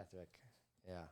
Catholic. Yeah.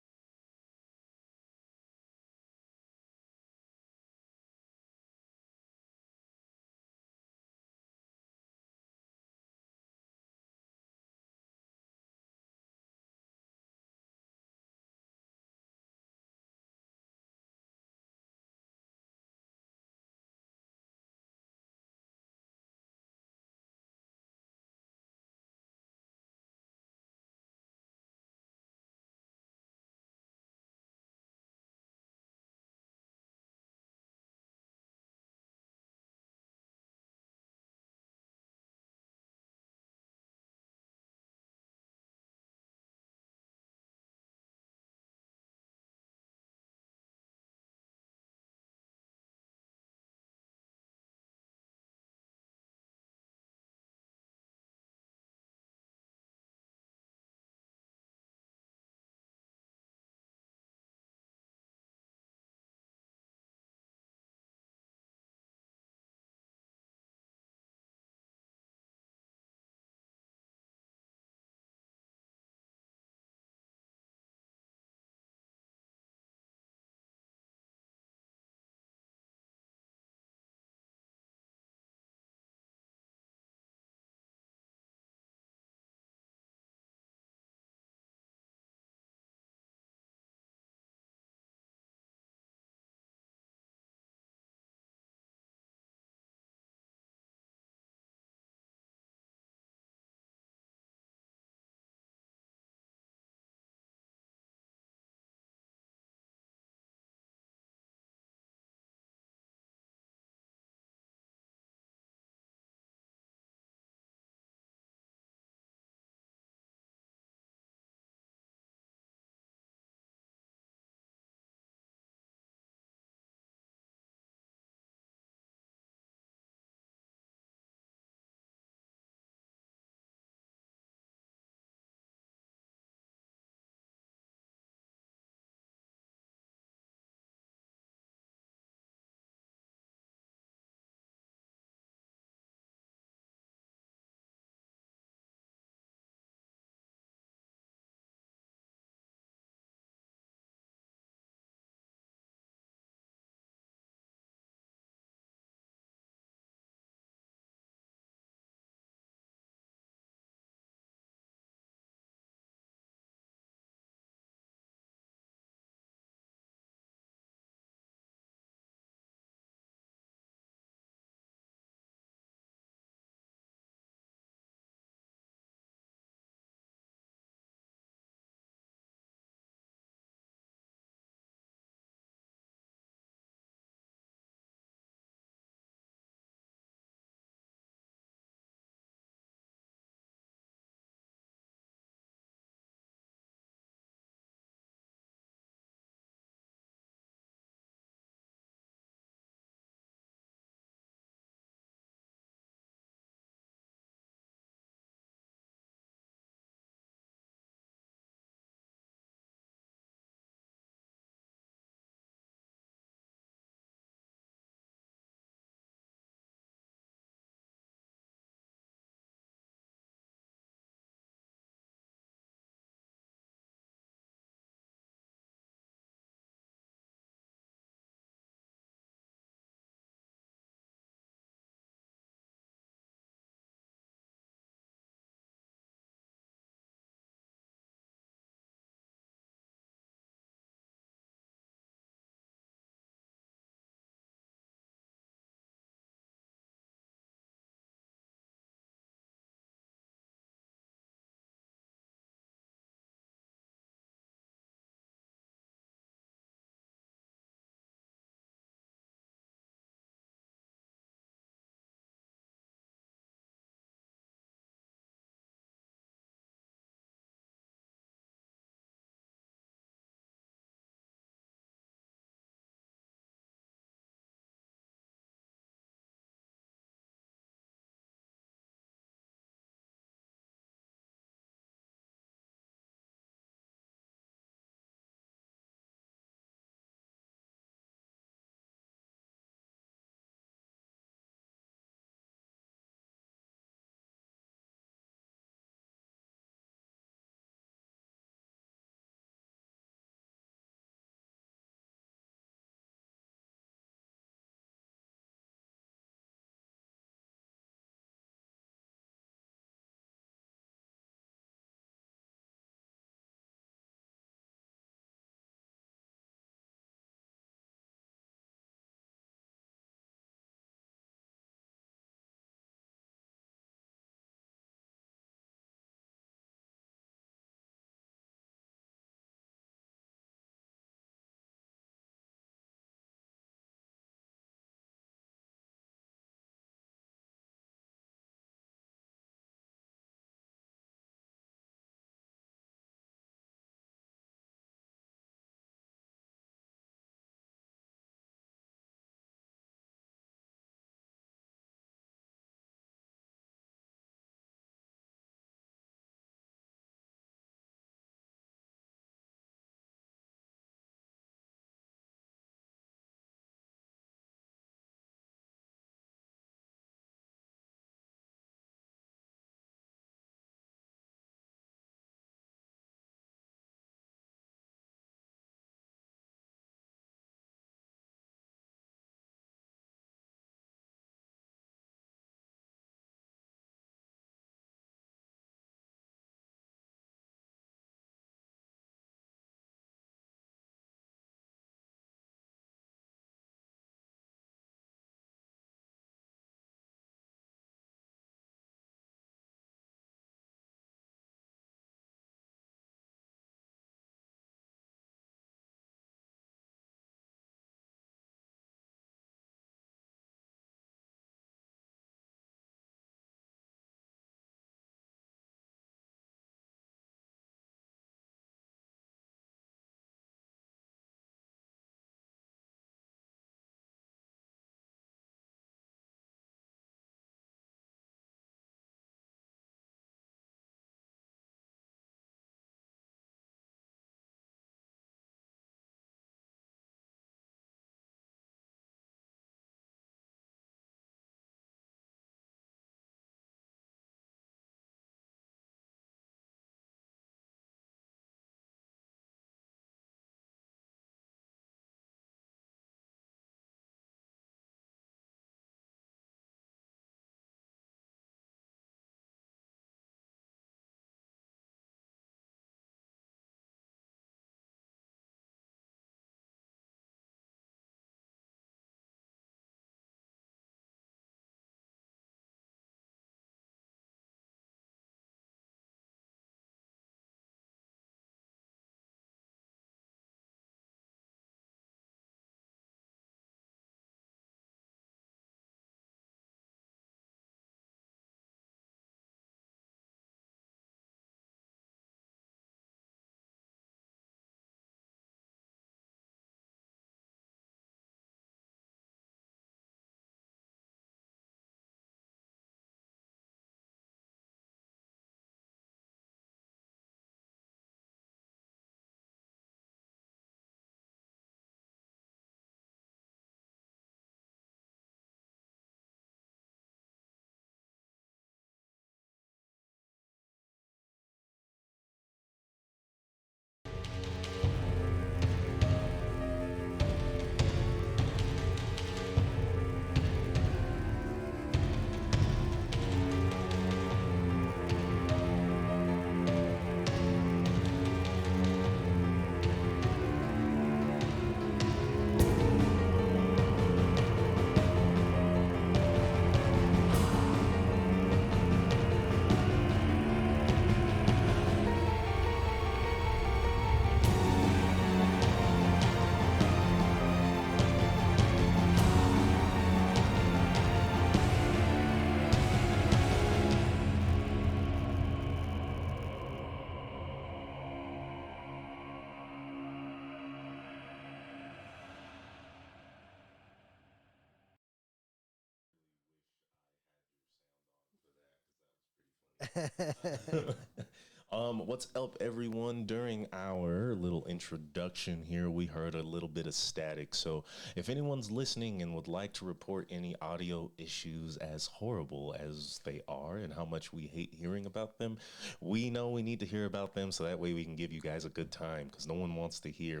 What's up, everyone? During our little introduction here, we heard a little bit of static. So, if anyone's listening and would like to report any audio issues, as horrible as they are and how much we hate hearing about them, we know we need to hear about them so that way we can give you guys a good time because no one wants to hear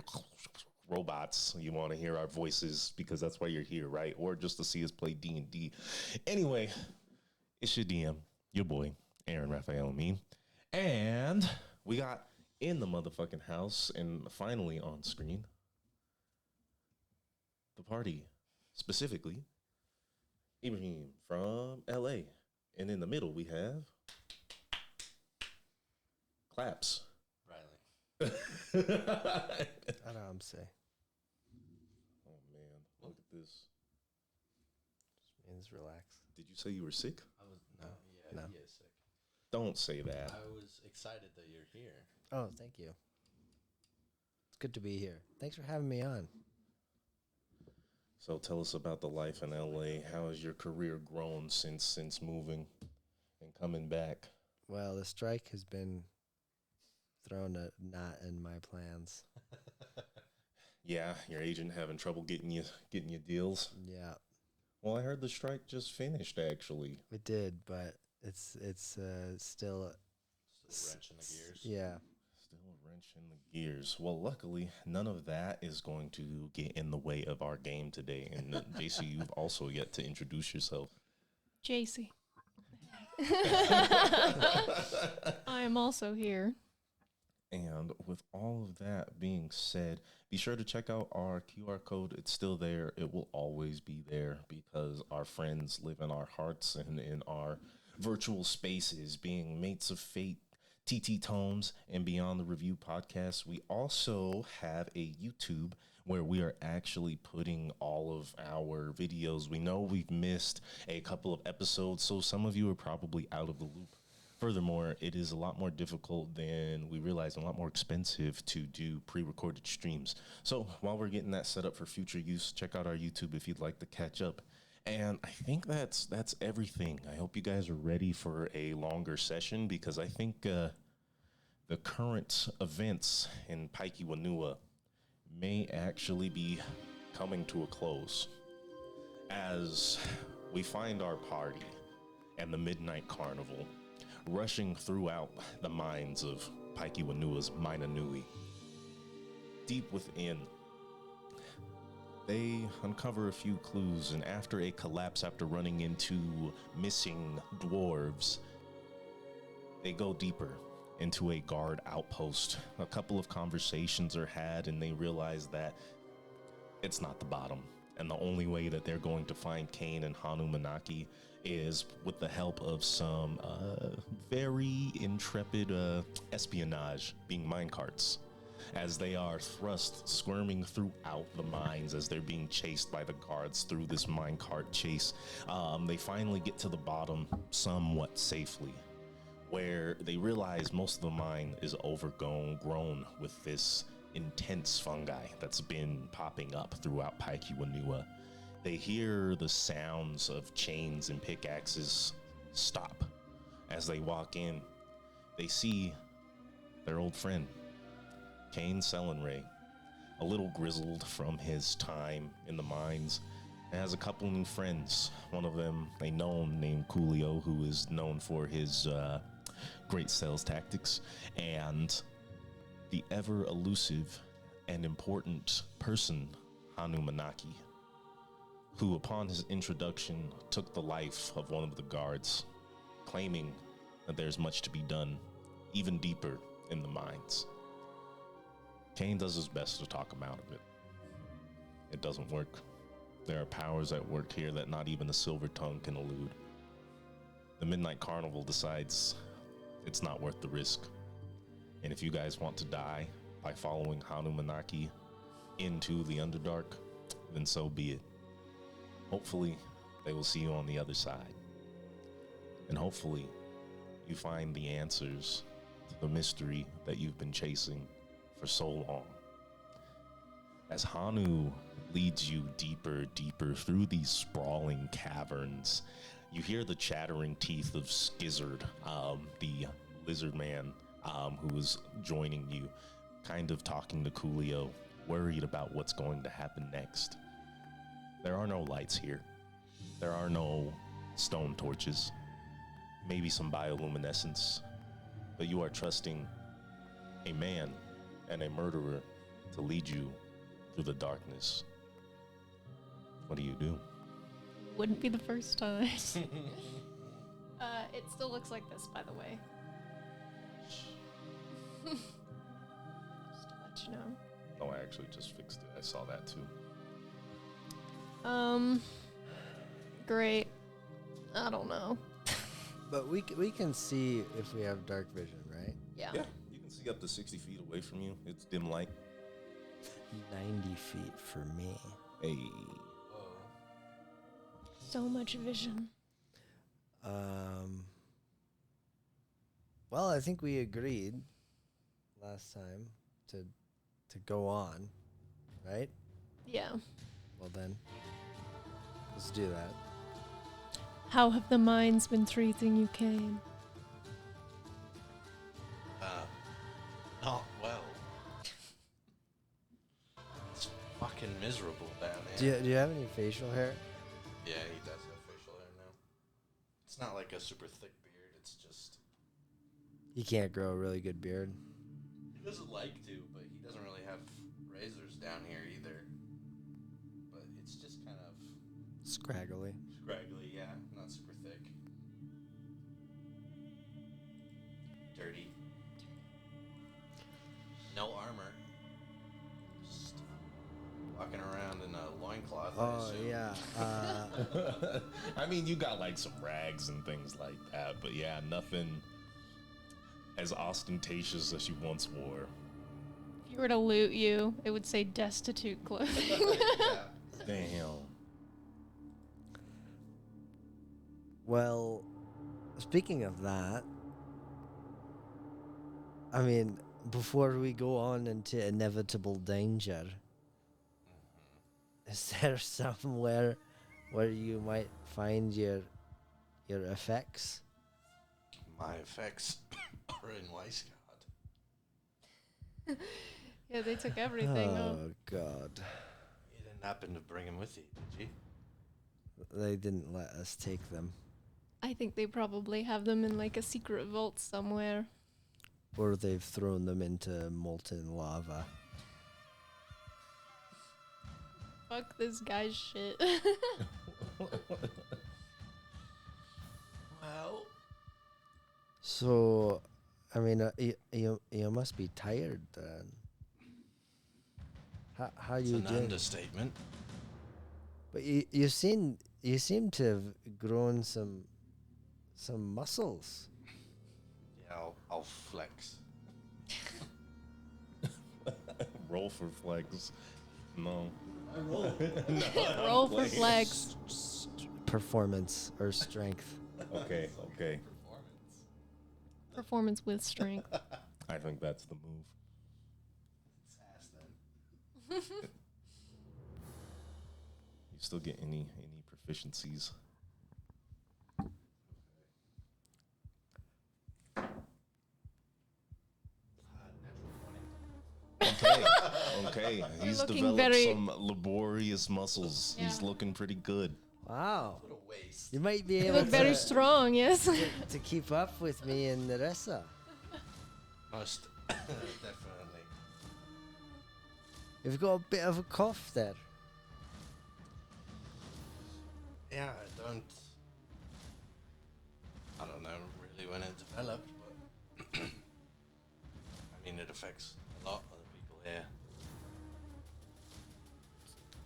robots. You want to hear our voices because that's why you're here, right? Or just to see us play D&D. Anyway, it's your DM, your boy, Aaron Raphael Amin. And we got in the motherfucking house and finally on screen the party, specifically Ibrahim from LA. And in the middle we have claps. Riley. I know I'm sick. Oh man, look at this. Just relax. Did you say you were sick? I was No. Yeah, No. he is sick. Don't say that. I was excited that you're here. Oh, thank you. It's good to be here. Thanks for having me on. So tell us about the life in LA. How has your career grown since moving and coming back? Well, the strike has been thrown a knot in my plans. Yeah, your agent having trouble getting you deals. Yeah, Well, I heard the strike just finished actually. it did, but it's still Still a wrench in the gears. yeah. Still a wrench in the gears. Well, luckily, none of that is going to get in the way of our game today. And JC, you've also yet to introduce yourself. JC. I am also here. And with all of that being said, be sure to check out our QR code. It's still there. It will always be there because our friends live in our hearts and in our virtual spaces, being Mates of Fate, TT Tomes, and Beyond the Review podcast. We also have a YouTube where we are actually putting all of our videos. We know we've missed a couple of episodes, so some of you are probably out of the loop. Furthermore, it is a lot more difficult than we realized and a lot more expensive to do pre-recorded streams. So while we're getting that set up for future use, check out our YouTube if you'd like to catch up. And I think that's everything. I hope you guys are ready for a longer session because I think the current events in Paikiwanua may actually be coming to a close as we find our party and the Midnight Carnival rushing throughout the mines of Paikiwanua's Mainanui. Deep within, they uncover a few clues, and after a collapse after running into missing dwarves, they go deeper into a guard outpost. A couple of conversations are had, and they realize that it's not the bottom. And the only way that they're going to find Kane and Hanu Manaki is with the help of some very intrepid espionage, being minecarts, as they are thrust squirming throughout the mines as they're being chased by the guards through this minecart chase. They finally get to the bottom somewhat safely, where they realize most of the mine is grown with this intense fungi that's been popping up throughout Paikiwanua. They hear the sounds of chains and pickaxes stop. As they walk in, they see their old friend, Kane Sellenray, a little grizzled from his time in the mines, and has a couple new friends. One of them, a gnome named Coolio, who is known for his great sales tactics, and the ever elusive and important person, Hanu Manaki, who upon his introduction took the life of one of the guards, claiming that there's much to be done, even deeper in the mines. Kane does his best to talk him out of it. It doesn't work. There are powers at work here that not even a silver tongue can elude. The Midnight Carnival decides it's not worth the risk. And if you guys want to die by following Hanu Manaki into the Underdark, then so be it. Hopefully, they will see you on the other side. And hopefully, you find the answers to the mystery that you've been chasing for so long. As Hanu leads you deeper through these sprawling caverns, You hear the chattering teeth of Skizzard, the lizard man who is joining you, kind of talking to Coolio, worried about what's going to happen next. There are no lights here. There are no stone torches. Maybe some bioluminescence. But you are trusting a man and a murderer to lead you through the darkness. What do you do? Wouldn't be the first time. It still looks like this, by the way. Just to let you know. Oh, I actually just fixed it. I saw that too. Great. I don't know. But we can see if we have dark vision, right? Yeah. Yeah, you can see up to 60 feet away from you. It's dim light. 90 feet for me. Hey. So much vision. Well, I think we agreed last time to go on, right? Yeah. Well then, let's do that. How have the mines been treating you, Kane? Not well. It's fucking miserable down Do here. you have any facial hair? Yeah, he does have facial hair now. It's not like a super thick beard. It's just You can't grow a really good beard. he doesn't like to, but he doesn't really have razors down here either. But it's just kind of Scraggly. scraggly, yeah, not super thick. Dirty. No armor. Just walking around in a loincloth. I Oh assume. yeah. I mean, you got like some rags and things like that, but yeah, nothing as ostentatious as you once wore. If you were to loot you, it would say destitute clothing. Yeah. Damn. Well, speaking of that, I mean, before we go on into inevitable danger, is there somewhere where you might find your effects? My effects are in Weisgard. Yeah, they took everything. Oh God, You didn't happen to bring him with you, did you? they didn't let us take them, I think they probably have them in like a secret vault somewhere. or they've thrown them into molten lava. Fuck this guy's shit. Well, So, I mean, you must be tired then. How it's you an doing? understatement. But you seem to have grown some muscles. Yeah, I'll flex. Roll for flex. No. Roll for flex. Performance or strength. Okay, okay. Performance with strength. I think that's the move. Ass then. You still get any proficiencies? Okay, okay. He's Looking developed very- some laborious muscles. He's Yeah. looking pretty good. Wow. What a waste. You might be You able look very to, strong, yes. to keep up with me and Nerissa. Most definitely. You've got a bit of a cough there. Yeah, I don't know really when it developed, but I mean it affects a lot of the people here.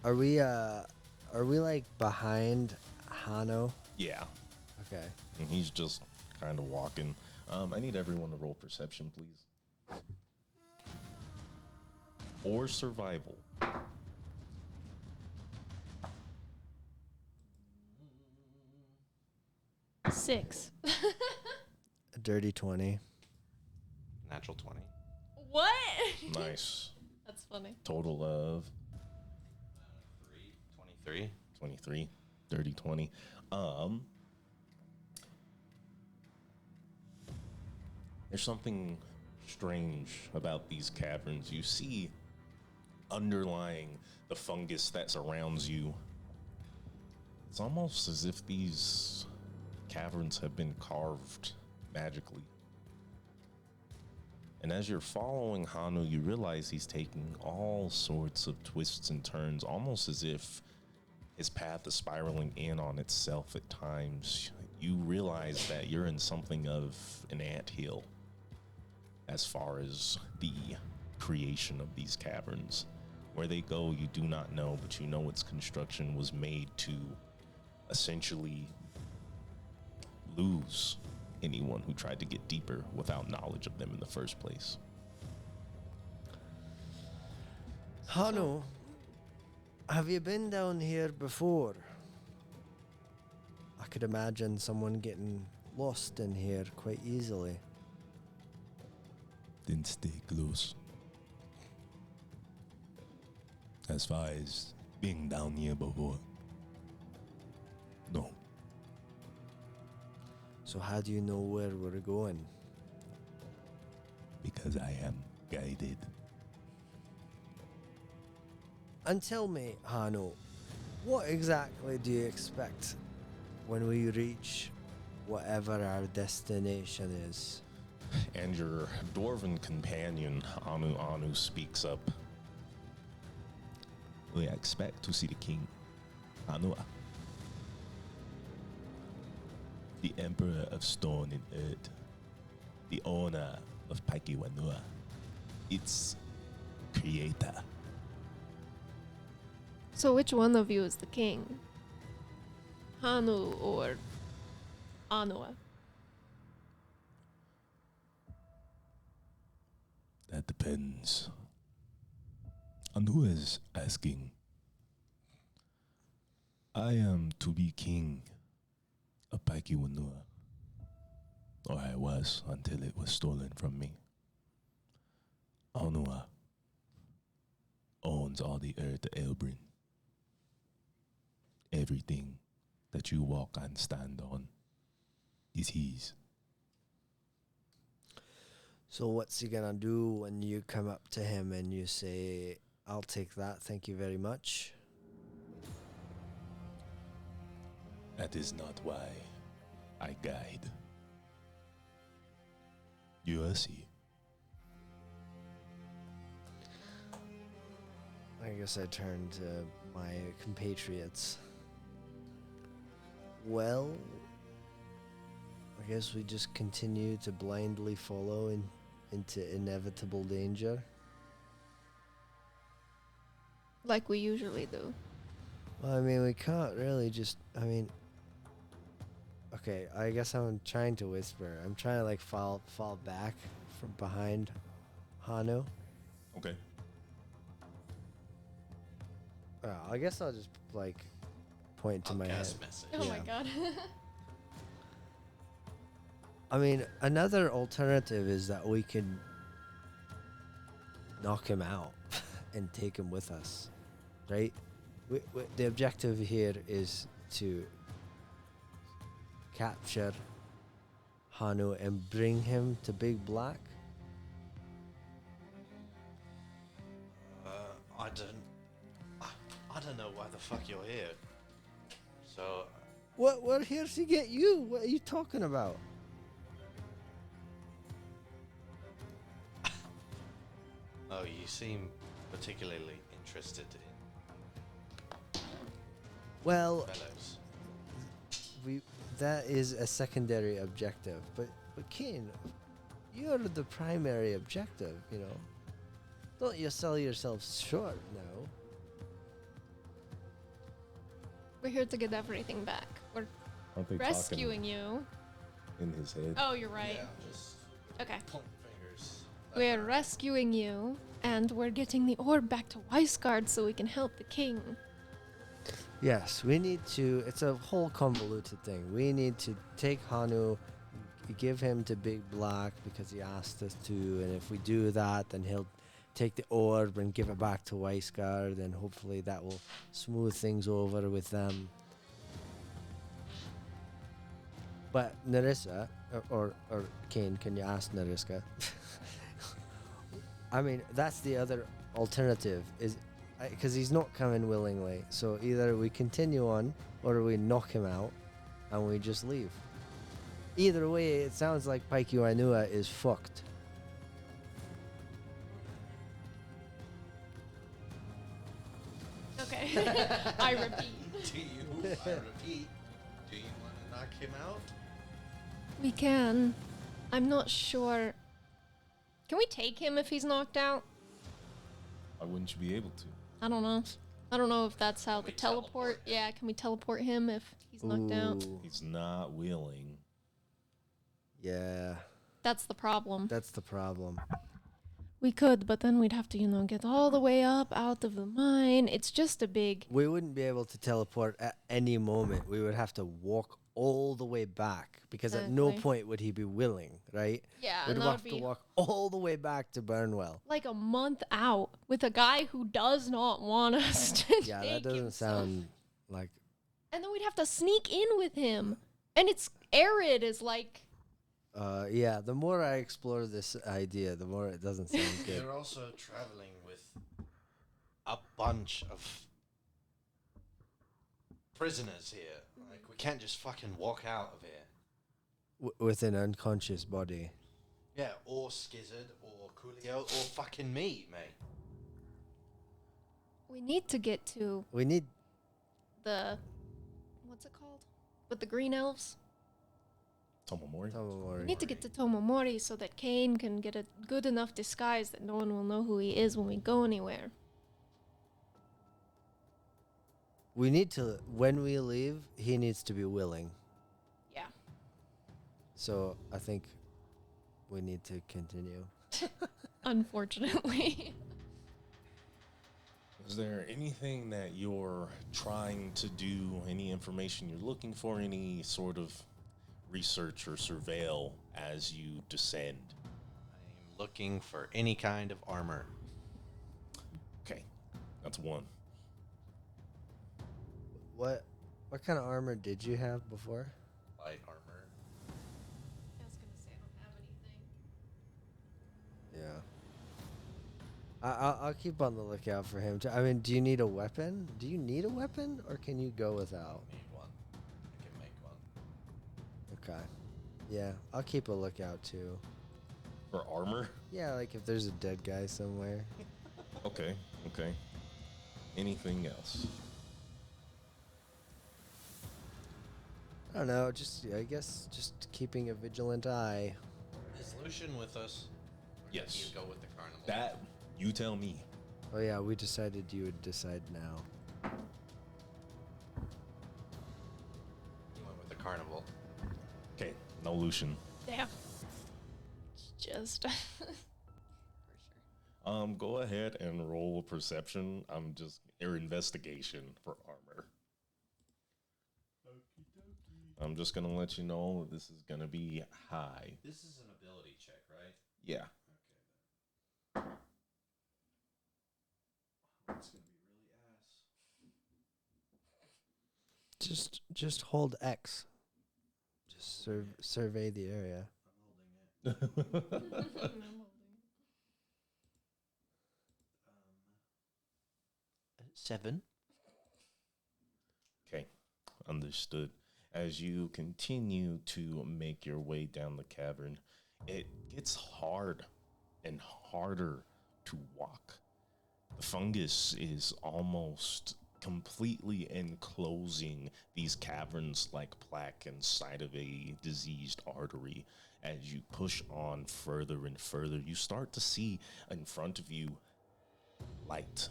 Are we like behind Hano? Yeah, Okay. and he's just kind of walking. I need everyone to roll perception, please. Or survival. 6. A dirty 20. Natural 20. What? Nice. That's funny. Total of 23. 23. Dirty 20. There's something strange about these caverns. You see underlying the fungus that surrounds you. It's almost as if these caverns have been carved magically. And as you're following Hanu, you realize he's taking all sorts of twists and turns, almost as if his path is spiraling in on itself at times. You realize that you're in something of an anthill as far as the creation of these caverns. Where they go, you do not know, but you know its construction was made to essentially lose anyone who tried to get deeper without knowledge of them in the first place. Hanu, have you been down here before? I could imagine someone getting lost in here quite easily. Then stay close. As far as being down here before, no. So how do you know where we're going? Because I am guided. And tell me, Hanu, what exactly do you expect when we reach whatever our destination is? And your dwarven companion, Anu, speaks up. We expect to see the king, Anua, the emperor of stone and earth, the owner of Pakiwanua, its creator. So which one of you is the king? Hanu or Anua? That depends. Anua is asking. I am to be king of Pakiwanua. Or I was until it was stolen from me. Anua owns all the earth of Elbrin. Everything that you walk and stand on is his. So what's he gonna do when you come up to him and you say, I'll take that, thank you very much? That is not why I guide. You will see. I guess I turn to my compatriots. Well, I guess we just continue to blindly follow into inevitable danger. Like we usually do. Well, I mean, we can't really just, okay, I guess I'm trying to whisper. I'm trying to like fall back from behind Hanu. Okay. I guess I'll just like point to my head. Cast message. Oh my Yeah. god. I mean, another alternative is that we could knock him out and take him with us, right? The objective here is to capture Hanu and bring him to Big Black. I don't know why the fuck you're here. So, What here to get you? What are you talking about? oh, you seem particularly interested in Well, fellows. that is a secondary objective, but Kane, you're the primary objective, you know. Don't you sell yourself short now. We're here to get everything back. We're Aren't they rescuing you. talking in his head? Oh, you're right. Yeah, just Okay. point fingers. We're rescuing you, and we're getting the orb back to Weisgard so we can help the king. Yes, we need to. It's a whole convoluted thing. We need to take Hanu, give him to Big Black because he asked us to, and if we do that, then he'll take the orb and give it back to Weisgard, and hopefully that will smooth things over with them. But Narissa, or Kane, can you ask Nariska? I mean, that's the other alternative, is because he's not coming willingly. So either we continue on, or we knock him out, and we just leave. Either way, it sounds like Paikyu Ainua is fucked. Okay. I repeat. I repeat, do you want to knock him out? We can. I'm not sure. Can we take him if he's knocked out? Why wouldn't you be able to? I don't know. I don't know if that's how Can the we teleport teleport. him? Yeah, can we teleport him if he's knocked out? Ooh, He's not willing. yeah, That's the problem. that's the problem. We could, but then we'd have to, get all the way up out of the mine. It's just a big. We wouldn't be able to teleport at any moment. We would have to walk all the way back, because at no Exactly. point would he be willing, right? Yeah, We'd and that have would to be walk all the way back to Burnwell. like a month out with a guy who does not want us to Yeah, take that doesn't himself. sound like. And then we'd have to sneak in with him. And it's arid as like. Yeah, the more I explore this idea, the more it doesn't sound good. You're also traveling with a bunch of prisoners here. Like, we can't just fucking walk out of here. With an unconscious body. Yeah, or Skizzard, or Coolio, or fucking me, mate. We need to get to We need. the. What's it called? With the green elves? Tomomori? Tomomori. We need to get to Tomomori so that Kane can get a good enough disguise that no one will know who he is when we go anywhere. We need to. When we leave, he needs to be willing. Yeah. So I think we need to continue. Unfortunately. Is there anything that you're trying to do? Any information you're looking for? Any sort of research or surveil as you descend? I'm looking for any kind of armor. Okay, that's one. What kind of armor did you have before? Light armor. I was gonna say I don't have anything. Yeah. I'll keep on the lookout for him. I mean, do you need a weapon? Do you need a weapon, or can you go without? Need one. I can make one. Okay. Yeah, I'll keep a lookout too. For armor? Yeah, like if there's a dead guy somewhere. Okay, okay. Anything else? I don't know. I guess just keeping a vigilant eye. Is Lucian with us? Or did Yes. he go with the carnival? That, you tell me. Oh yeah, we decided you would decide now. He went with the carnival. Okay, no Lucian. Damn. It's just. For sure. Go ahead and roll a perception. Or investigation for armor. I'm just gonna let you know this is gonna be high. This is an ability check, right? Yeah. Okay. Oh, it's gonna be really ass. Just hold X. Just survey the area. I'm holding it. 7. Okay, understood. As you continue to make your way down the cavern, it gets hard and harder to walk. The fungus is almost completely enclosing these caverns like plaque inside of a diseased artery. As you push on further and further, you start to see in front of you light.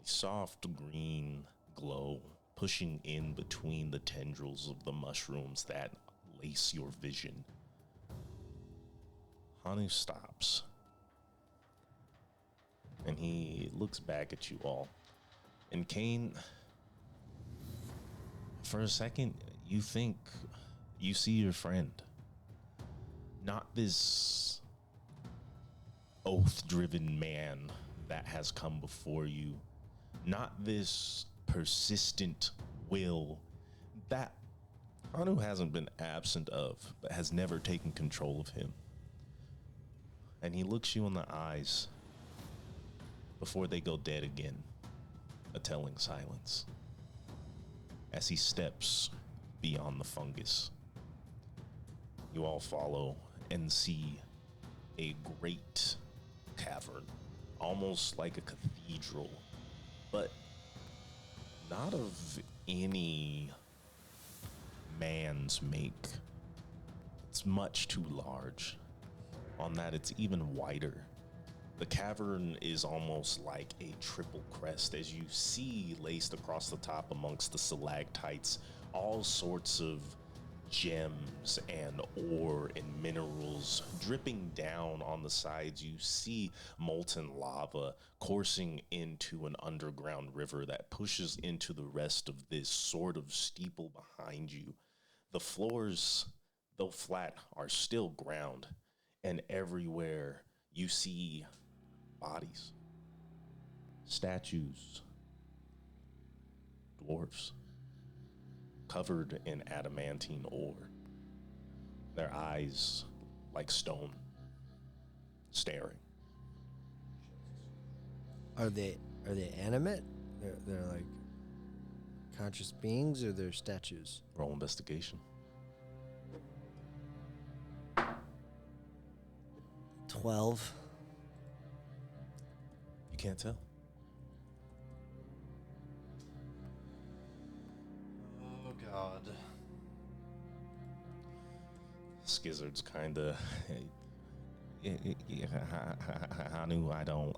A soft green glow pushing in between the tendrils of the mushrooms that lace your vision. Hanu stops. And he looks back at you all. And Kane, for a second, you think you see your friend. Not this oath-driven man that has come before you. Not this persistent will that Anu hasn't been absent of, but has never taken control of him. And he looks you in the eyes before they go dead again, a telling silence. As he steps beyond the fungus, you all follow and see a great cavern, almost like a cathedral, but not of any man's make. It's much too large. On that, it's even wider. The cavern is almost like a triple crest as you see laced across the top amongst the stalactites all sorts of gems and ore and minerals dripping down on the sides. You see molten lava coursing into an underground river that pushes into the rest of this sort of steeple behind you. The floors, though flat, are still ground, and everywhere you see bodies, statues, dwarves, covered in adamantine ore, their eyes like stone, staring. Are they animate? They're like conscious beings, or they're statues? Roll investigation. 12. You can't tell. Oh God. Skizzard's kind of. Hanu, I don't.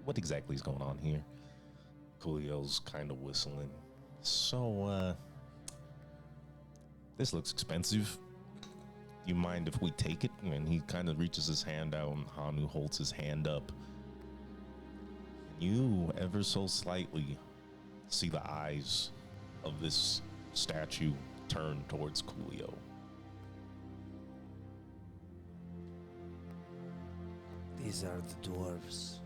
What exactly is going on here? Coolio's kind of whistling. So, this looks expensive. You mind if we take it? And he kind of reaches his hand out, and Hanu holds his hand up. You, ever so slightly, see the eyes of this statue turn towards Coolio. These are the dwarves.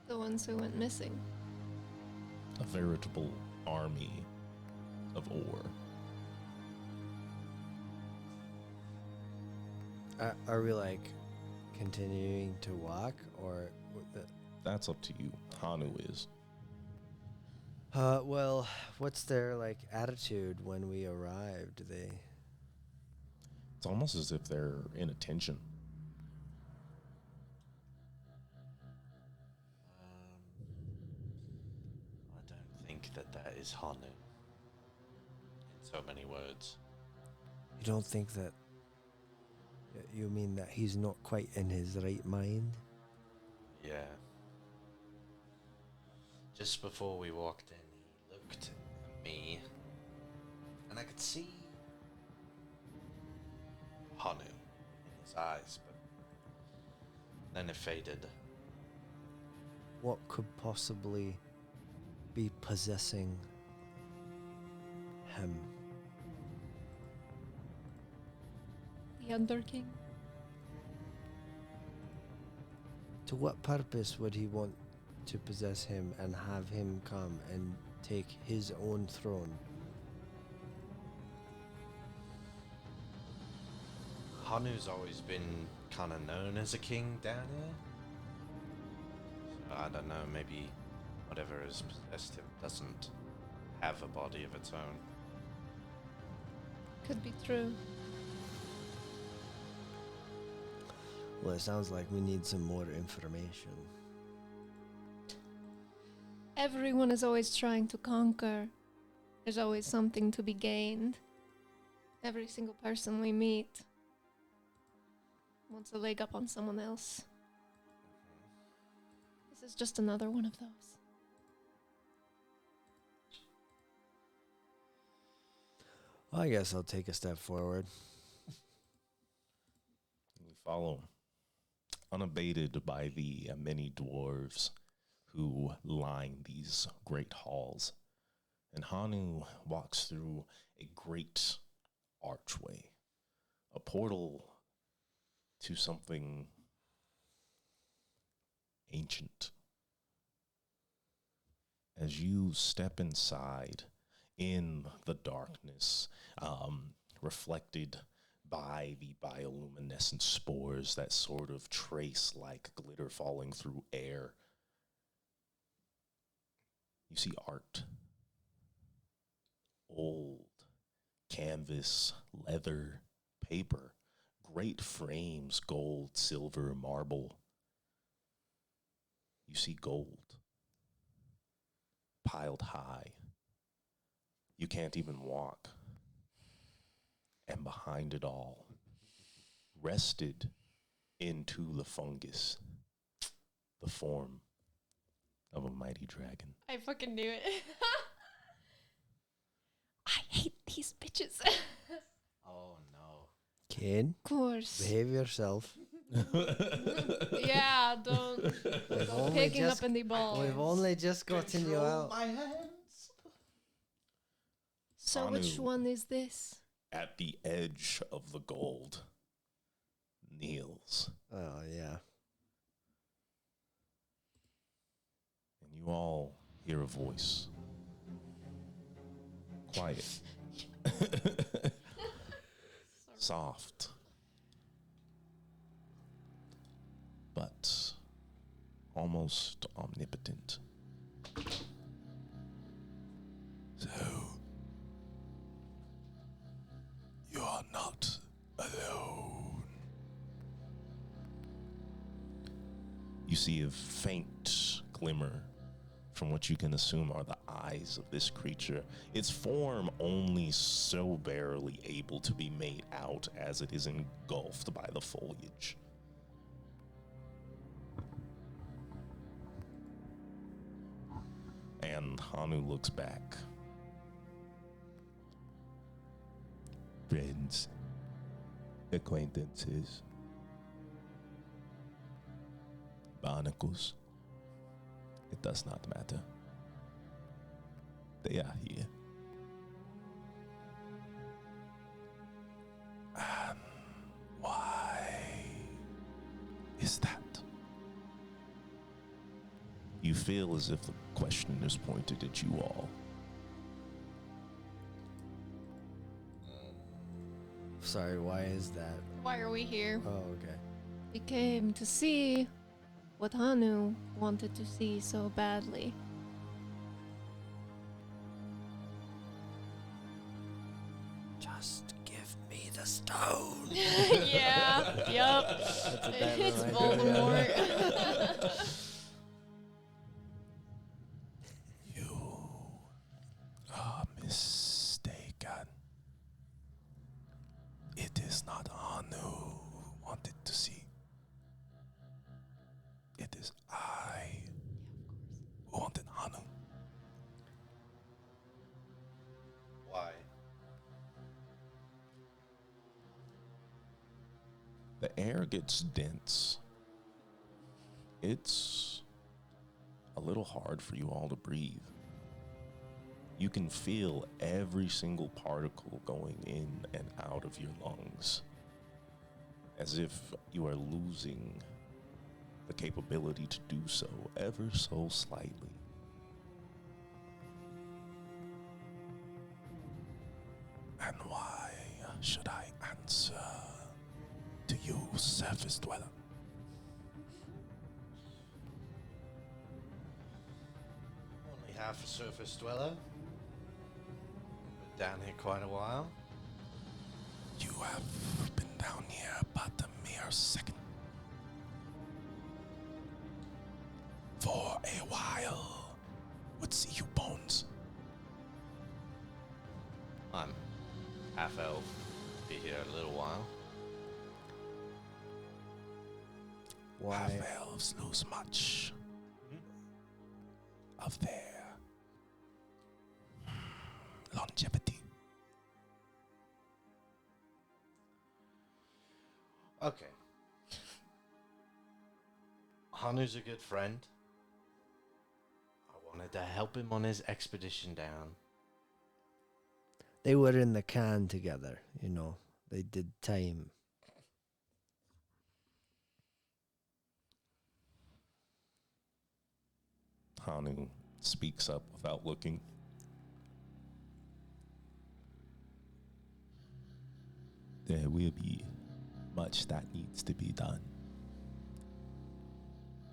The ones who went missing. A veritable army of ore. Are we like continuing to walk, or That's up to you. Hanu is. well, what's their like attitude when we arrive? Do they? It's almost as if they're in attention. I don't think that is Hanu. In so many words. You don't think that? You mean that he's not quite in his right mind? Yeah. Just before we walked in, he looked at me, and I could see Hanu in his eyes, but then it faded. What could possibly be possessing him? The Underking. To what purpose would he want to possess him and have him come and take his own throne? Hanu's always been kind of known as a king down here. So I don't know, maybe whatever has possessed him doesn't have a body of its own. Could be true. Well, it sounds like we need some more information. Everyone is always trying to conquer. There's always something to be gained. Every single person we meet wants a leg up on someone else. This is just another one of those. Well, I guess I'll take a step forward. You follow, unabated by the many dwarves who line these great halls. And Hanu walks through a great archway, a portal to something ancient. as you step inside in the darkness, reflected by the bioluminescent spores that sort of trace like glitter falling through air, you see art. Old canvas, leather, paper, great frames, gold, silver, marble. You see gold piled high. You can't even walk. And behind it all, rested into the fungus, the form of a mighty dragon. I fucking knew it. I hate these bitches. Oh no. Kane, Of course. behave yourself. Yeah, don't We've go only picking just up in the balls. We've only just gotten you out. my hands. So which Anu. one is this? At the edge of the gold kneels. Oh yeah. And you all hear a voice. Quiet. Soft. But almost omnipotent. So, you are not alone. You see a faint glimmer from what you can assume are the eyes of this creature. Its form only so barely able to be made out as it is engulfed by the foliage. And Hanu looks back. Friends, acquaintances, barnacles, it does not matter. They are here. Why is that? You feel as if the question is pointed at you all. Sorry, why is that? Why are we here? Oh, okay. We came to see what Hanu wanted to see so badly. Just give me the stone. Yeah, yup. That's a bad It's reminder, yeah. Voldemort. You are mistaken. It is not Anu who wanted to see. It is I who wanted Anu. Why? The air gets dense. It's a little hard for you all to breathe. You can feel every single particle going in and out of your lungs, as if you are losing the capability to do so ever so slightly. And why should I answer to you, surface dweller? Only half a surface dweller. Been down here quite a while. You have been down here but a mere second. For a while, would see you bones. I'm half elf. Be here a little while. Why? Half elves lose much of their longevity. Okay. Hanu's a good friend. I wanted to help him on his expedition down. They were in the can together, you know. They did time. Hanu speaks up without looking. There will be much that needs to be done.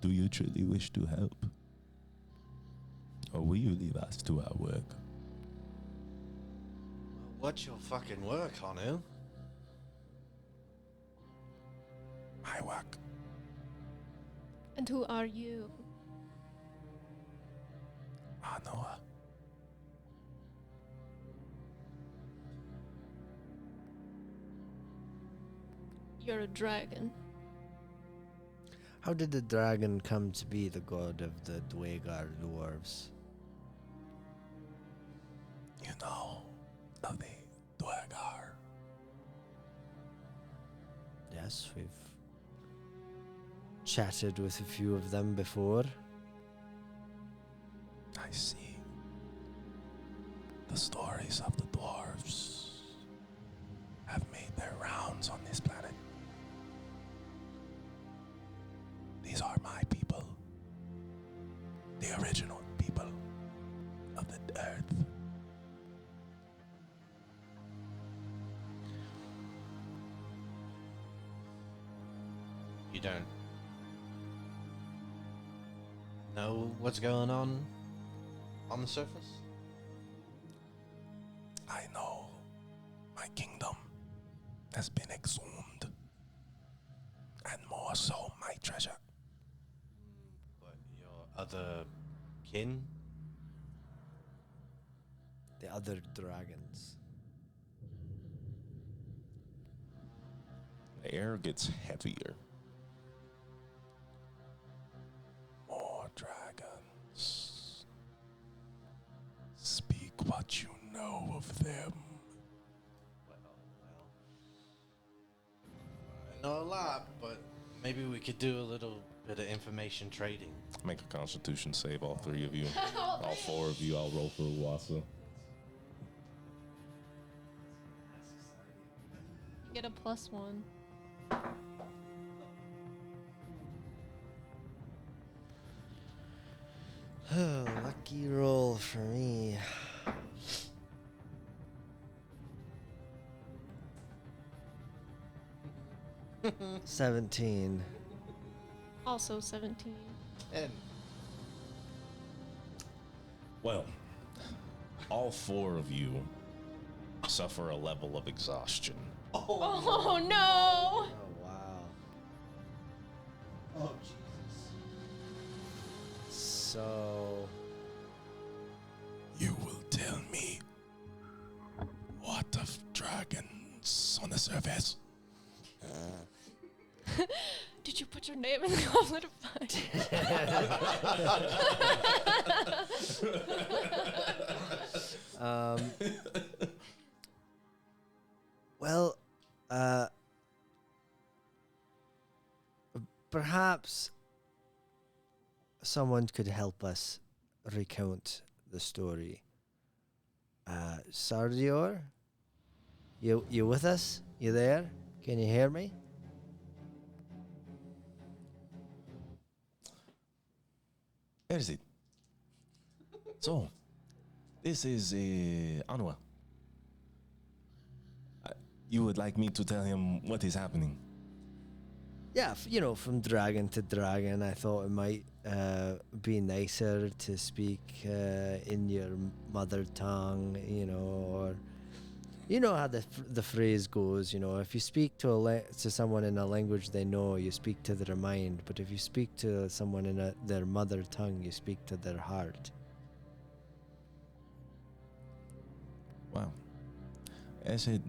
Do you truly wish to help? Or will you leave us to our work? What's your fucking work, Hanu? My work. And who are you? Noah. You're a dragon. How did the dragon come to be the god of the Dwegar dwarves? You know of the Dwegar. Yes, we've chatted with a few of them before. I see. The stories of the dwarves have made their rounds on this planet. These are my people. The original people of the earth. You don't know what's going on the surface? I know my kingdom has been exhumed. And more so, my treasure. But your other kin? The other dragons. The air gets heavier. More dragons. Speak what you know of them. I know a lot, but maybe we could do a little bit of information trading. Make a constitution save, all three of you. All four of you, I'll roll for Uwasa. You get a +1. Oh, lucky roll for me. $17. Also 17. And Well, all four of you suffer a level of exhaustion. Oh no! Oh, wow. oh Jesus. So, You will tell me what of dragons on the surface? Did you put your name in the goblet of fire? well, perhaps someone could help us recount the story. Sardior, you with us? You there? Can you hear me? Where is it? So, this is Anua. You would like me to tell him what is happening? Yeah, from dragon to dragon, I thought it might be nicer to speak in your mother tongue, or how the phrase goes. If you speak to someone in a language they know, you speak to their mind. But if you speak to someone in their mother tongue, you speak to their heart. Wow. I said,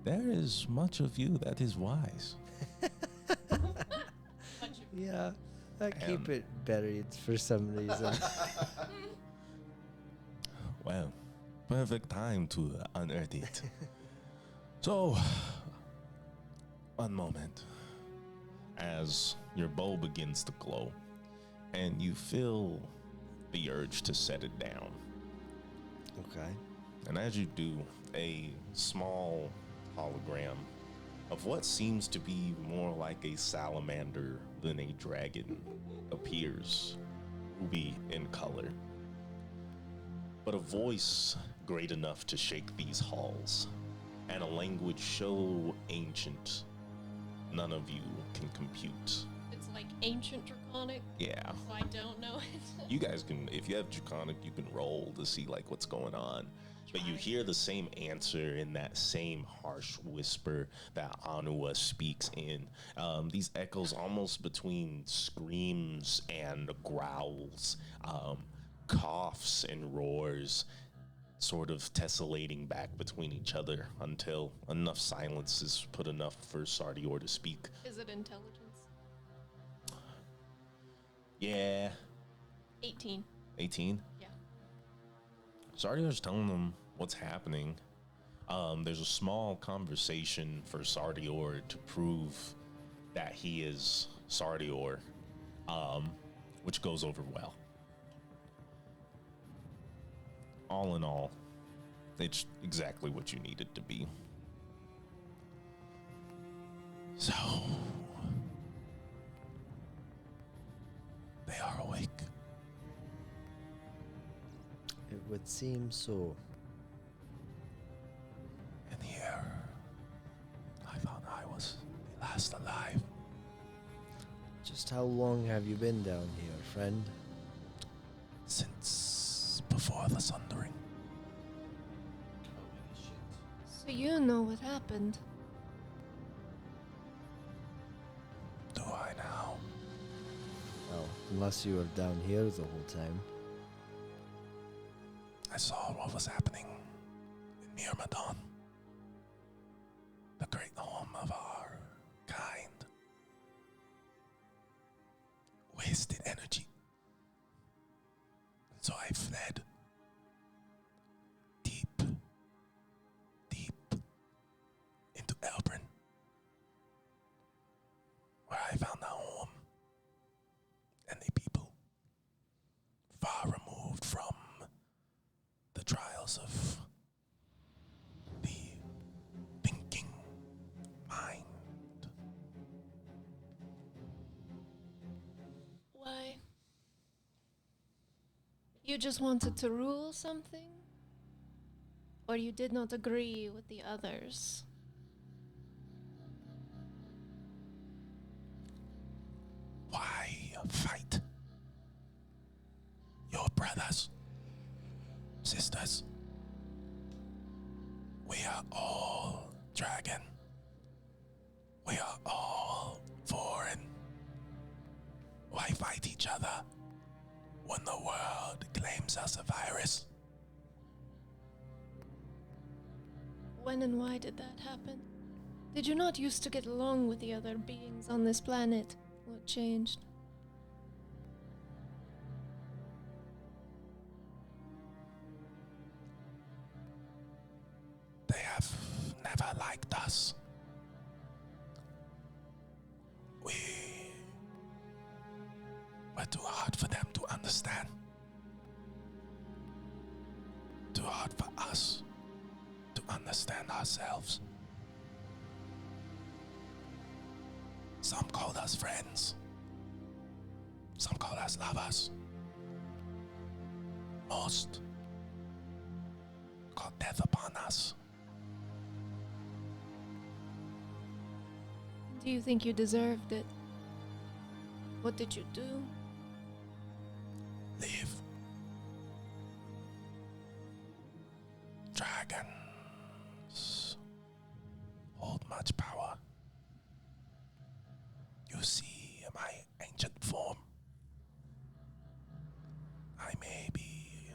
there is much of you that is wise. Yeah, I keep it buried for some reason. Well, perfect time to unearth it. So, one moment. As your bow begins to glow, and you feel the urge to set it down. Okay. And as you do, a small hologram of what seems to be more like a salamander than a dragon appears, ruby in color, but a voice great enough to shake these halls, and a language so ancient none of you can compute. It's like ancient draconic, Yeah. so I don't know it. You guys can, if you have Draconic, you can roll to see like what's going on. But you hear the same answer in that same harsh whisper that Anua speaks in. These echoes almost between screams and growls, coughs and roars, sort of tessellating back between each other until enough silence is put enough for Sardior to speak. Is it intelligence? Yeah. 18. 18? Yeah. Sardior's telling them what's happening. There's a small conversation for Sardior to prove that he is Sardior, which goes over well. All in all, it's exactly what you need it to be. So, they are awake. It would seem so. And here, I thought I was the last alive. Just how long have you been down here, friend? Since before the sundering. Holy shit. So you know what happened. Do I now? Well, unless you were down here the whole time. I saw what was happening in Myrmidon, the great home of our kind. Wasted energy. So I fled deep, deep into Elbrin, where I found a home and a people far removed from the trials of the thinking mind. Why? You just wanted to rule something? Or you did not agree with the others? Why fight? Your brothers, sisters, we are all dragon. We are all foreign. Why fight each other when the world claims us a virus? When and why did that happen? Did you not used to get along with the other beings on this planet? What changed? They have never liked us. We were too hard for them to understand. Too hard for us to understand ourselves. Some called us friends. Some called us lovers. Most called death upon us. Do you think you deserved it? What did you do? Live. Dragons hold much power. You see my ancient form. I may be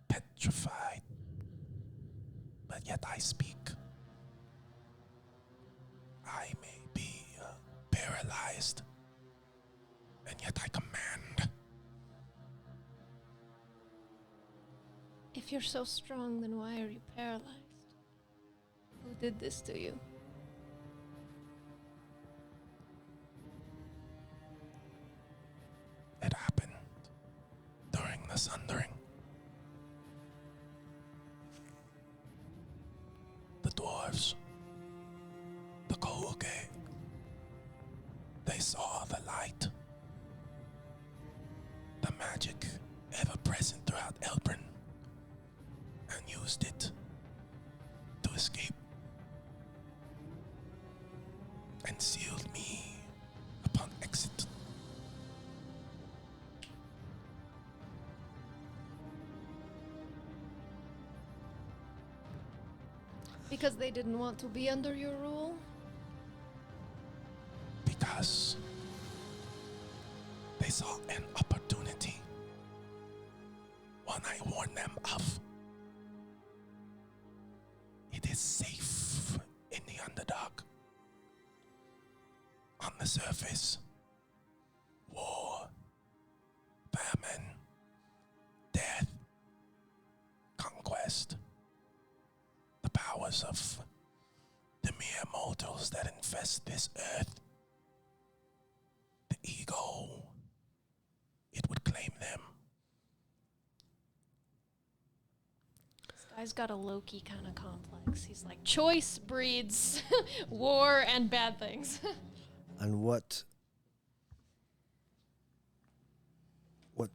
petrified, but yet I speak. I may be paralyzed, and yet I command. If you're so strong, then why are you paralyzed? Who did this to you? It happened during the sundering. The dwarves, the Kouge, they saw the light magic ever present throughout Elbrin and used it to escape and sealed me upon exit. Because they didn't want to be under your rule? Because they saw an opportunity, one I warned them of. It is safe in the Underdark. On the surface, war, famine, death, conquest, the powers of the mere mortals that infest this earth. The ego, it would claim them. This guy's got a Loki kind of complex. He's like, choice breeds war and bad things. And what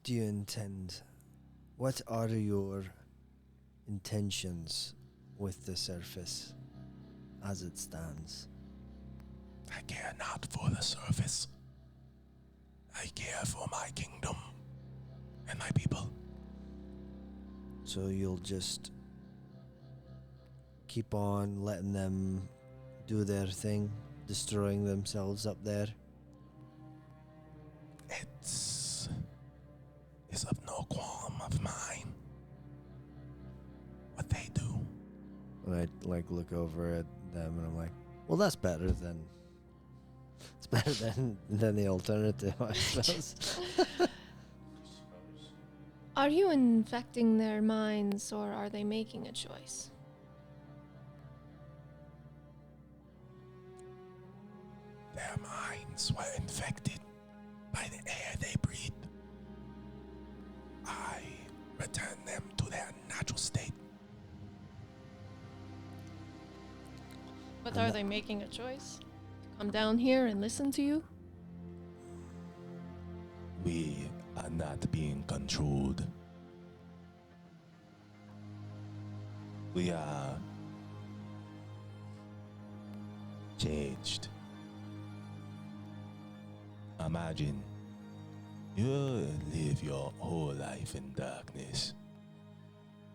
do you intend? What are your intentions with the surface as it stands? I care not for the surface. I care for my kingdom and my people. So you'll just keep on letting them do their thing, destroying themselves up there? It's is of no qualm of mine what they do. And I like look over at them and I'm like, well, that's better than than the alternative, I suppose. Are you infecting their minds, or are they making a choice? Their minds were infected by the air they breathe. I return them to their natural state. But are they making a choice? Come down here and listen to you? We are not being controlled. We are changed. Imagine you live your whole life in darkness,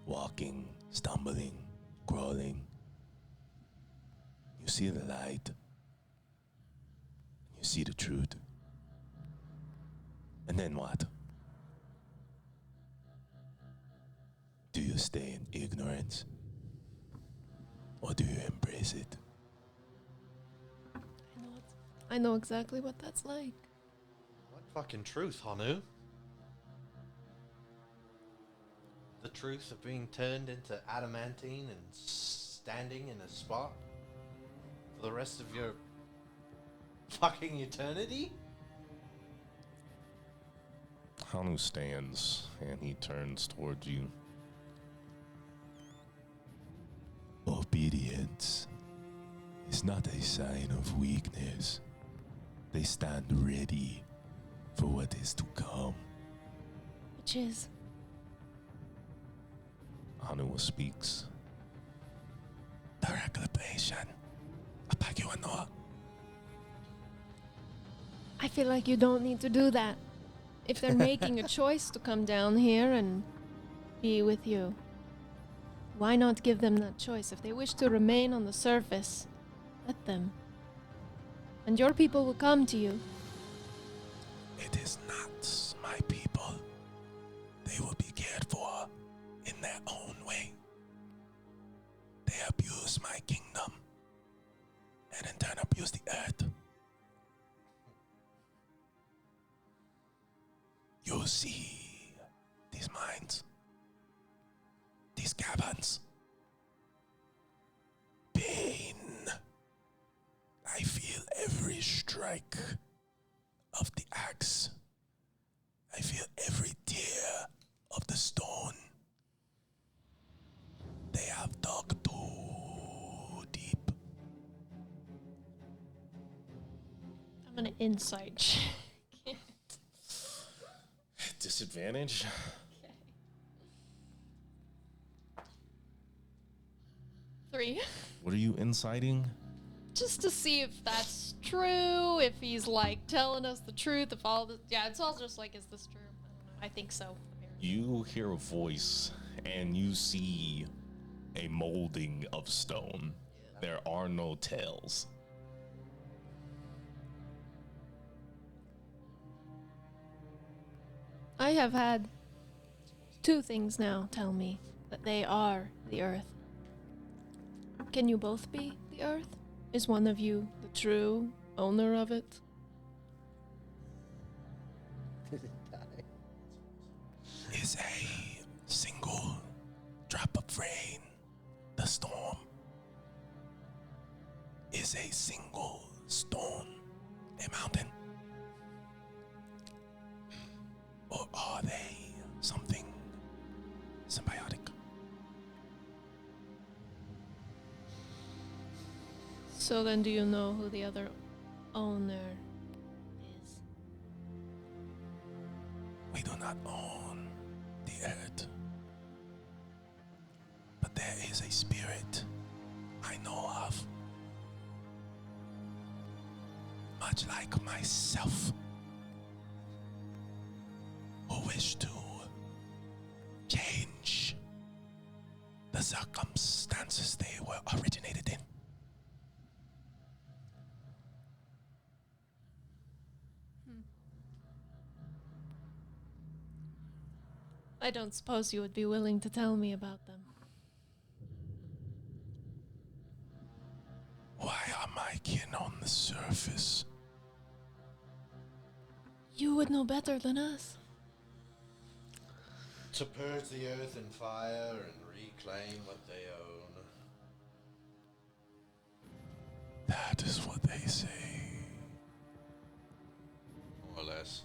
walking, stumbling, crawling. You see the light. You see the truth. And then what? Do you stay in ignorance? Or do you embrace it? I know exactly what that's like. What fucking truth, Hanu? The truth of being turned into adamantine and standing in a spot for the rest of your fucking eternity? Hanu stands and he turns towards you. Obedience is not a sign of weakness. They stand ready for what is to come. Which is? Hanu speaks. The reclamation. Apagiwanoa. I feel like you don't need to do that. If they're making a choice to come down here and be with you, why not give them that choice? If they wish to remain on the surface, let them. And your people will come to you. It is not my people. They will be cared for in their own way. They abuse my kingdom and in turn abuse the earth. You see these mines, these caverns. Pain. I feel every strike of the axe. I feel every tear of the stone. They have dug too deep. I'm gonna insight check. Disadvantage? Three. What are you inciting? Just to see if that's true, if he's like telling us the truth, if all the it's all just like, is this true? I don't know. I think so. You hear a voice and you see a molding of stone. There are no tails. I have had two things now tell me that they are the Earth. Can you both be the Earth? Is one of you the true owner of it? Did it die? Is a single drop of rain the storm? Is a single stone a mountain? Or are they something symbiotic? So then do you know who the other owner is? We do not own the earth. But there is a spirit I know of. Much like myself, who wish to change the circumstances they were originated in. I don't suppose you would be willing to tell me about them. Why are my kin on the surface? You would know better than us. To purge the earth and fire and reclaim what they own. That is what they say. More or less.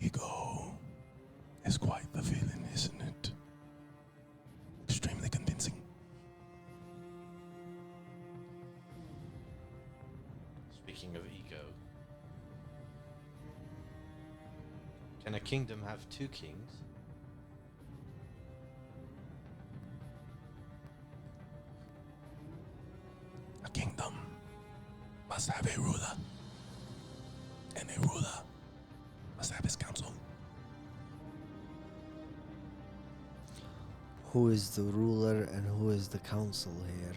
Ego is quite the villain, isn't it? Extremely convincing. Speaking of ego, can a kingdom have two kings? A kingdom must have a ruler, and a ruler must have his council. Who is the ruler and who is the council here?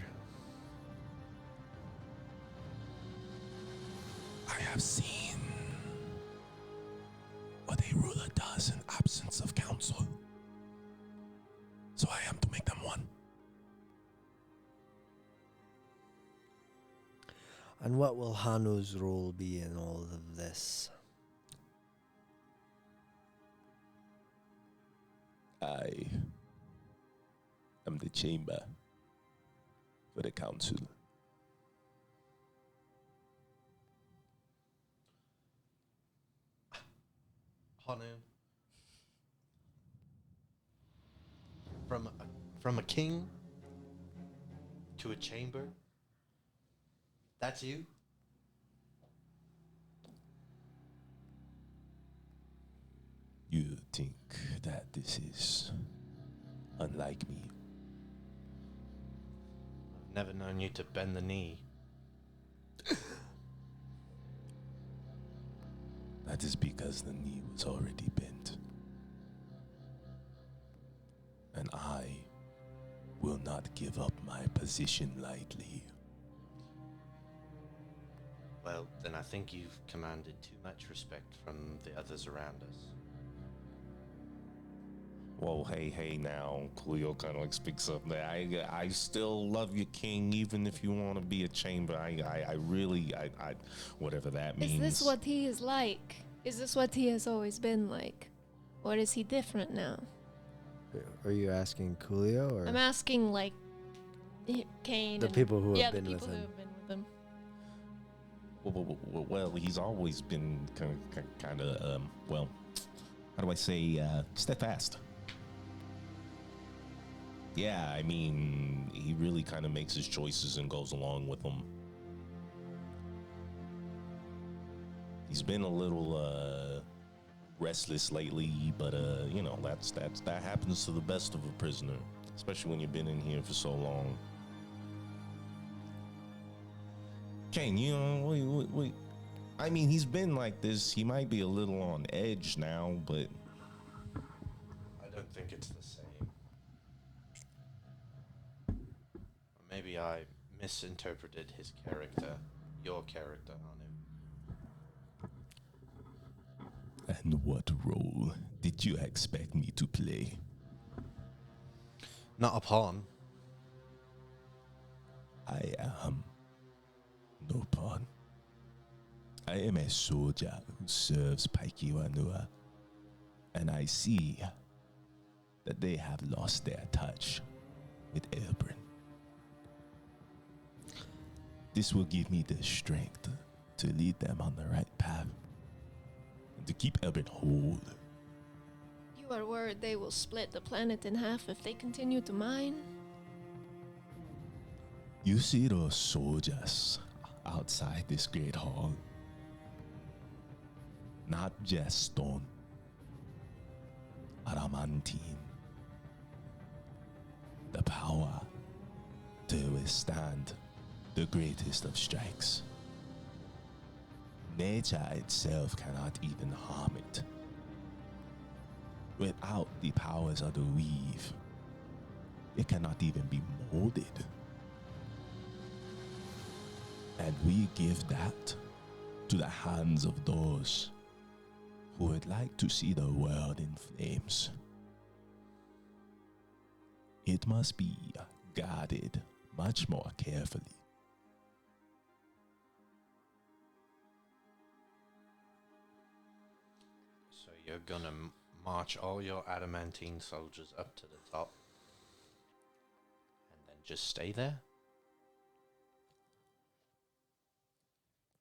I have seen what a ruler does in absence of counsel. So I am to make them one. And what will Hanu's role be in all of this? I am the chamber for the council. Hanu. From a king to a chamber. That's you? You think that this is unlike me? I've never known you to bend the knee. That is because the knee was already bent. And I will not give up my position lightly. Well, then I think you've commanded too much respect from the others around us. Whoa, hey now, Cleo kind of like speaks up there. I still love you, King, even if you want to be a chamber. I really, whatever that means. Is this what he is like? Is this what he has always been like? Or is he different now? Are you asking Coolio or I'm asking, like, Kane. the and, people who yeah, have the been with people who him? have been with him. Well, he's always been kind of, well, how do I say, steadfast. Yeah, I mean, he really kind of makes his choices and goes along with them. He's been a little restless lately, but you know, that happens to the best of a prisoner, especially when you've been in here for so long. Kane, you know, wait. I mean, he's been like this. He might be a little on edge now, but I don't think it's the same. Or maybe I misinterpreted his character, your character, Anu. and what role did you expect me to play? Not a pawn. I am no pawn. I am a soldier who serves Paikiwanua, and I see that they have lost their touch with Elbrin. This will give me the strength to lead them on the right path and to keep Elbrin whole. You are worried they will split the planet in half if they continue to mine? You see those soldiers outside this great hall? Not just stone, adamantine. The power to withstand the greatest of strikes. Nature itself cannot even harm it. Without the powers of the weave, it cannot even be molded. And we give that to the hands of those who would like to see the world in flames. It must be guarded much more carefully. So you're gonna march all your adamantine soldiers up to the top and then just stay there?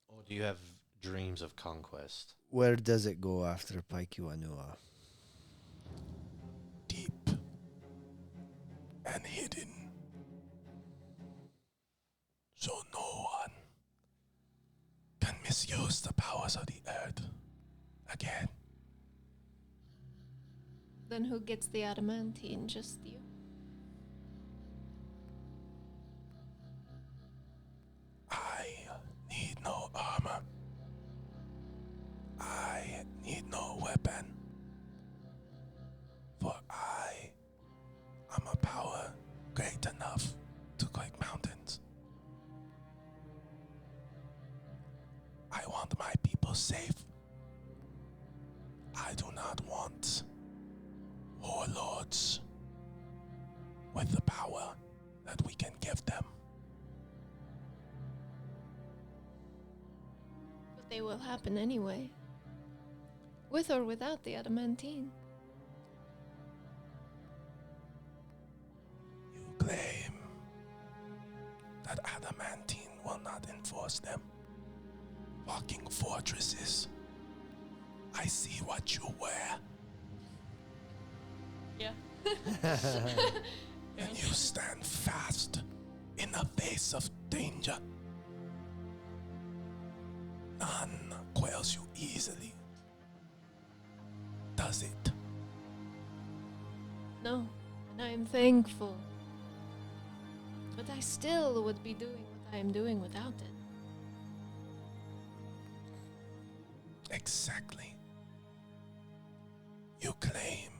Or do you have dreams of conquest? Where does it go after Paikiwanua? Deep and hidden, so no one can misuse the powers of the earth again. Then who gets the adamantine? Just you? I need no armor. I need no weapon. For I am a power great enough to quake mountains. I want my people safe. I do not want warlords with the power that we can give them. But they will happen anyway. With or without the adamantine. You claim that adamantine will not enforce them. Walking fortresses. I see what you wear, Yeah. and you stand fast in the face of danger. None quells you easily. Does it? No, and I am thankful. But I still would be doing what I am doing without it. Exactly. You claim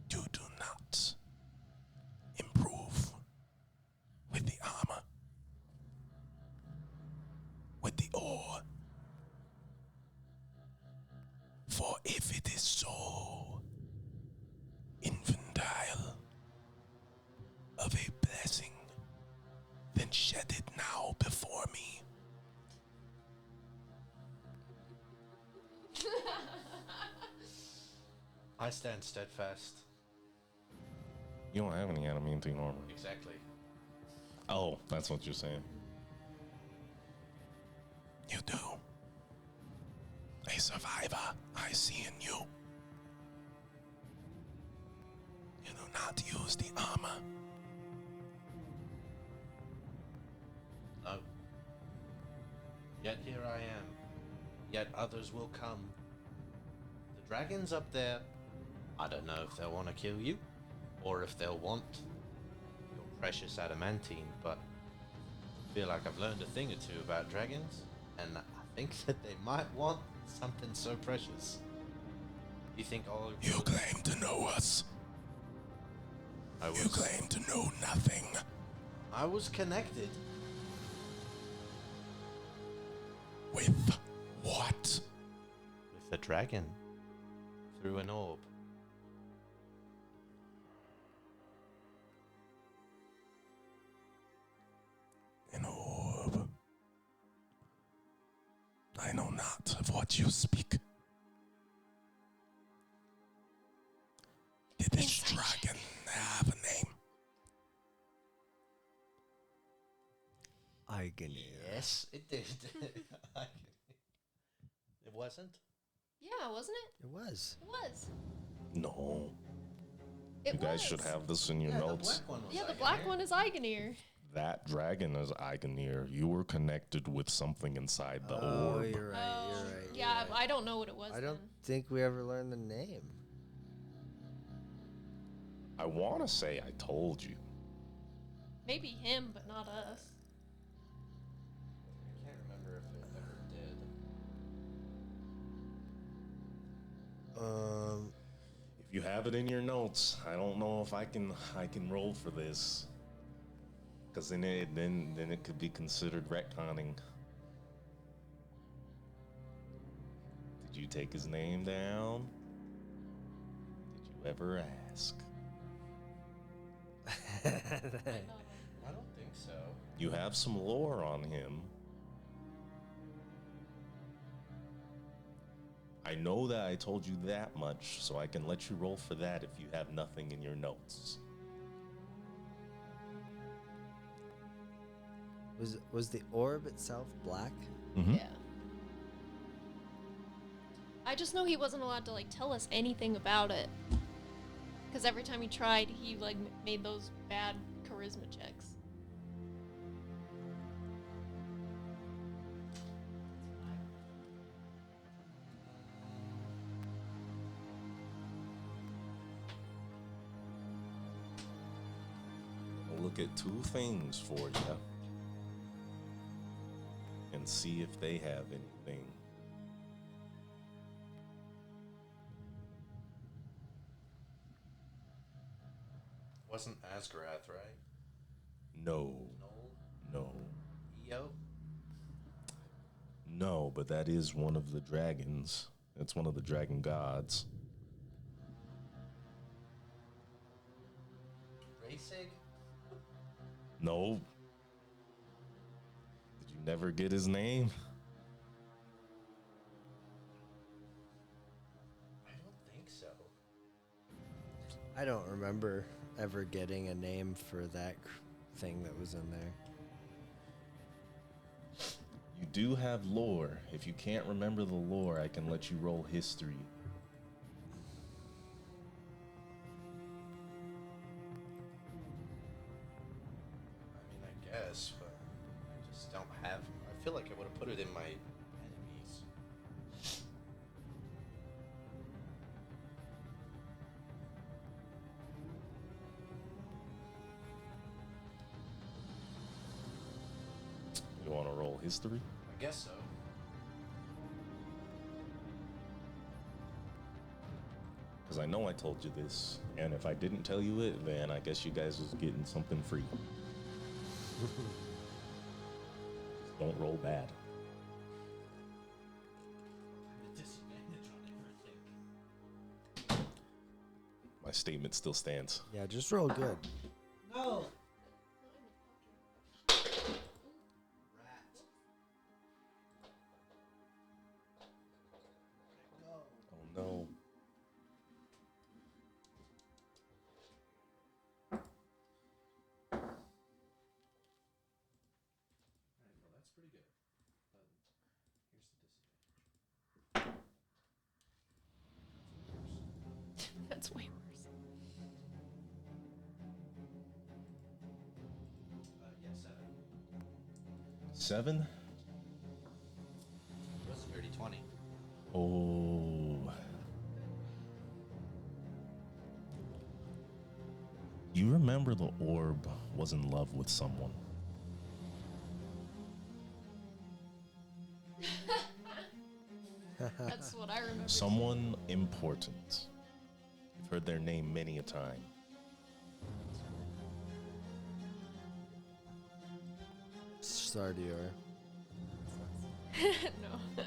you do not improve with the armor, with the ore. For if it is so infantile of a blessing, then shed it now before me. I stand steadfast. You don't have any adamantine armor. Exactly. Oh, that's what you're saying. You do. A survivor I see in you. You do not use the armor. No. Yet here I am. yet others will come. The dragons up there, I don't know if they'll want to kill you, or if they'll want your precious adamantine, but I feel like I've learned a thing or two about dragons, and I think that they might want something so precious. You think all of You claim to know us. You claim to know nothing. I was connected. With what? With a dragon. Through an orb. An orb. I know not of what you speak. Did this dragon have a name? Eigenir. Yes, it did. It wasn't? Yeah, wasn't it? It was. It was. No. It You guys was. should have this in your notes. Yeah, the black one is Eigenir. That dragon is Eigenir. You were connected with something inside the Oh, orb. you're right. Oh, You're right. yeah, you're right. I don't know what it was. I don't then. think we ever learned the name. I want to say I told you. Maybe him, but not us. I can't remember if it ever did. If you have it in your notes, I don't know if I can roll for this. Because then it could be considered retconning. Did you take his name down? Did you ever ask? I don't think so. You have some lore on him. I know that I told you that much, so I can let you roll for that if you have nothing in your notes. Was the orb itself black? Mm-hmm. Yeah. I just know he wasn't allowed to like tell us anything about it. Because every time he tried, he like made those bad charisma checks. I'll look at two things for you and see if they have anything. Wasn't Asgarath, right? No, Noel? no, Eo? no, but that is one of the dragons. It's one of the dragon gods. Racing? No. Did you never get his name? I don't think so. I don't remember ever getting a name for that thing that was in there. You do have lore. If you can't remember the lore, I can let you roll history. I mean, I guess, but I just don't have. I feel like I would have put it in my enemies. You want to roll history? I guess so. Because I know I told you this, and if I didn't tell you it, then I guess you guys was getting something free. Just don't roll bad. The disadvantage on everything. My statement still stands. Yeah, just roll good. No! Oh no. Alright, well, that's pretty good. But here's the disadvantage. That's way worse. Yeah, 7. 7? It was a dirty 20. Oh. You remember the orb was in love with someone. That's what I remember. Someone important. You've heard their name many a time. Sardior. No.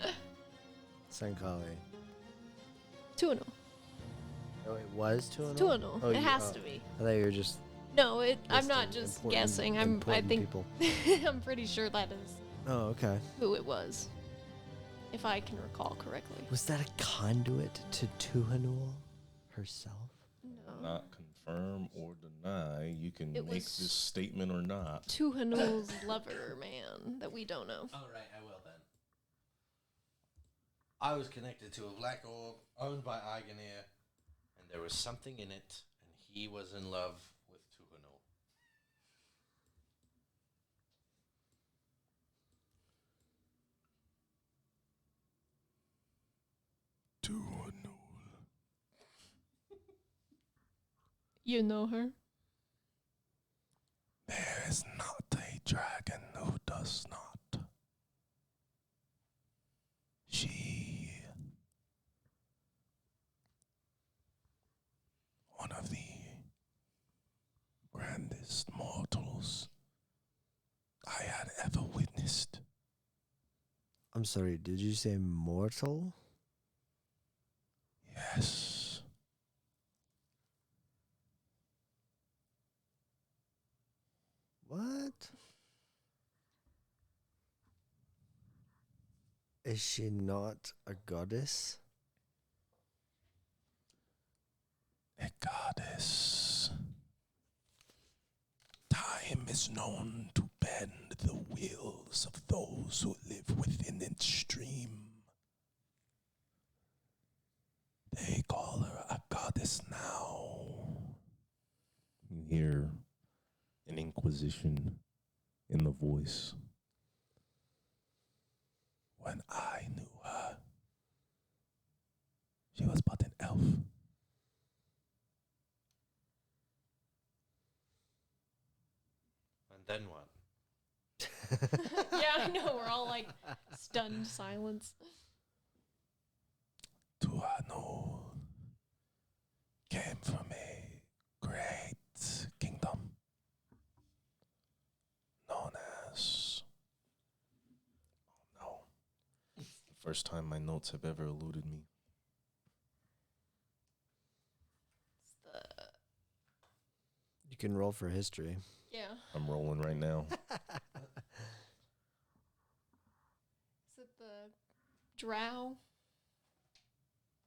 Sankali. Tuno. Oh, it was Tuano? Tuano. Oh, It has to be. I thought you were just No, I'm not listing just important- guessing. I important think people. I'm pretty sure that is Oh, okay. who it was, if I can recall correctly. Was that a conduit to Tuhanul herself? No. Not confirm or deny. You can It make was- this statement or not. Tuhanul's lover, man, that we don't know. All right, I will then. I was connected to a black orb owned by Eigenir, and there was something in it, and he was in love with Tuhanul. You know her? There is not a dragon who does not. She, one of the grandest mortals I had ever witnessed. I'm sorry, did you say mortal? Yes. What? Is she not a goddess? A goddess. Time is known to bend the wills of those who live within its stream. They call her a goddess now. You hear an inquisition in the voice. When I knew her, she was but an elf. And then what? Yeah, I know. We're all like stunned silence. Tuano came from a great kingdom known as... Oh no. The first time my notes have ever eluded me. It's the You can roll for history. yeah. I'm rolling right now. Is it the Drow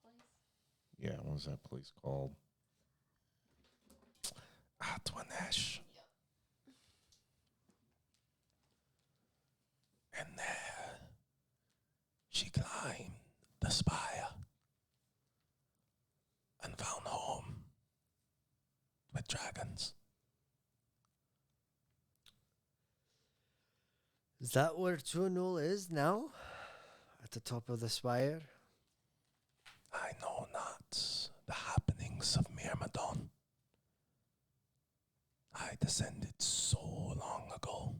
place? Yeah, what was that place called? Atwanesh. And there she climbed the spire and found home with dragons. Is that where Tuanul is now? At the top of the spire? I know not the happenings of Myrmidon. I descended so long ago.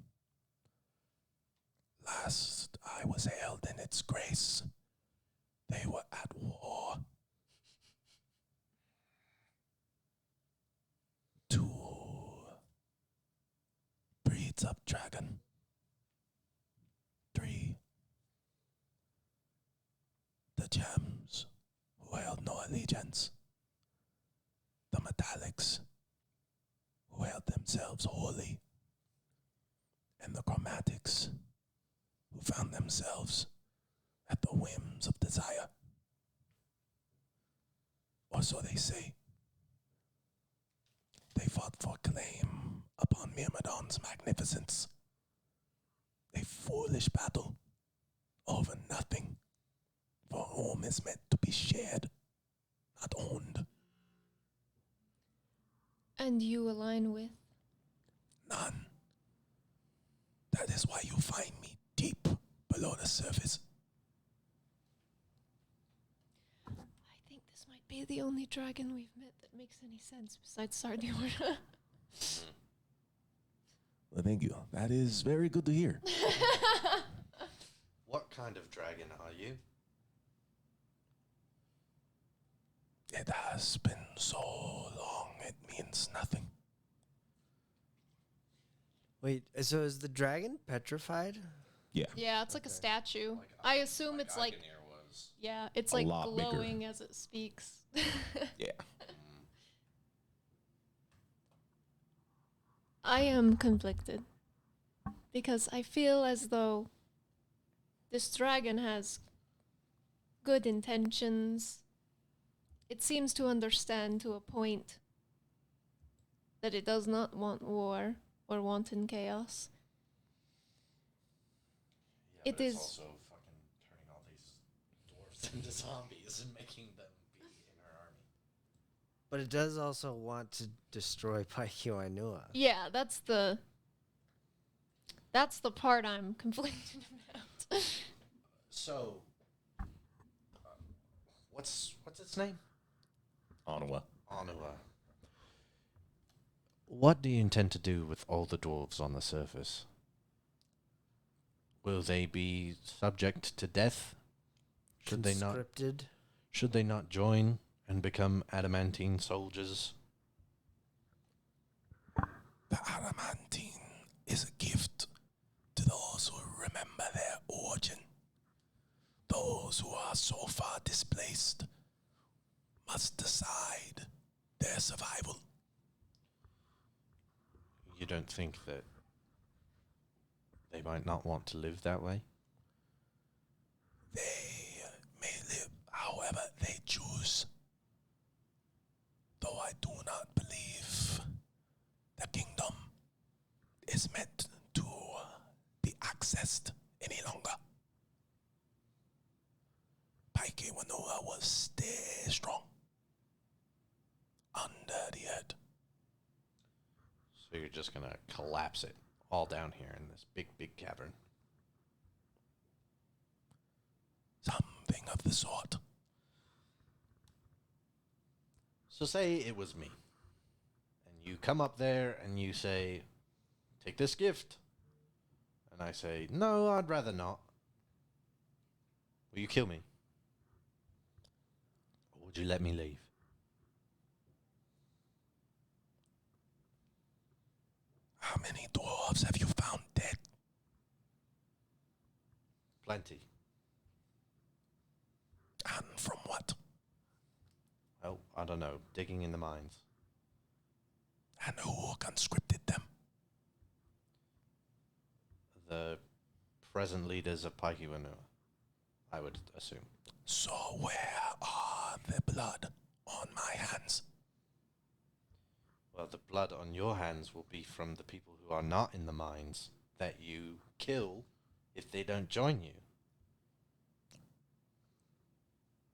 Last I was held in its grace, they were at war. Two breeds of dragon. 3, the gems, who held no allegiance. The metallics, who held themselves holy. And the chromatics, who found themselves at the whims of desire. Or so they say. They fought for claim upon Myrmidon's magnificence. A foolish battle over nothing, for home is meant to be shared, not owned. And you align with? None. That is why you find me deep below the surface. might be the only dragon we've met that makes any sense besides Sardiorna. Well, thank you. That is very good to hear. What kind of dragon are you? It has been so long, it means nothing. Wait, so is the dragon petrified? Yeah. Yeah, it's like a statue. I assume it's like was. yeah, it's A like lot bigger. glowing as it speaks. Yeah. I am conflicted because I feel as though this dragon has good intentions. It seems to understand to a point that it does not want war or wanton chaos. Yeah, It but it's is- also fucking turning all these dwarves into zombies and making them be in her army. But it does also want to destroy Paikiwanua. Yeah, that's the part I'm conflicted about. So, what's its name? Onawa. Anua. What do you intend to do with all the dwarves on the surface? Will they be subject to death? Should they not? Conscripted. Should they not join and become adamantine soldiers? The adamantine is a gift to those who remember their origin. Those who are so far displaced must decide their survival. You don't think that they might not want to live that way? They may live however they choose. Though I do not believe the kingdom is meant to be accessed any longer. Paikiwanua will stay strong under the earth. So you're just gonna collapse it all down here in this big, big cavern? Something of the sort. So say it was me, and you come up there and you say, take this gift. And I say, no, I'd rather not. Will you kill me? Or would you let me leave? How many dwarves have you found dead? Plenty. And from what? Oh, I don't know, digging in the mines. And who conscripted them? The present leaders of Paikiwanua, I would assume. So where are the blood on my hands? Well, the blood on your hands will be from the people who are not in the mines that you kill if they don't join you.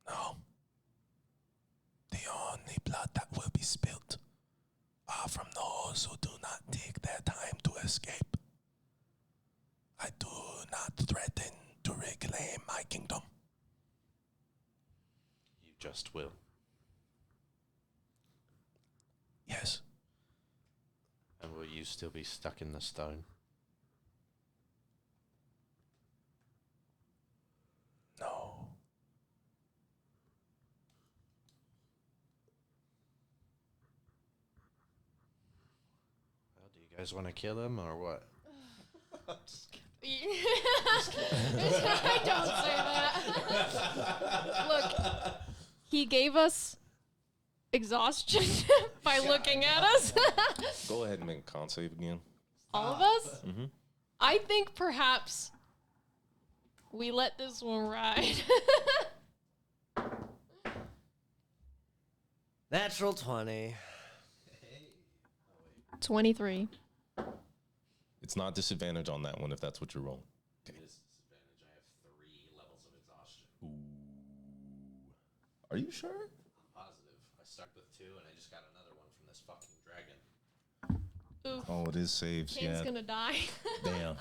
No. The only blood that will be spilt are from those who do not take their time to escape. I do not threaten to reclaim my kingdom. You just will. Yes, And will you still be stuck in the stone? no. Well, do you guys want to kill him or what? I don't say that. Look, he gave us exhaustion by looking at us. Go ahead and make a con save again. All of us? Mm-hmm. I think perhaps we let this one ride. Natural 20. 23. It's not disadvantage on that one if that's what you're rolling. It is disadvantage. I have 3 levels of exhaustion. Are you sure? I'm positive. I stuck with 2 and I just got another one from this fucking dragon. Oof. Oh, it is saves. Kane's Yeah. gonna die. Damn.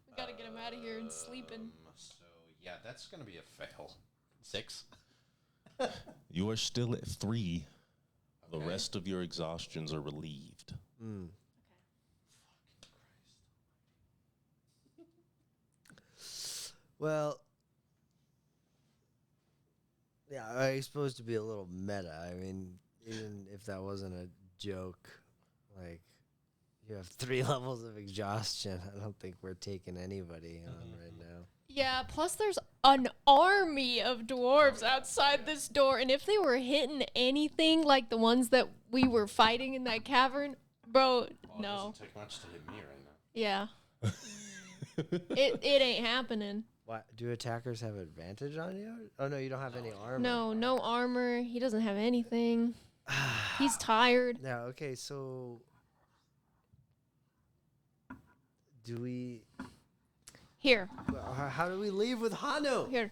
We gotta get him out of here and sleeping. So, yeah, that's going to be a fail. 6? You are still at 3. The Okay. rest of your exhaustions are relieved. Mm. Well, yeah, I'm supposed to be a little meta. I mean, even if that wasn't a joke, like, you have 3 levels of exhaustion. I don't think we're taking anybody on right now. Yeah, plus there's an army of dwarves outside this door, and if they were hitting anything like the ones that we were fighting in that cavern, bro, It no. doesn't take much to hit me right now. Yeah. It ain't happening. What, do attackers have advantage on you? Oh no, you don't have any armor. No armor. He doesn't have anything. He's tired. Yeah, okay, so do we Here. how do we leave with Hanu? Here.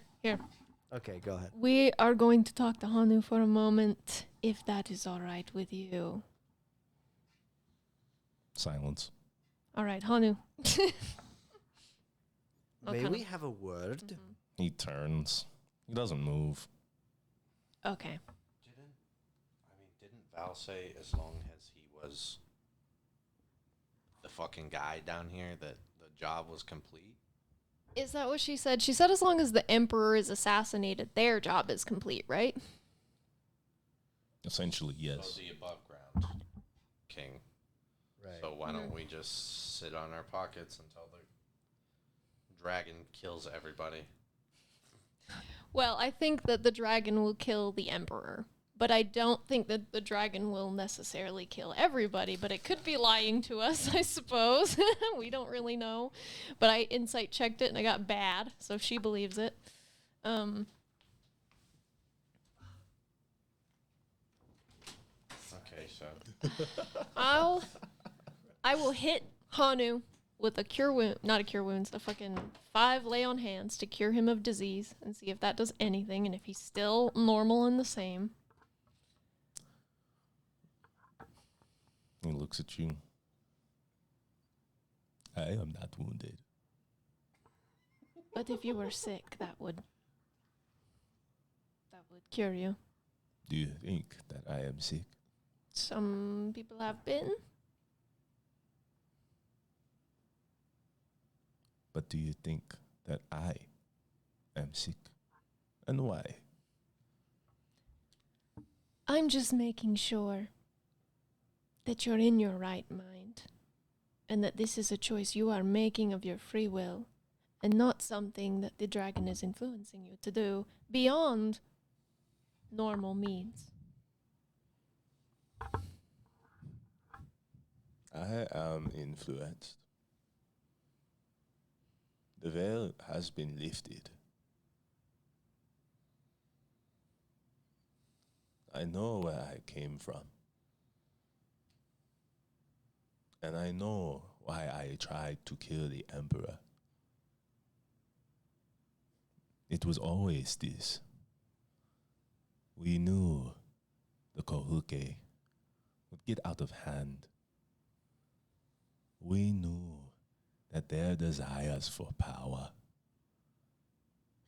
Okay, go ahead. We are going to talk to Hanu for a moment, if that is all right with you. Silence. All right, Hanu. May Okay. we have a word? He turns. He doesn't move. Okay. Didn't Val say as long as he was the fucking guy down here that the job was complete? Is that what she said? She said as long as the Emperor is assassinated, their job is complete, right? Essentially, yes. So the above ground king. Right. So why don't we just sit on our pockets until the dragon kills everybody? Well, I think that the dragon will kill the Emperor, but I don't think that the dragon will necessarily kill everybody, but it could be lying to us, I suppose. We don't really know. But I insight checked it and I got bad, so she believes it. Okay, so I will hit Hanu with a cure wound, not a cure wounds, a fucking 5 lay on hands to cure him of disease and see if that does anything and if he's still normal and the same. He looks at you. I am not wounded. But if you were sick, that would cure you. Do you think that I am sick? Some people have been. But do you think that I am sick? And why? I'm just making sure that you're in your right mind and that this is a choice you are making of your free will and not something that the dragon is influencing you to do beyond normal means. I am influenced. The veil has been lifted. I know where I came from. And I know why I tried to kill the Emperor. It was always this. We knew the Kohuke would get out of hand. We knew that their desires for power,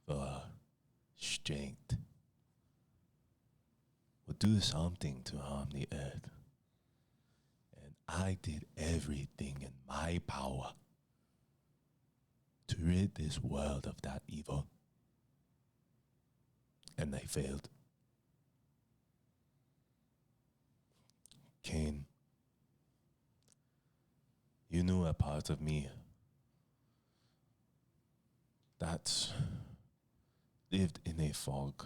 for strength, would do something to harm the earth. And I did everything in my power to rid this world of that evil. And they failed. Cain, you knew a part of me that lived in a fog,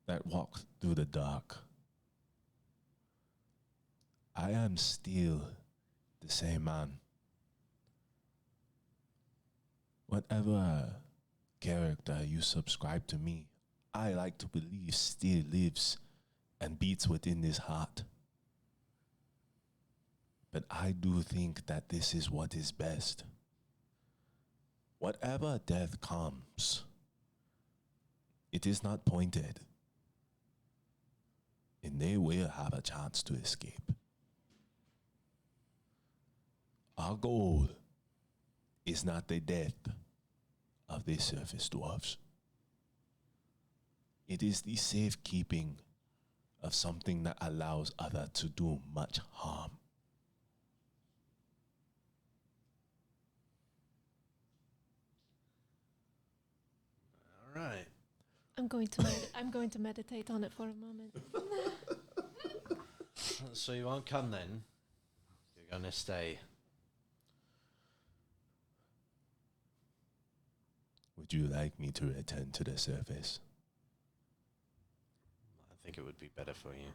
that walked through the dark. I am still the same man. Whatever character you subscribe to me, I like to believe still lives and beats within this heart. But I do think that this is what is best. Whatever death comes, it is not pointed, and they will have a chance to escape. Our goal is not the death of the surface dwarves. It is the safekeeping of something that allows others to do much harm. All right. I'm going to meditate on it for a moment. So you won't come then. You're gonna stay. Would you like me to return to the surface? I think it would be better for you.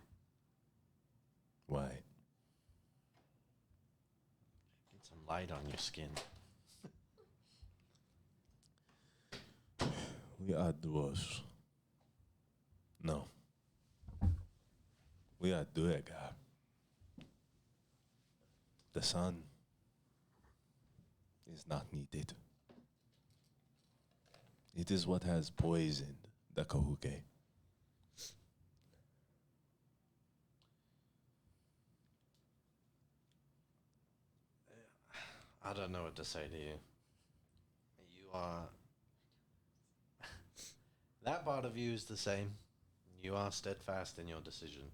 Why? Get some light on your skin. We are dwarves. No. We are Duergar. The sun is not needed. It is what has poisoned the Kahuke. I don't know what to say to you. You are... that part of you is the same. You are steadfast in your decision.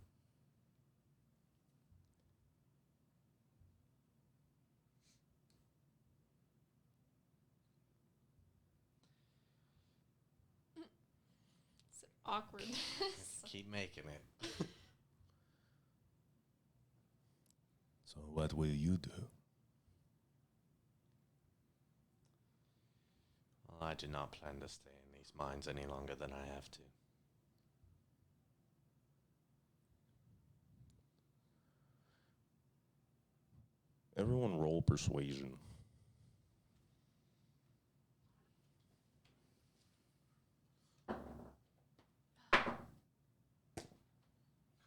It's awkward. Keep making it. So what will you do? Well, I do not plan to stay in these mines any longer than I have to. Everyone roll persuasion.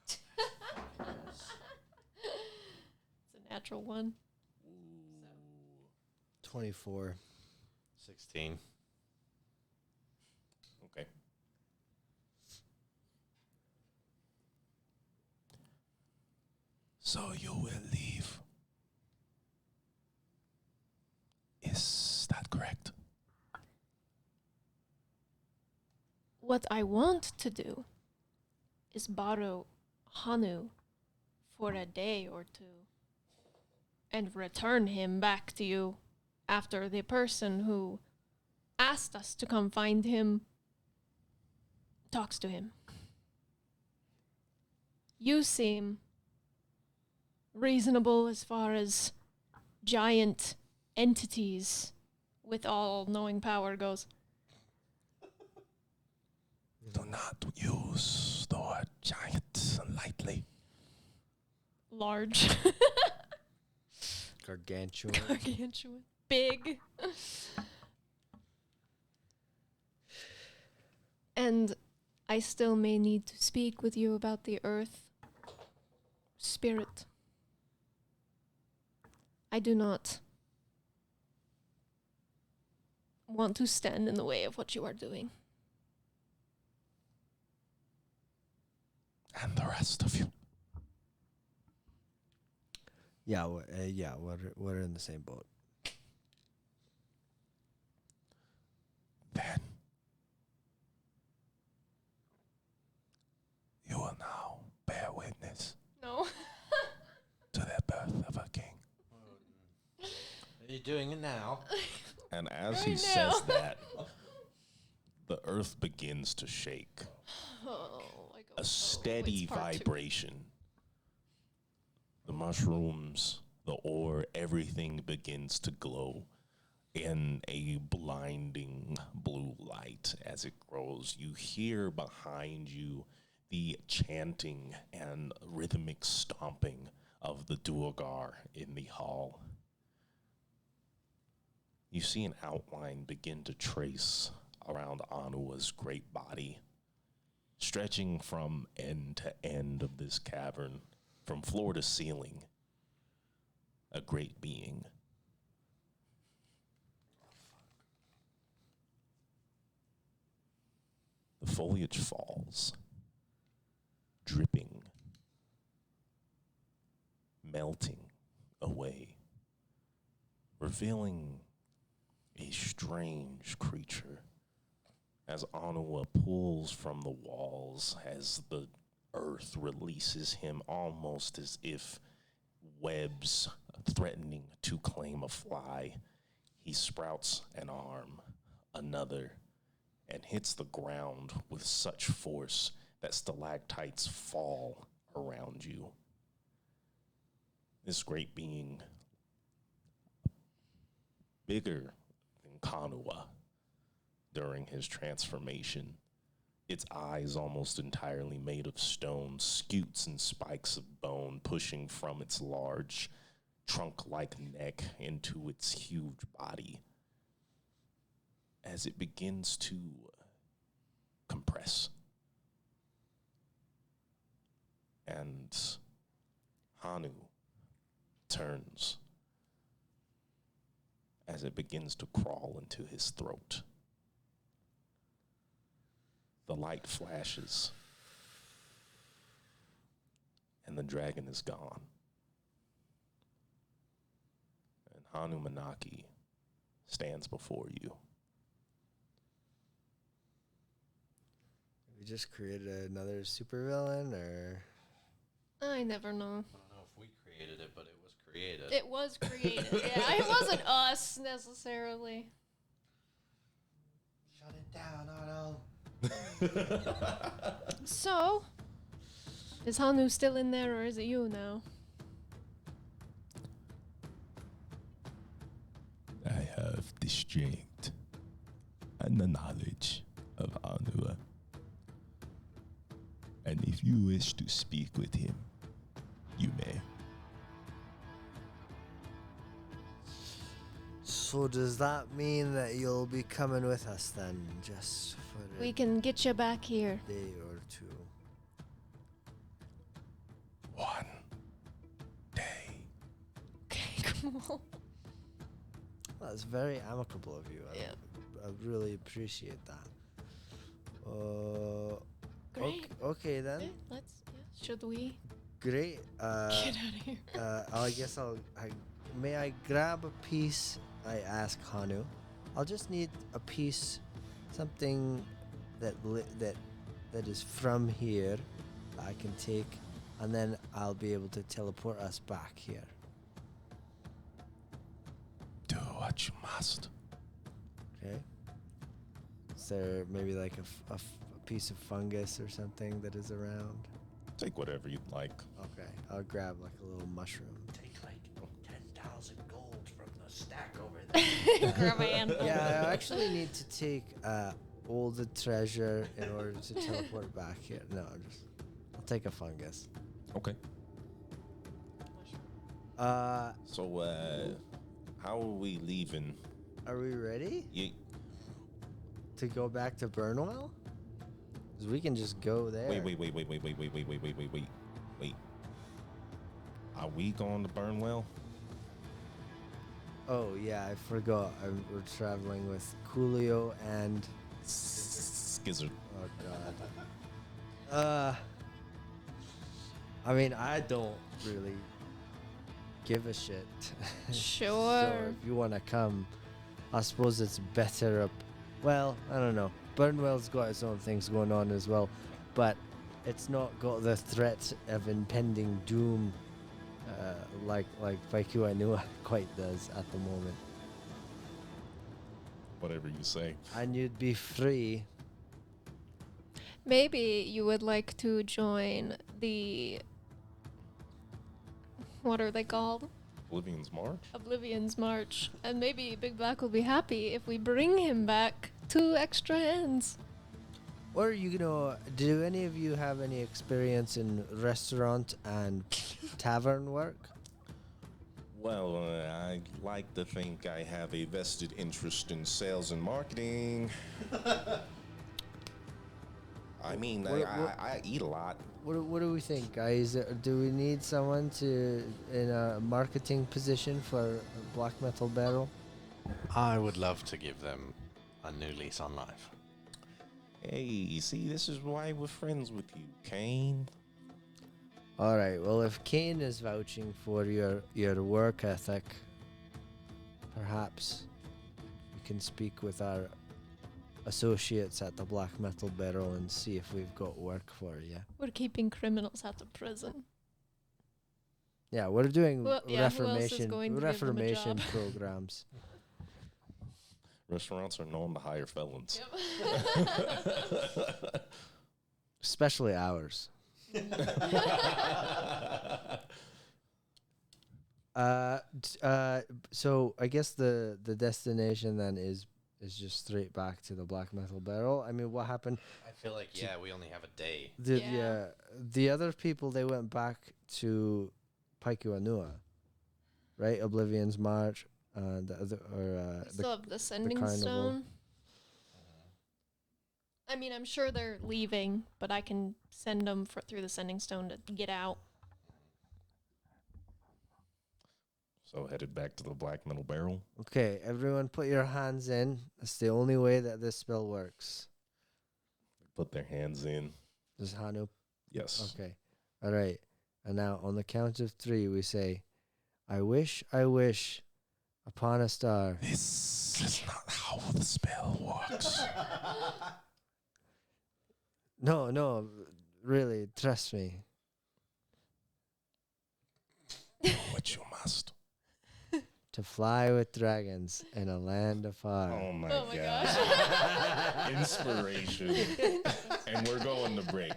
It's a natural one. 24. 16. Okay. So you will leave. Is that correct? What I want to do is borrow Hanu for a day or two and return him back to you after the person who asked us to come find him talks to him. You seem reasonable as far as giant entities with all-knowing power goes. Do not use the word giant lightly. Large. Gargantuan. Gargantuan. Big. And I still may need to speak with you about the earth spirit. I do not want to stand in the way of what you are doing. And the rest of you. Yeah, we're in the same boat. Then you will now bear witness No. to the birth of a king. Are you doing it now? And as I he know. says that, the earth begins to shake. Oh, I go, A steady it's part two. vibration. The mushrooms, the ore, everything begins to glow in a blinding blue light as it grows. You hear behind you the chanting and rhythmic stomping of the Duergar in the hall. You see an outline begin to trace around Anua's great body, stretching from end to end of this cavern, from floor to ceiling, a great being. The foliage falls, dripping, melting away, revealing a strange creature as Anua pulls from the walls, as the earth releases him almost as if webs threatening to claim a fly. He sprouts an arm, another, and hits the ground with such force that stalactites fall around you. This great being, bigger than Kanua during his transformation, its eyes almost entirely made of stone, scutes and spikes of bone pushing from its large trunk-like neck into its huge body as it begins to compress. And Hanu turns as it begins to crawl into his throat. The light flashes, and the dragon is gone. And Hanumanaki stands before you. We just created another supervillain, or I never know. I don't know if we created it, but it was created. It was created. Yeah, it wasn't us necessarily. Shut it down, Otto. So, is Hanu still in there, or is it you now? I have the strength and the knowledge of Anua. And if you wish to speak with him, you may. so does that mean that you'll be coming with us then, just for We a can get you back here. day or two? One day. Okay, cool. That's very amicable of you. I really appreciate that. Great. Okay then. Okay, let's. Yeah. Should we Great. get out of here? I guess may I grab a piece? I ask Hanu. I'll just need a piece, something that is from here that I can take, and then I'll be able to teleport us back here. Do what you must. Okay. Is there maybe like a piece of fungus or something that is around? Take whatever you'd like. Okay, I'll grab like a little mushroom. Take like 10,000 gold from the stack over there. Grab a handful. Yeah, I actually need to take all the treasure in order to teleport back here. No, I'll take a fungus. Okay. So, how are we leaving? Are we ready You, to go back to Burnwell? 'Cause we can just go there. wait. Are we going to Burnwell? Oh yeah, I forgot. We're traveling with Coolio and Skizzard. oh god. I mean, I don't really give a shit. Sure. So if you want to come, I suppose it's better up. Well, I don't know. Burnwell's got its own things going on as well, but it's not got the threat of impending doom like Vaikua quite does at the moment. Whatever you say. And you'd be free. Maybe you would like to join the. What are they called? Oblivion's March? Oblivion's March. And maybe Big Black will be happy if we bring him back 2 extra ends. Or, you know, do any of you have any experience in restaurant and tavern work? Well, I like to think I have a vested interest in sales and marketing. I mean, I eat a lot. What do we think, guys? Do we need someone in a marketing position for Black Metal Barrel? I would love to give them a new lease on life. Hey, see, this is why we're friends with you, Kane. All right. Well, if Kane is vouching for your work ethic, perhaps we can speak with our associates at the Black Metal Barrel and see if we've got work for you. We're keeping criminals out of prison. Yeah, we're doing Well, yeah, who else is going to give them a reformation job? programs. Restaurants are known to hire felons. Especially ours. So I guess the destination then is just straight back to the Black Metal Barrel. I mean, what happened? I feel like we only have a day. The other people, they went back to Paikuanua, right? Oblivion's March, the other or Still have the sending carnival. stone. I mean, I'm sure they're leaving, but I can send them through the sending stone to get out. So headed back to the Black Metal Barrel. Okay, everyone put your hands in. That's the only way that this spell works. Put their hands in. Does Hanu? Yes. Okay. All right. And now on the count of 3, we say, I wish upon a star. This is not how the spell works. No, really, trust me. What you must. To fly with dragons in a land afar. Oh my Oh my gosh. Inspiration. And we're going to break.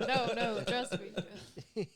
No, trust me.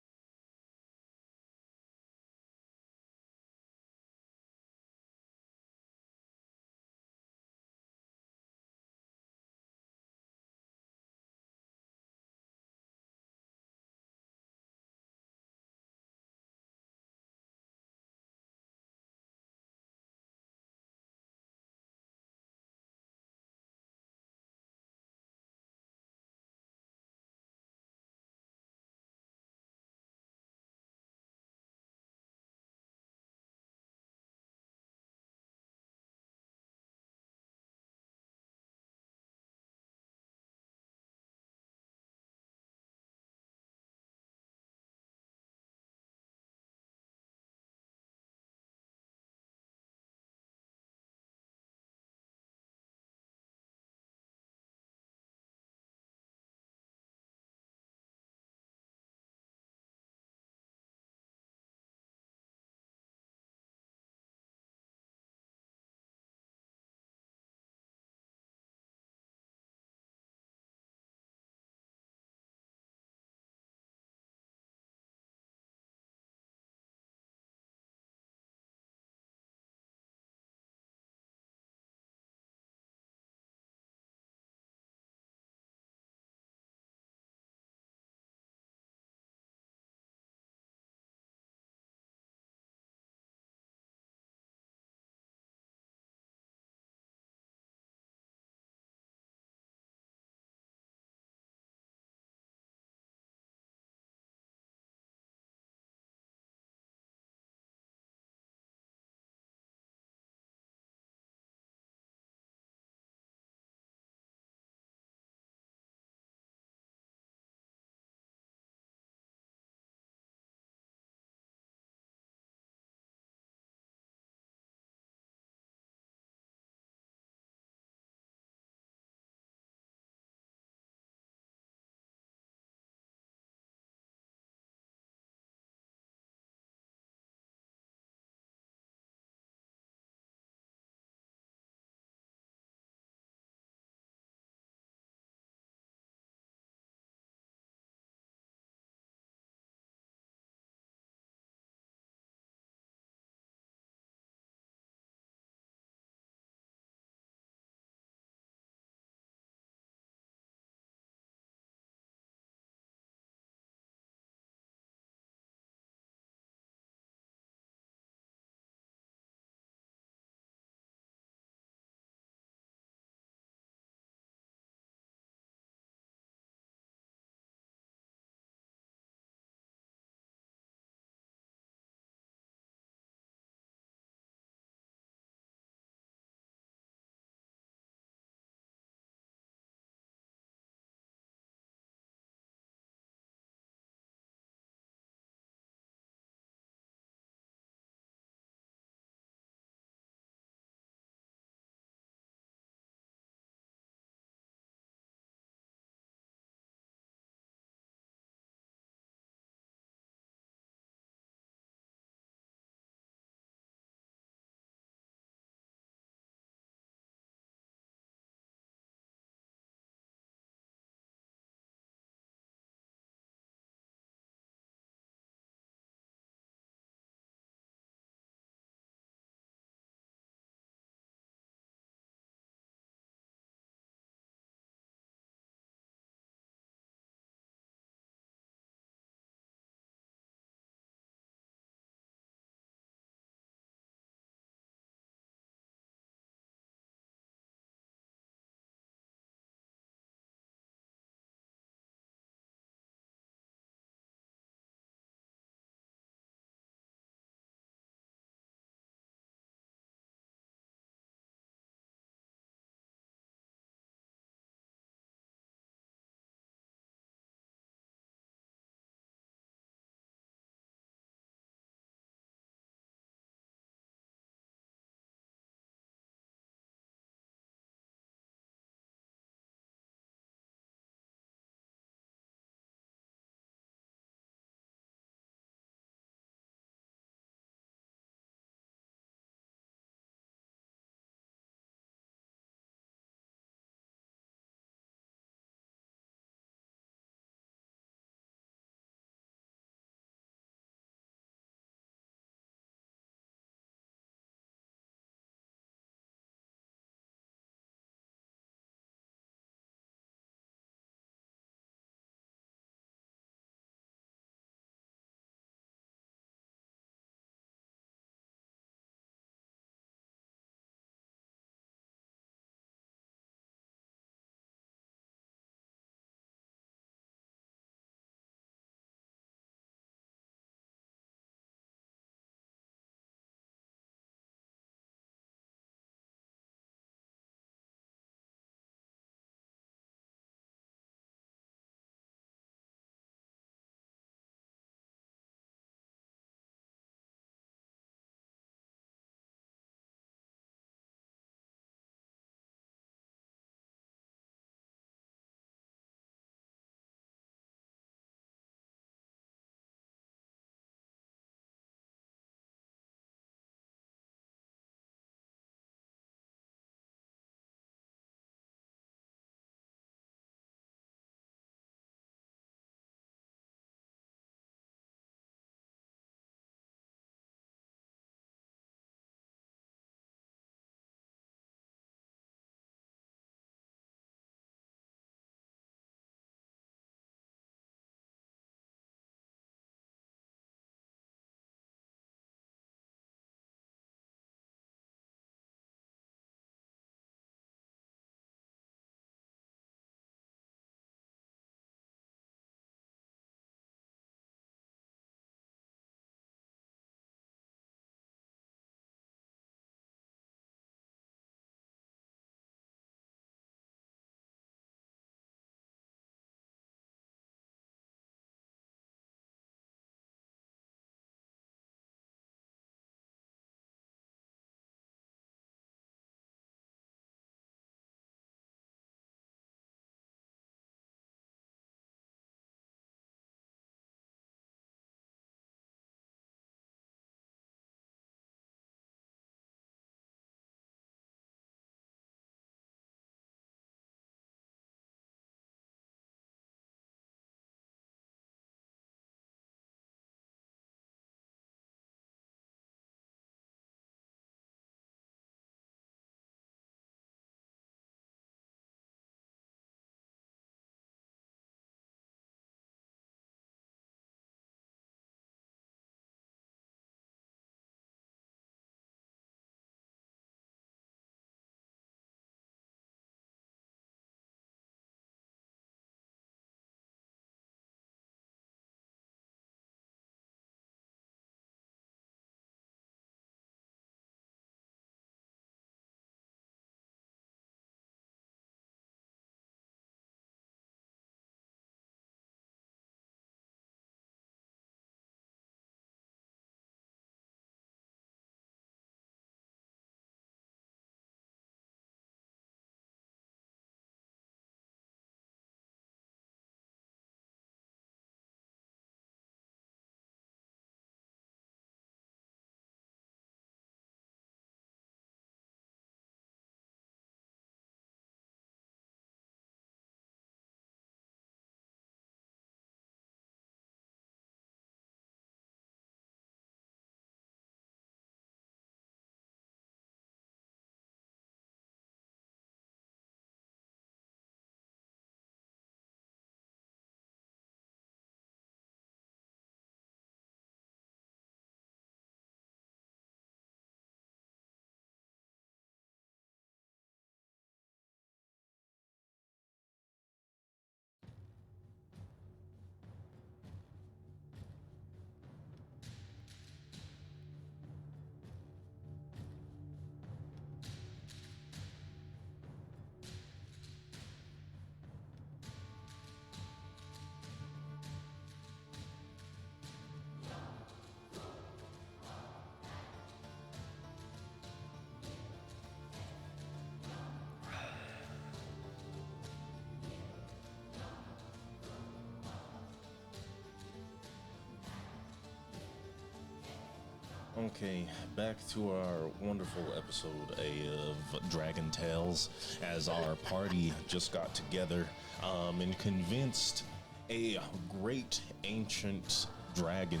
Okay, back to our wonderful episode of Dragon Tales, as our party just got together and convinced a great ancient dragon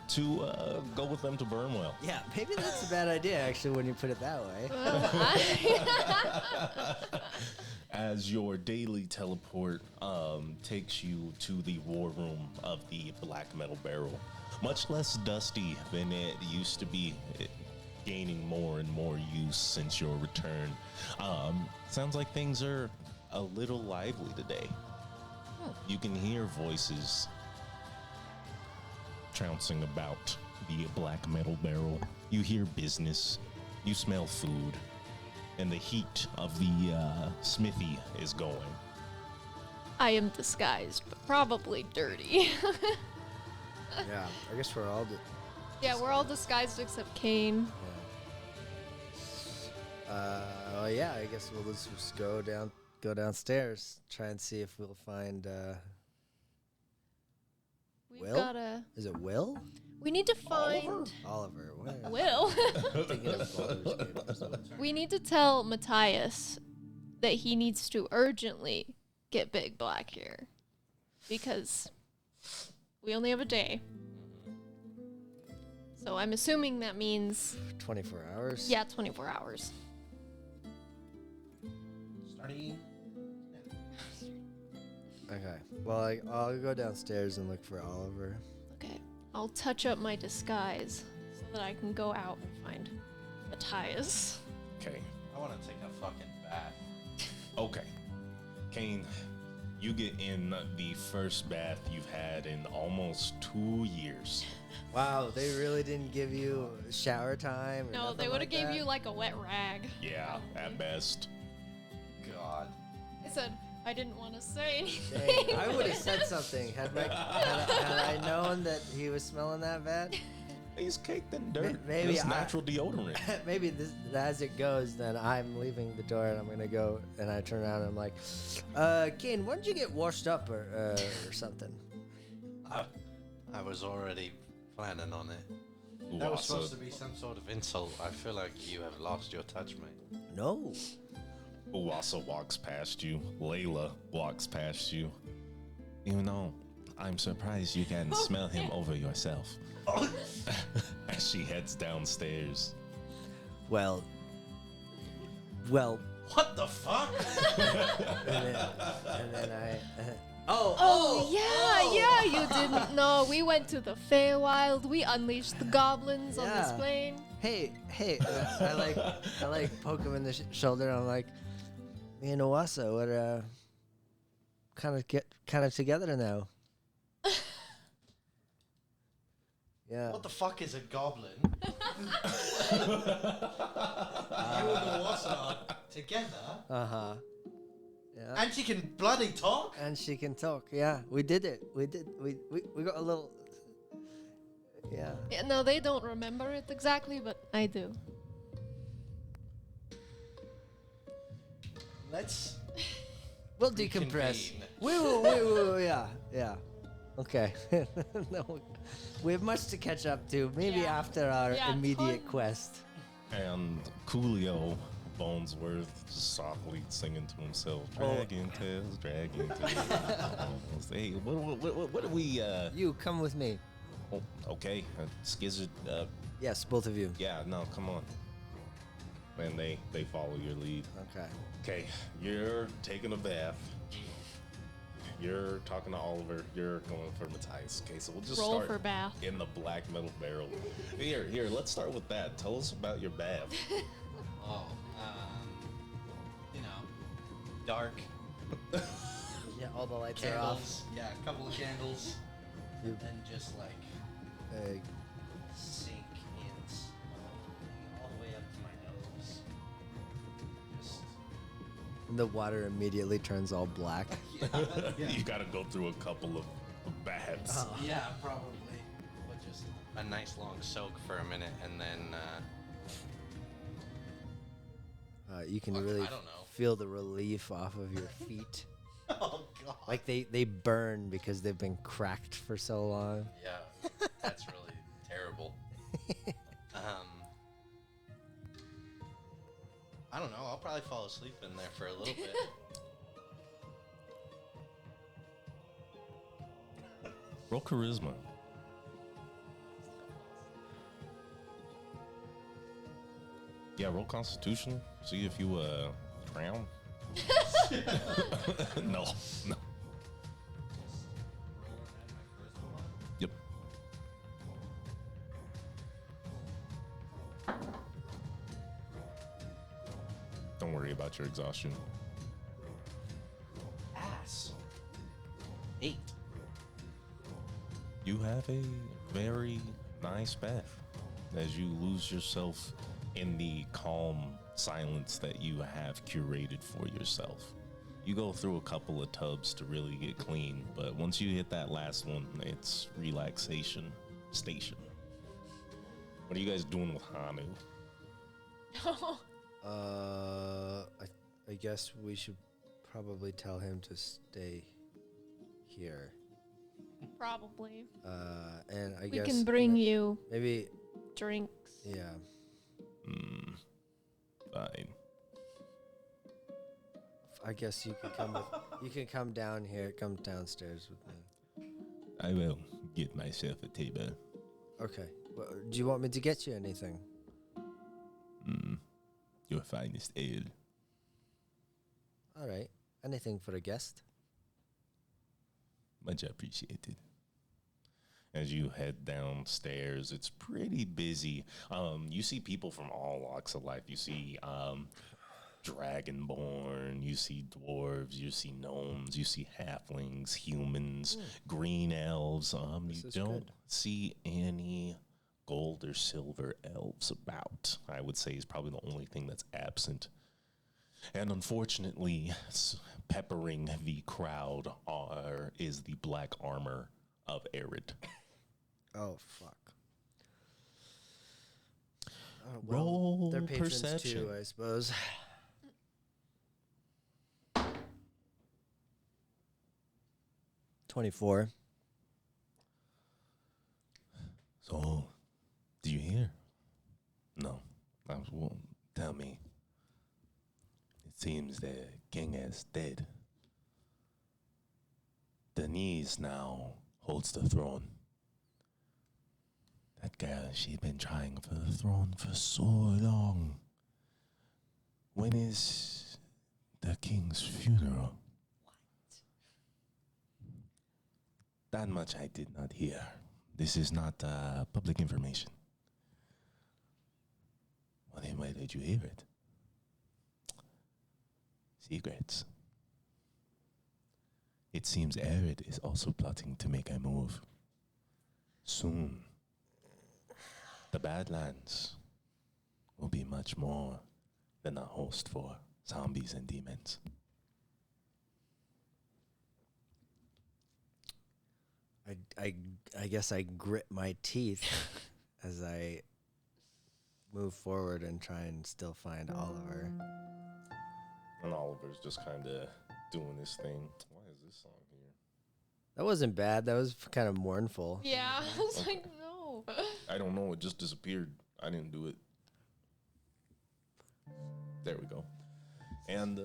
to go with them to Burnwell. Yeah, maybe that's a bad idea, actually, when you put it that way. As your daily teleport takes you to the war room of the Black Metal Barrel. Much less dusty than it used to be, gaining more and more use since your return. Sounds like things are a little lively today. You can hear voices trouncing about the Black Metal Barrel. You hear business, you smell food, and the heat of the smithy is going. I am disguised, but probably dirty. Yeah, I guess we're all. Yeah, we're all disguised except Kane. Yeah, I guess we'll just go downstairs, try and see if we'll find. We've Will? gotta. Is it Will? We need to find Oliver. Where? Will. Thinking of Baldur's Gate or something. We need to tell Matthias that he needs to urgently get Big Black here, because we only have a day. So I'm assuming that means 24 hours. 24 hours. Starting. Okay. Well, I'll go downstairs and look for Oliver. Okay. I'll touch up my disguise so that I can go out and find Matthias. Okay. I want to take a fucking bath. Okay. Kane, you get in the first bath you've had in almost 2 years. Wow, they really didn't give you shower time? Or No, nothing they would have like gave that? you like a wet rag. Yeah, at best. God. I said I didn't want to say anything. Dang, I would have said something had I known that he was smelling that bad. He's caked in dirt. Maybe It's I- natural deodorant. Maybe as it goes, then I'm leaving the door and I'm gonna go and I turn around and I'm like, Kane, why don't you get washed up or something? I was already planning on it. Uwasa, That was supposed to be some sort of insult. I feel like you have lost your touch, mate. No. Uwasa walks past you. Layla walks past you. You know, I'm surprised you can smell him over yourself. As she heads downstairs. Well. What the fuck? And then I. Oh, yeah, you didn't know. We went to the Feywild. We unleashed the goblins on this Yeah. plane. Hey, I like poke him in the shoulder. And I'm like, me and Owasa, we're kind of together now. Yeah. What the fuck is a goblin? You and Owasa are together, Uh-huh. Yeah. and she can bloody talk. And she can talk. Yeah, we did it. We got a little. Yeah. Yeah, no, they don't remember it exactly, but I do. Let's. We'll decompress. Reconvene. Yeah. Okay. No, we have much to catch up to. Maybe Yeah. after our Yeah, immediate tons. quest. And Coolio Bonesworth softly singing to himself. Dragon Tales, Dragon Tales. Hey, what do we, You come with me. oh, okay, Skizzard, Yes, both of you. yeah, no, come on. And they follow your lead. Okay. Okay, you're taking a bath. You're talking to Oliver. You're going for Matthias. Okay, so we'll just Roll start for bath. in the Black Metal Barrel. Here, let's start with that. Tell us about your bath. Oh, you know, dark Yeah, all the lights are off. candles. Yeah, a couple of candles, You- and then just like sink in slowly all the way up to my nose. Just the water immediately turns all black. You got to go through a couple of baths. yeah, probably. But just a nice long soak for a minute, and then You can Fuck, really I don't know. feel the relief off of your feet. oh god. Like they burn because they've been cracked for so long. Yeah, that's really terrible. probably fall asleep in there for a little bit. Roll charisma. Yeah, roll constitution. See if you drown. No. Yep. Don't worry about your exhaustion. Ass. 8. You have a very nice bath as you lose yourself in the calm silence that you have curated for yourself. You go through a couple of tubs to really get clean, but once you hit that last one, it's relaxation station. What are you guys doing with Hanu? I guess we should probably tell him to stay here. Probably. And I We guess can bring you maybe. drinks. Yeah. Fine. I guess you can come. You can come down here. Come downstairs with me. I will get myself a table. Okay. Well, do you want me to get you anything? Your finest ale. All right. Anything for a guest? Much appreciated. As you head downstairs, it's pretty busy. You see people from all walks of life. You see dragonborn, you see dwarves, you see gnomes, you see halflings, humans, green elves. You don't see any gold or silver elves about. I would say is probably the only thing that's absent. And unfortunately, peppering the crowd is the black armor of Arid. Oh fuck. Roll they're patrons perception. too, I suppose. 24. So, do you hear? No. Well, tell me. It seems the king is dead. Denise now holds the throne. That girl, she's been trying for the throne for so long. When is the king's funeral? What? That much I did not hear. This is not public information. Well, then where did you hear it? Secrets. It seems Arid is also plotting to make a move. Soon, the Badlands will be much more than a host for zombies and demons. I guess I grit my teeth as I move forward and try and still find Oliver. And Oliver's just kind of doing this thing. Why is this song here? That wasn't bad. That was kind of mournful. Yeah, I was like, no. I don't know. It just disappeared. I didn't do it. There we go. And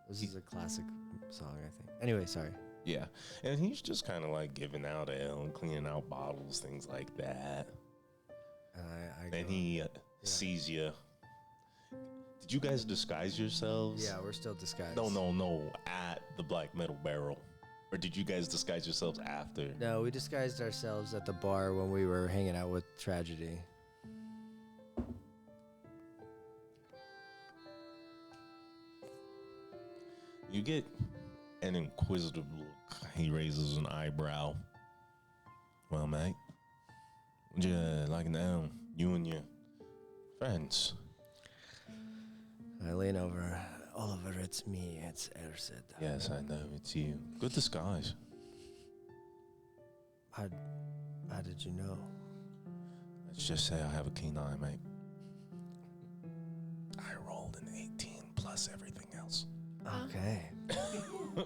This is a classic song, I think. Anyway, sorry. yeah, and he's just kind of like giving out ale, cleaning out bottles, things like that. I And go, he sees you. Did you guys disguise yourselves? yeah, we're still disguised. No. At the Black Metal Barrel. Or did you guys disguise yourselves after? No, we disguised ourselves at the bar when we were hanging out with Tragedy. You get an inquisitive look. He raises an eyebrow. Well, mate, would you like now? You and your friends. I lean over. Oliver, it's me. It's Ersid. Yes, I know, it's you. Good disguise. How did you know? Let's just say I have a keen eye, mate. I rolled an 18 plus everything else. Okay.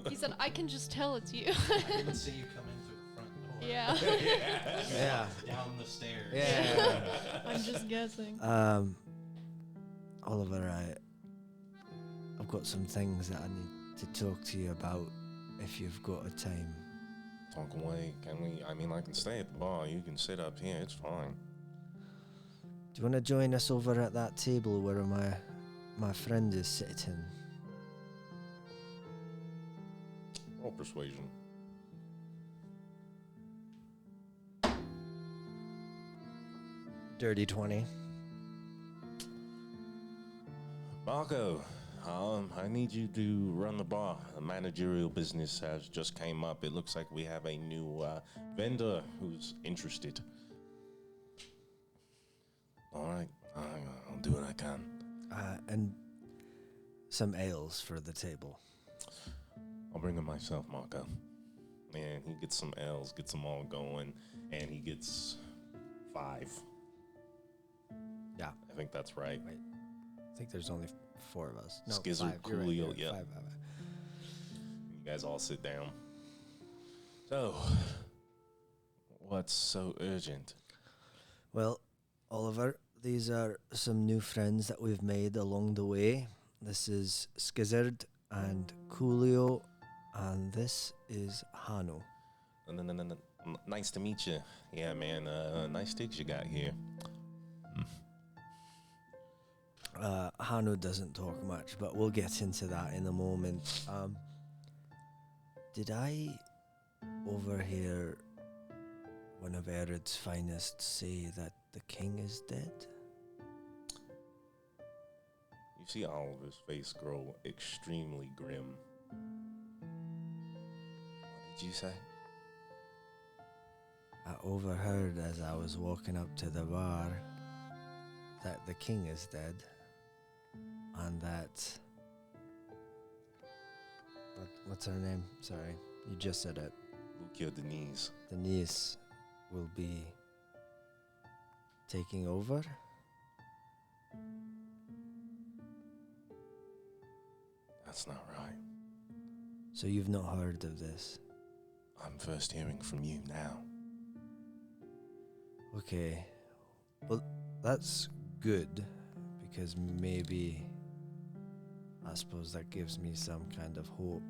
He said, I can just tell it's you. I didn't see you come in through the front door. Yeah. Yeah. Down the stairs. Yeah. I'm just guessing. Oliver, I've got some things that I need to talk to you about if you've got a time. Talk away. Can we? I mean, I can stay at the bar. You can sit up here. It's fine. Do you want to join us over at that table where my friend is sitting? Roll persuasion. Dirty 20. Marco, I need you to run the bar. A managerial business has just came up. It looks like we have a new vendor who's interested. All right, I'll do what I can. And some ales for the table. I'll bring them myself, Marco. And he gets some ales, gets them all going, and he gets 5. Yeah. I think that's right. Wait. I think there's only 4 of us. No, Skizzard, 5. You're right, Coolio, you're right, yeah. 5. You guys all sit down. So, what's so urgent? Well, Oliver, these are some new friends that we've made along the way. This is Skizzard and Coolio, and this is Hanu. Nice to meet you. Yeah, man, nice digs you got here. Hanu doesn't talk much, but we'll get into that in a moment. Did I overhear one of Ered's finest say that the king is dead? You see Oliver's face grow extremely grim. What did you say? I overheard as I was walking up to the bar that the king is dead, and that... What's her name? Sorry, you just said it. Lucia Denise. Denise will be taking over. That's not right. So you've not heard of this? I'm first hearing from you now. Okay. Well, that's good, because maybe I suppose that gives me some kind of hope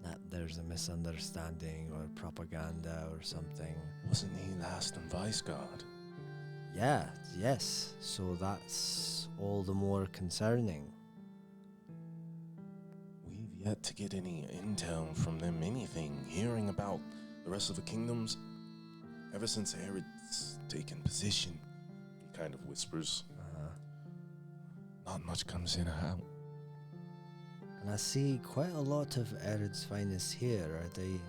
that there's a misunderstanding or propaganda or something. Wasn't he last and vice guard? Yeah, yes. So that's all the more concerning. We've yet to get any intel from them, anything. Hearing about the rest of the kingdoms, ever since Herod's taken position, he kind of whispers, not much comes in or out. And I see quite a lot of Ered's finest here. Are they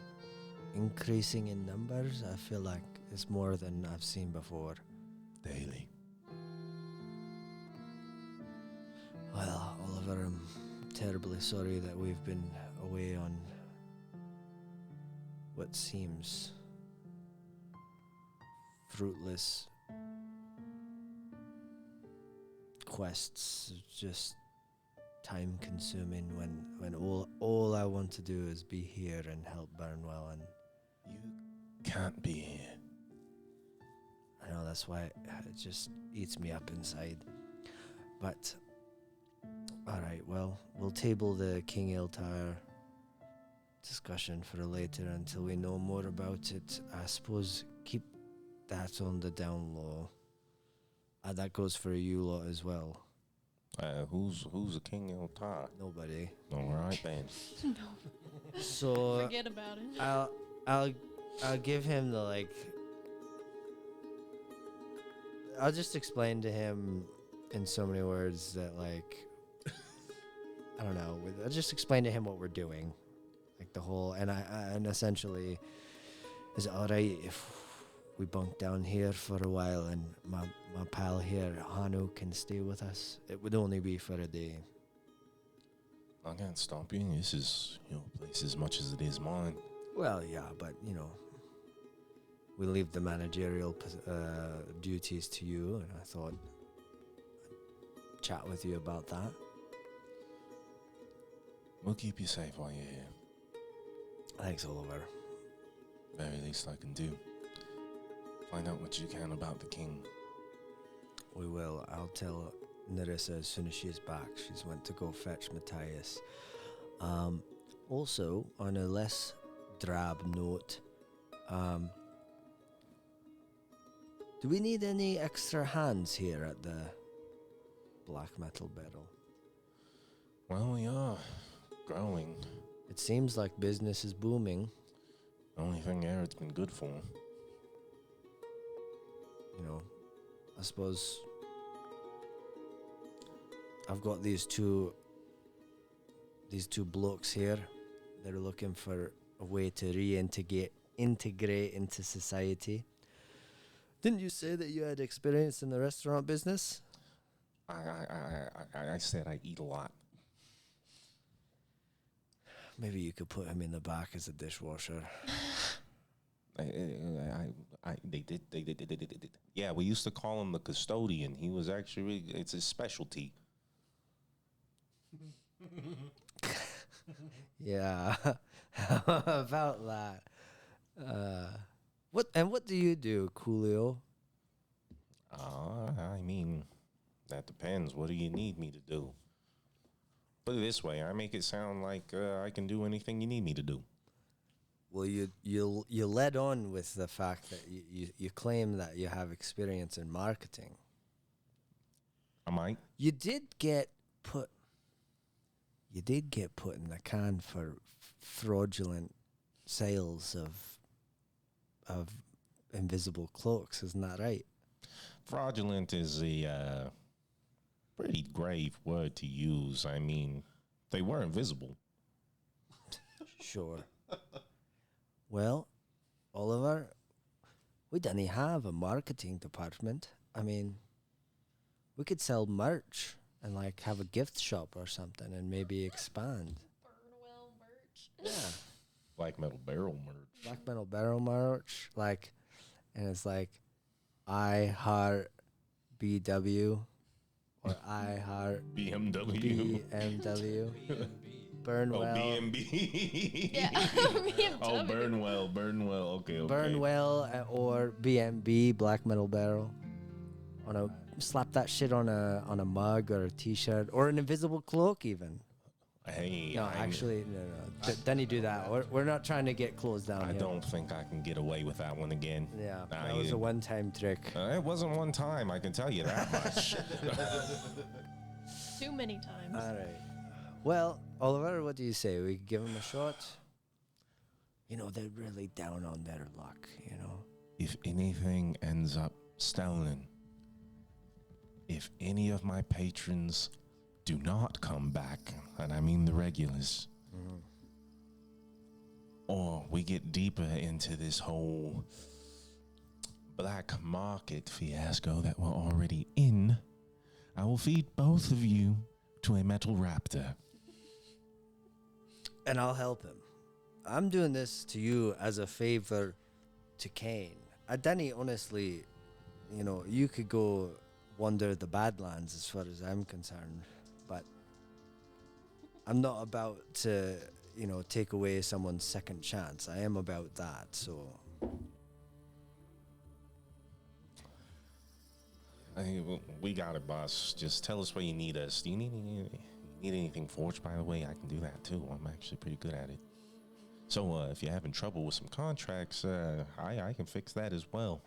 increasing in numbers? I feel like it's more than I've seen before. Daily. Well, Oliver, I'm terribly sorry that we've been away on what seems fruitless quests. It's just time consuming when all I want to do is be here and help Burnwell, and You can't be here. I know that's why it just eats me up inside. But alright, well, we'll table the King Iltar discussion for later until we know more about it. I suppose keep that on the down low. That goes for you lot as well. Who's the King Iltar? Nobody. All right then. No, So forget about it. I'll give him the I'll just explain to him in so many words that I don't know. I'll just explain to him what we're doing, the whole and essentially, is it all right if we bunk down here for a while and my pal here Hanu can stay with us? It would only be for a day. I can't stop you. This is your place as much as it is mine. Well, yeah, but we leave the managerial duties to you, and I thought I'd chat with you about that. We'll keep you safe while you're here. Thanks, Oliver. Very least I can do. Find out what you can about the king. We will. I'll tell Nerissa as soon as she's back. She's went to go fetch Matthias. Also, on a less drab note, do we need any extra hands here at the Black Metal Barrel? Well, we are growing. It seems like business is booming. The only thing there it's been good for. You know, I suppose I've got these two blokes here. They're looking for a way to integrate into society. Didn't you say that you had experience in the restaurant business? I said I eat a lot. Maybe you could put him in the back as a dishwasher. They did. Yeah, we used to call him the custodian. He was actually, it's his specialty. Yeah, about that. What do you do, Coolio? I mean, that depends. What do you need me to do? Put it this way, I make it sound like I can do anything you need me to do. Well, you led on with the fact that you claim that you have experience in marketing. I might. You did get put in the can for fraudulent sales of invisible cloaks, isn't that right? Fraudulent is a pretty grave word to use. I mean, they were invisible. Sure. Well, Oliver, we didn't have a marketing department. I mean, we could sell merch and like have a gift shop or something and maybe expand. Burnwell merch. Yeah. Black Metal Barrel merch. Black Metal Barrel merch. Like, and it's like, I heart BW or I heart BMW. BMW. Burnwell. Oh, BMB. Yeah. BMW. Oh, Burnwell. Okay. Burnwell or BMB, Black Metal Barrel. Slap that shit on a mug or a t-shirt or an invisible cloak even. Hey. No, no. Then you do that. We're not trying to get closed down I here. don't think I can get away with that one again. Yeah, Nah, that was a one-time trick. It wasn't one time, I can tell you that much. Too many times. All right. Well, Oliver, what do you say? We give them a shot? You know, they're really down on their luck, you know? If anything ends up stolen, if any of my patrons do not come back, and I mean the regulars, or we get deeper into this whole black market fiasco that we're already in, I will feed both of you to a metal raptor. And I'll help him. I'm doing this to you as a favor to Kane. Danny, honestly, you know, you could go wander the Badlands as far as I'm concerned, but I'm not about to, you know, take away someone's second chance. I am about that, so. We got it, boss. Just tell us where you need us. Do you need anything forged, by the way? I can do that, too. I'm actually pretty good at it. So, if you're having trouble with some contracts, I can fix that as well.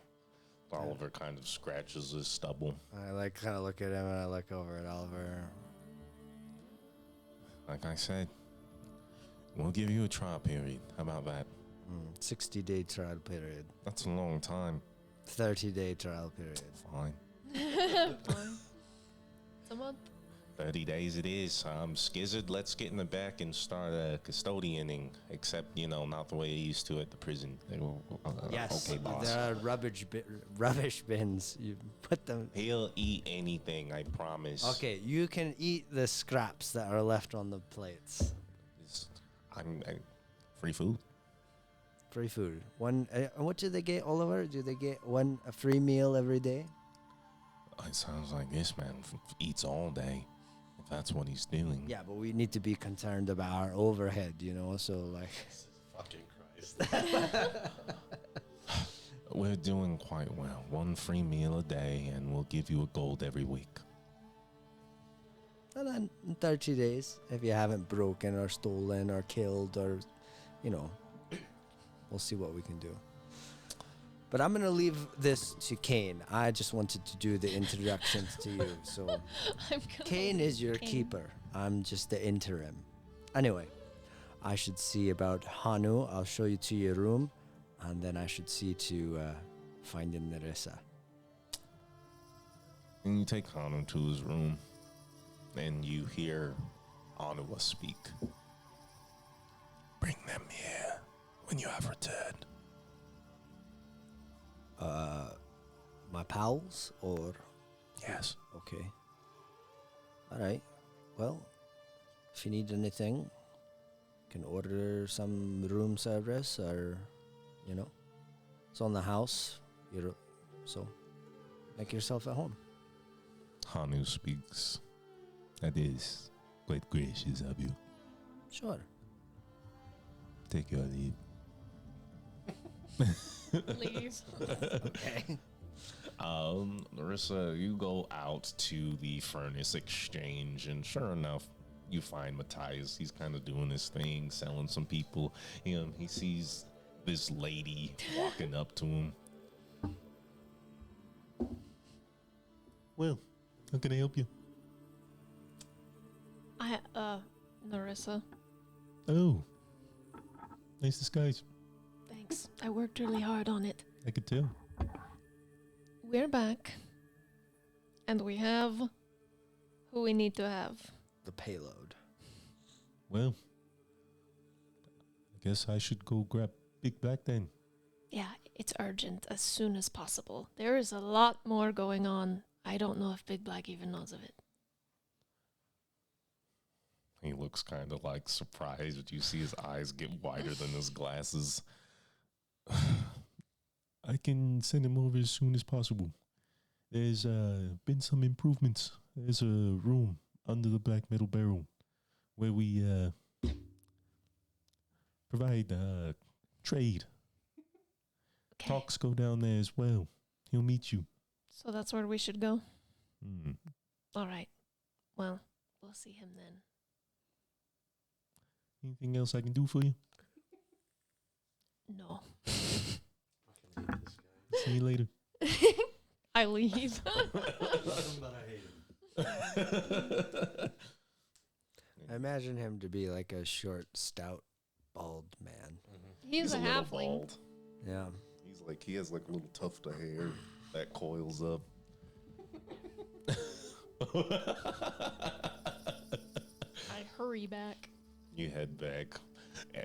Oliver kind of scratches his stubble. I kind of look at him and I look over at Oliver. Like I said, we'll give you a trial period. How about that? 60-day trial period. That's a long time. 30-day trial period. Fine. Fine. It's a month. 30 days it is. Skizzard, let's get in the back and start custodianing. Except, you know, not the way you used to at the prison. Yes. Okay, boss. There are rubbish bins. You put them. He'll eat anything, I promise. Okay, you can eat the scraps that are left on the plates. I'm free food. Free food. What do they get, Oliver? Do they get a free meal every day? It sounds like this man eats all day. If that's what he's doing. Yeah, but we need to be concerned about our overhead, you know. So like. Fucking Christ. We're doing quite well. 1 free meal a day, and we'll give you a gold every week. And then in 30 days, if you haven't broken or stolen or killed or, you know, we'll see what we can do. But I'm going to leave this to Kane. I just wanted to do the introductions to you. So I'm gonna Kane is your Kane. keeper. I'm just the interim. Anyway, I should see about Hanu. I'll show you to your room. And then I should see to finding Nerissa. And you take Hanu to his room, and you hear Anua speak. Bring them here when you have returned. My pals or... Yes. Okay. All right. Well, if you need anything, can order some room service or, you know, it's on the house. So make yourself at home. Hanu speaks. That is quite gracious of you. Sure. Take your leave. Leave. Okay. Larissa, you go out to the furnace exchange, and sure enough, you find Matthias. He's kind of doing his thing, selling some people. He sees this lady walking up to him. Well, how can I help you? Narissa, Oh, nice disguise. thanks. I worked really hard on it. I could tell. We're back. And we have who we need to have. The payload. Well, I guess I should go grab Big Black then. Yeah, it's urgent as soon as possible. There is a lot more going on. I don't know if Big Black even knows of it. He looks kind of like surprised. You see his eyes get wider than his glasses. I can send him over as soon as possible. There's been some improvements. There's a room under the black metal barrel where we provide trade. Okay. Talks go down there as well. He'll meet you. So that's where we should go? Hmm. All right. Well, we'll see him then. Anything else I can do for you? No. See you later. I leave. I imagine him to be like a short, stout, bald man. He's a little halfling. bald. Yeah. He has like a little tuft of hair that coils up. I hurry back. You head back.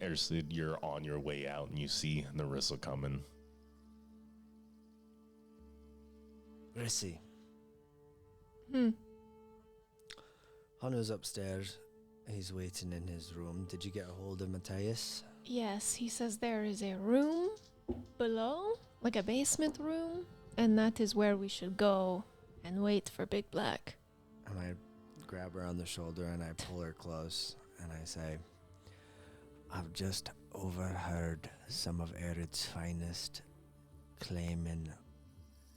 Ersid, you're on your way out and you see Nerissa coming. Rissy. Hmm. Hanu's upstairs. He's waiting in his room. Did you get a hold of Matthias? Yes, he says there is a room below, like a basement room, and that is where we should go and wait for Big Black. And I grab her on the shoulder and I pull her close and I say, I've just overheard some of Erid's finest claiming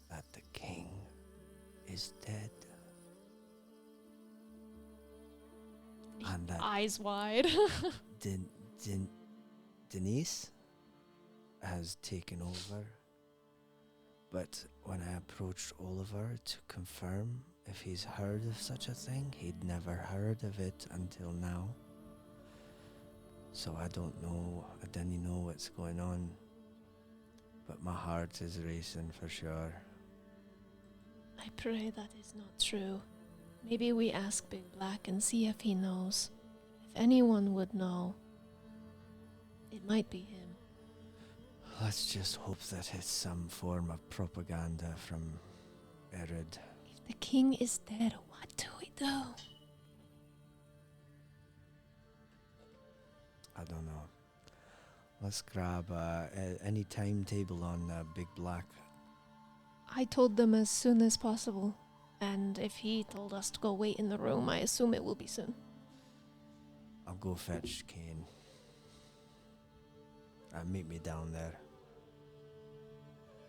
that the king is dead. And that Eyes wide. Denise has taken over. But when I approached Oliver to confirm if he's heard of such a thing, he'd never heard of it until now. So I don't know, I didn't know what's going on. But my heart is racing for sure. I pray that is not true. Maybe we ask Big Black and see if he knows. If anyone would know, it might be him. Let's just hope that it's some form of propaganda from Erid. If the king is dead, what do we do? I don't know. Let's grab any timetable on Big Black. I told them as soon as possible. And if he told us to go wait in the room, I assume it will be soon. I'll go fetch Kane. Meet me down there.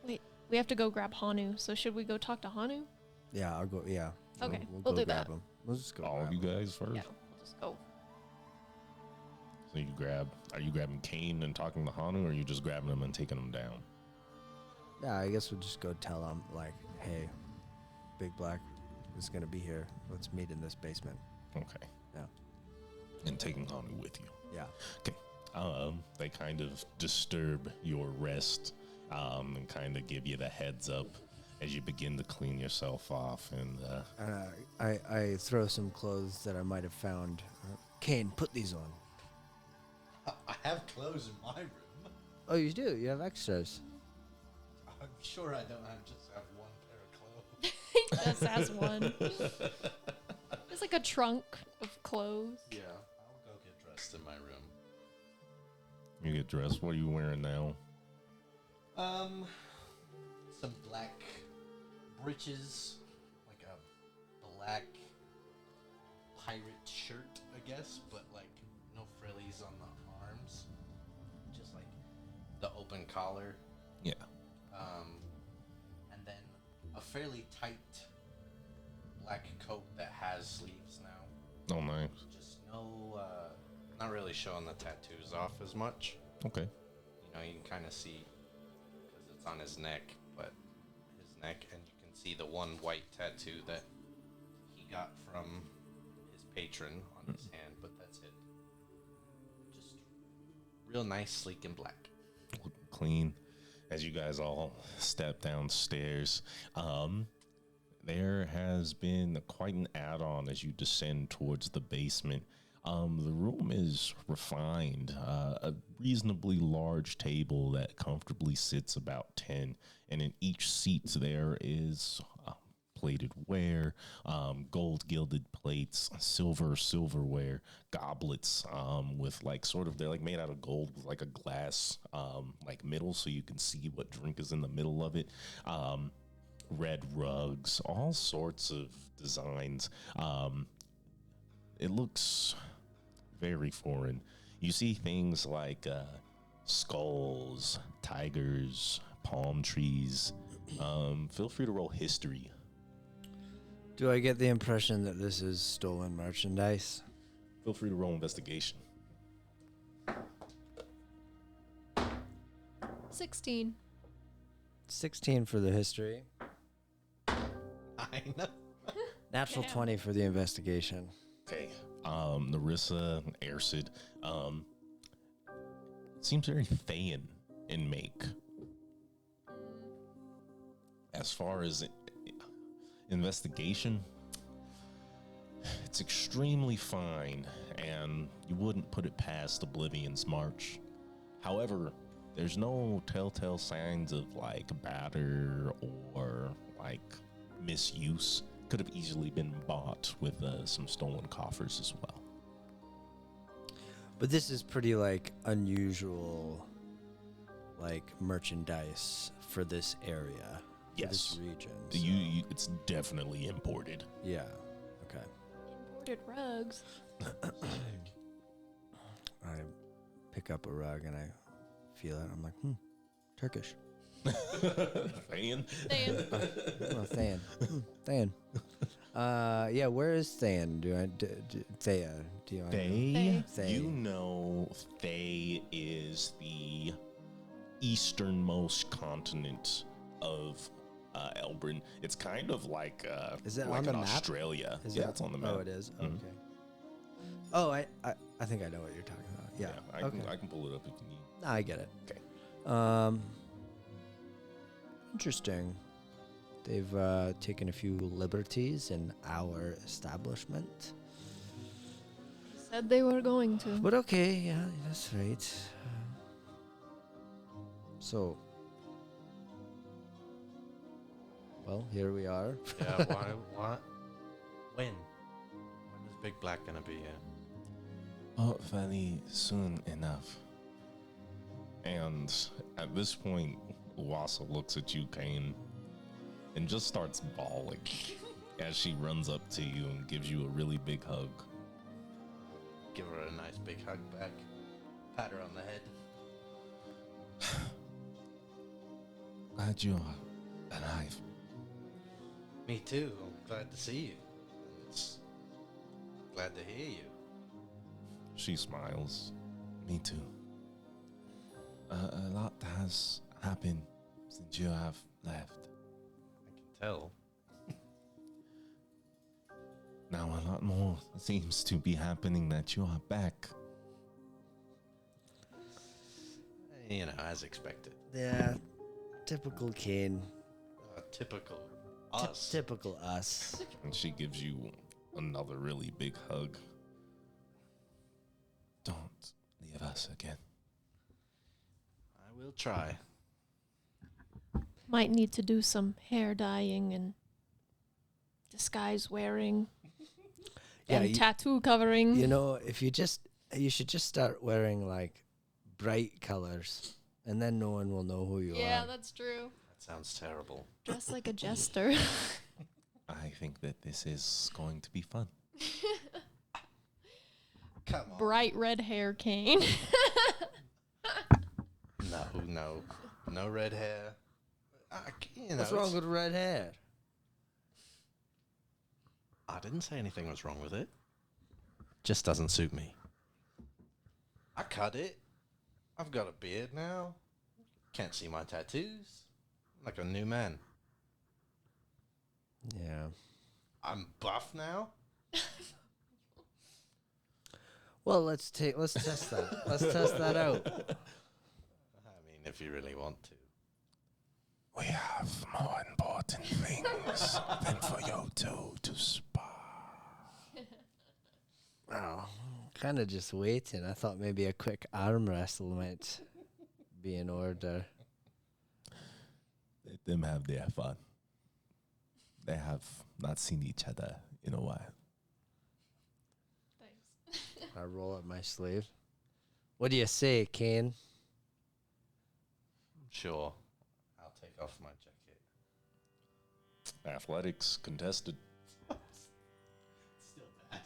Wait, we have to go grab Hanu, so should we go talk to Hanu? Yeah, I'll go. Yeah. Okay, we'll we'll go do grab that. him. We'll just go. All grab of you him. guys first. Yeah, we'll just go. So you grab. Are you grabbing Kane and talking to Hanu, or are you just grabbing him and taking him down? Yeah, I guess we'll just go tell him like, hey, Big Black is gonna be here. Let's meet in this basement. Okay. Yeah. And taking Hanu with you. Yeah. They kind of disturb your rest, and kind of give you the heads up as you begin to clean yourself off. And I throw some clothes that I might have found. Kane, put these on. I have clothes in my room. Oh, you do? You have extras. I'm sure I don't just have one pair of clothes. He just has one. It's like a trunk of clothes. Yeah, I'll go get dressed in my room. you get dressed. What are you wearing now? Some black breeches, like a black pirate shirt, I guess, but like no frillies on the arms, just like the open collar. Yeah. And then a fairly tight black coat that has sleeves now. Oh, nice. Just no, not really showing the tattoos off as much. Okay. You know, you can kind of see because it's on his neck, but his neck, and you can see the one white tattoo that he got from his patron on his hand, but that's it. Just real nice, sleek, and black. Clean. As you guys all step downstairs, there has been quite an add-on as you descend towards the basement. The room is refined, a reasonably large table that comfortably sits about 10, and in each seat there is plated ware, gold gilded plates, silverware, goblets, with like sort of, they're like made out of gold with like a glass, like middle, so you can see what drink is in the middle of it. Red rugs, all sorts of designs. It looks very foreign. You see things like skulls, tigers, palm trees. Feel free to roll history. Do I get the impression that this is stolen merchandise? Feel free to roll investigation. 16. 16 for the history. I know. Natural Damn. 20 for the investigation. Okay. Narissa, Airsid, seems very Thayan in make. As far as investigation, it's extremely fine, and you wouldn't put it past Oblivion's March. However, there's no telltale signs of like batter or like misuse. Could have easily been bought with some stolen coffers as well. But this is pretty like unusual like merchandise for this area. For Yes. this region. You, it's definitely imported. Yeah. Okay. Imported rugs. I pick up a rug and I feel it. I'm like, Turkish. Thayan? Thayan. Oh, Thayan. Thayan. Yeah, where is Thayan? Thea? Do you know? Thay? Thay. You know Thay is the easternmost continent of Elbrin. It's kind of like Is it like on the an map? Australia. Is Yeah, it- it's on the map. Oh, it is? Mhm. Okay. Oh, I think I know what you're talking about. Yeah. Okay. I can pull it up if you need. Nah, I get it. Okay. Interesting. They've taken a few liberties in our establishment. Said they were going to. But okay, yeah, that's right. So, well, here we are. Yeah, why? What? When? When is Big Black gonna be here? Oh, very soon enough. And at this point, Wassa looks at you, Kane, and just starts bawling as she runs up to you and gives you a really big hug. Give her a nice big hug back. Pat her on the head. Glad you're alive. Me too. I'm glad to see you. It's glad to hear you. She smiles. Me too. A lot has happened since you have left. I can tell. Now a lot more seems to be happening that you are back. You know, as expected. Yeah, typical Kane. Typical us. Typical us. And she gives you another really big hug. Don't leave us again. I will try. Might need to do some hair dyeing and disguise wearing Yeah, and tattoo covering. You know, if you should just start wearing like bright colors, and then no one will know who you yeah, are. that's true. That sounds terrible. Dress like a jester. I think that this is going to be fun. Come on. Bright red hair cane. No red hair. You know, What's wrong with red hair? I didn't say anything was wrong with it. Just doesn't suit me. I cut it. I've got a beard now. Can't see my tattoos. I'm like a new man. Yeah. I'm buff now. Well, let's test that. Let's test that out. I mean, if you really want to. We have more important things than for you two to spar. Oh, kind of just waiting. I thought maybe a quick arm wrestle might be in order. Let them have their fun. They have not seen each other in a while. Thanks. I roll up my sleeve. What do you say, Kane? Sure. I'll take off my jacket. Athletics contested.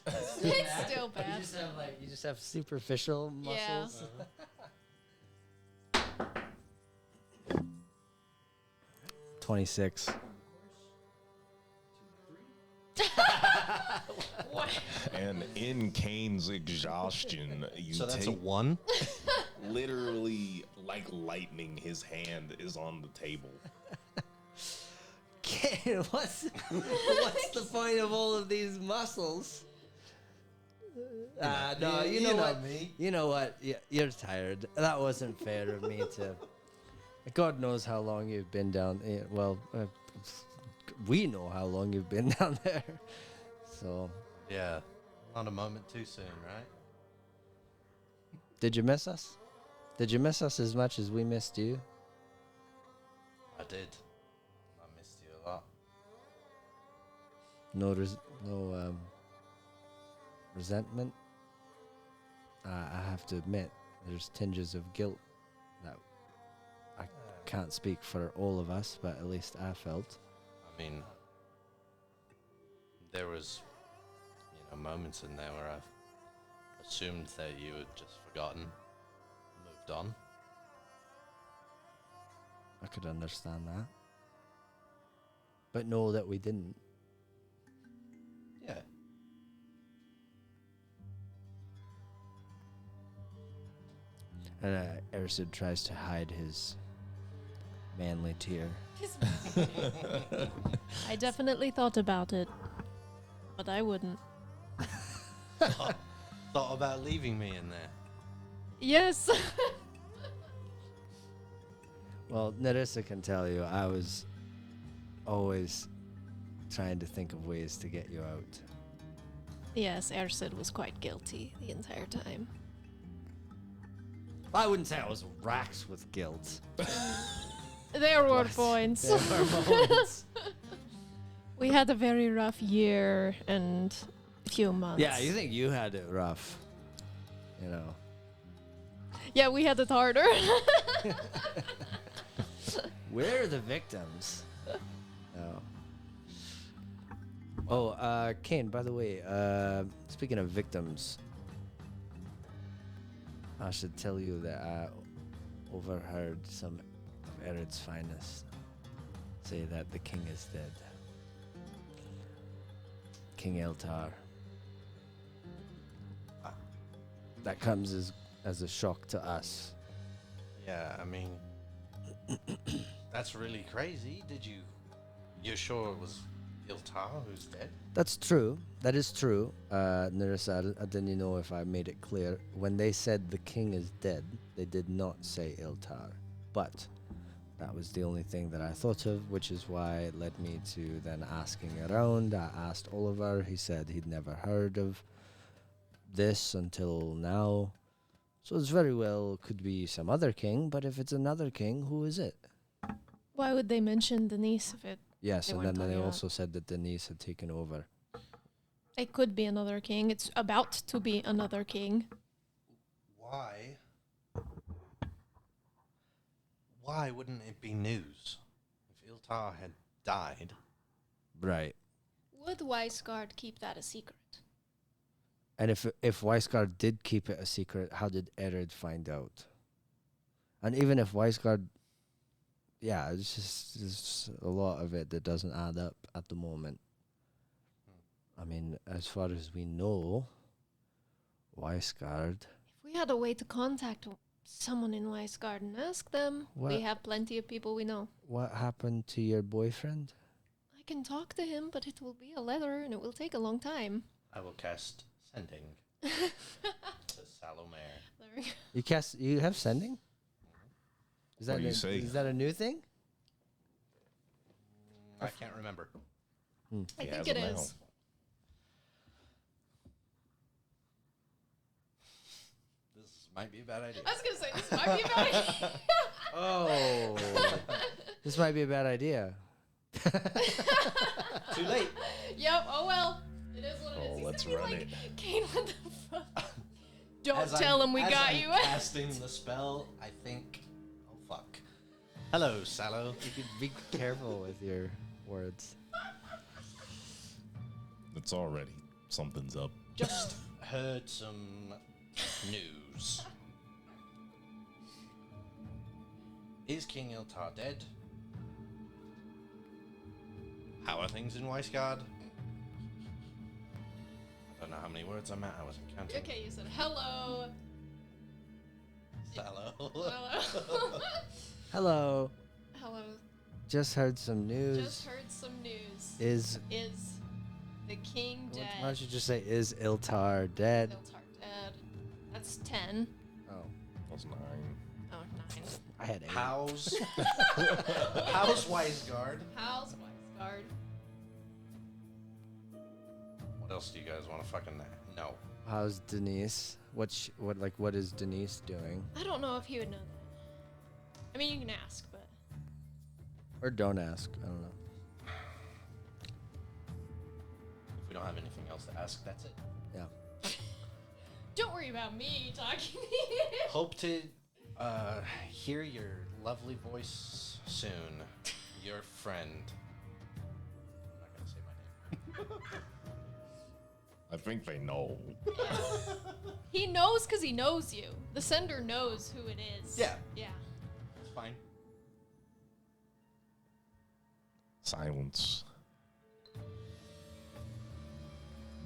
It's still bad. You just have superficial Yeah. muscles. 26. And in Kane's exhaustion, you So that's a take 1? literally like lightning. His hand is on the table. Kane, what's the point of all of these muscles? No, you know what? me. You know what? You're tired. That wasn't fair of me to. God knows how long you've been down. We know how long you've been down there. So, Yeah. Not a moment too soon, right? did you miss us? Did you miss us as much as we missed you? I did. I missed you a lot. No resentment. I have to admit, there's tinges of guilt that I can't speak for all of us, but at least I felt. I mean, there was, moments in there where I've assumed that you had just forgotten, moved on. I could understand that. But know that we didn't. Yeah. And Ersid tries to hide his manly tear. I definitely thought about it, but I wouldn't. Thought about leaving me in there. Yes. Well, Nerissa can tell you, I was always trying to think of ways to get you out. Yes, Ersid was quite guilty the entire time. I wouldn't say I was racked with guilt. There were But points. there were moments. We had a very rough year and few months. Yeah, you think you had it rough. You know. Yeah, we had it harder. We're the victims. No. Oh, Kane, by the way, speaking of victims, I should tell you that I overheard some of Ered's finest say that the king is dead. King Eltar. That comes as a shock to us. Yeah, I mean, that's really crazy. You're sure it was Iltar who's dead? That's true. That is true. Nerissa, I didn't know if I made it clear. When they said the king is dead, they did not say Iltar. But that was the only thing that I thought of, which is why it led me to then asking around. I asked Oliver. He said he'd never heard of this until now. So it's very well could be some other king, but if it's another king, who is it? Why would they mention Denise if it? Yes, They and weren't then they talking also said that Denise had taken over. It could be another king. It's about to be another king. Why? Why wouldn't it be news if Iltar had died? Right. Would Weisgard keep that a secret? And if Weisgard did keep it a secret, how did Erid find out? And even if Weisgard, yeah, it's just there's a lot of it that doesn't add up at the moment. I mean, as far as we know, Weisgard. If we had a way to contact someone in Weisgard and ask them, What? we have plenty of people we know. What happened to your boyfriend? I can talk to him, but it will be a letter and it will take a long time. I will cast sending to Salomare. There we go. You have sending? Is What that do you say? Is that a new thing? I can't remember. I He think has it it now. is. This might be a bad idea. I was going to say, this might be a bad idea. Oh. This might be a bad idea. Too late. Yep, oh well. It is what it is. Oh, He's let's gonna be run like, it. Kane, what the fuck? Don't As tell him we as got I'm you. casting the spell, I think. Oh fuck. Hello, Sallow. You could be careful with your words. It's already something's up. Just heard some news. Is King Iltar dead? How are things in Weisgard? I don't know how many words I'm at. I wasn't counting. Okay, you said hello. Sallow. Hello. Hello. Hello. Just heard some news. Just heard some news. Is Is the king dead? why don't you just say is Iltar dead? Iltar dead. That's 10. Oh, That's 9. Oh, 9. I had 8. How's Weisgard? How's Weisgard? What else do you guys want to fucking know? How's Denise? What is Denise doing? I don't know if he would know that. I mean, you can ask, but Or don't ask. I don't know. If we don't have anything else to ask, that's it. Yeah. don't worry about me talking. Hope to hear your lovely voice soon. Your friend. I'm not gonna say my name. I think they know. He knows because he knows you. The sender knows who it is. Yeah. Yeah. It's fine. Silence.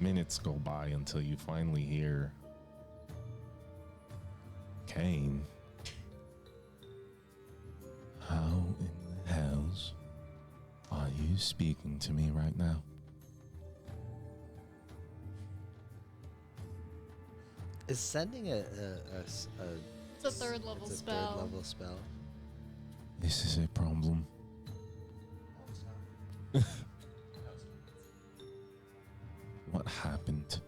Minutes go by until you finally hear Kane. How in the hells are you speaking to me right now? Is sending a It's a third level it's a spell. third level spell. This is a problem. What happened?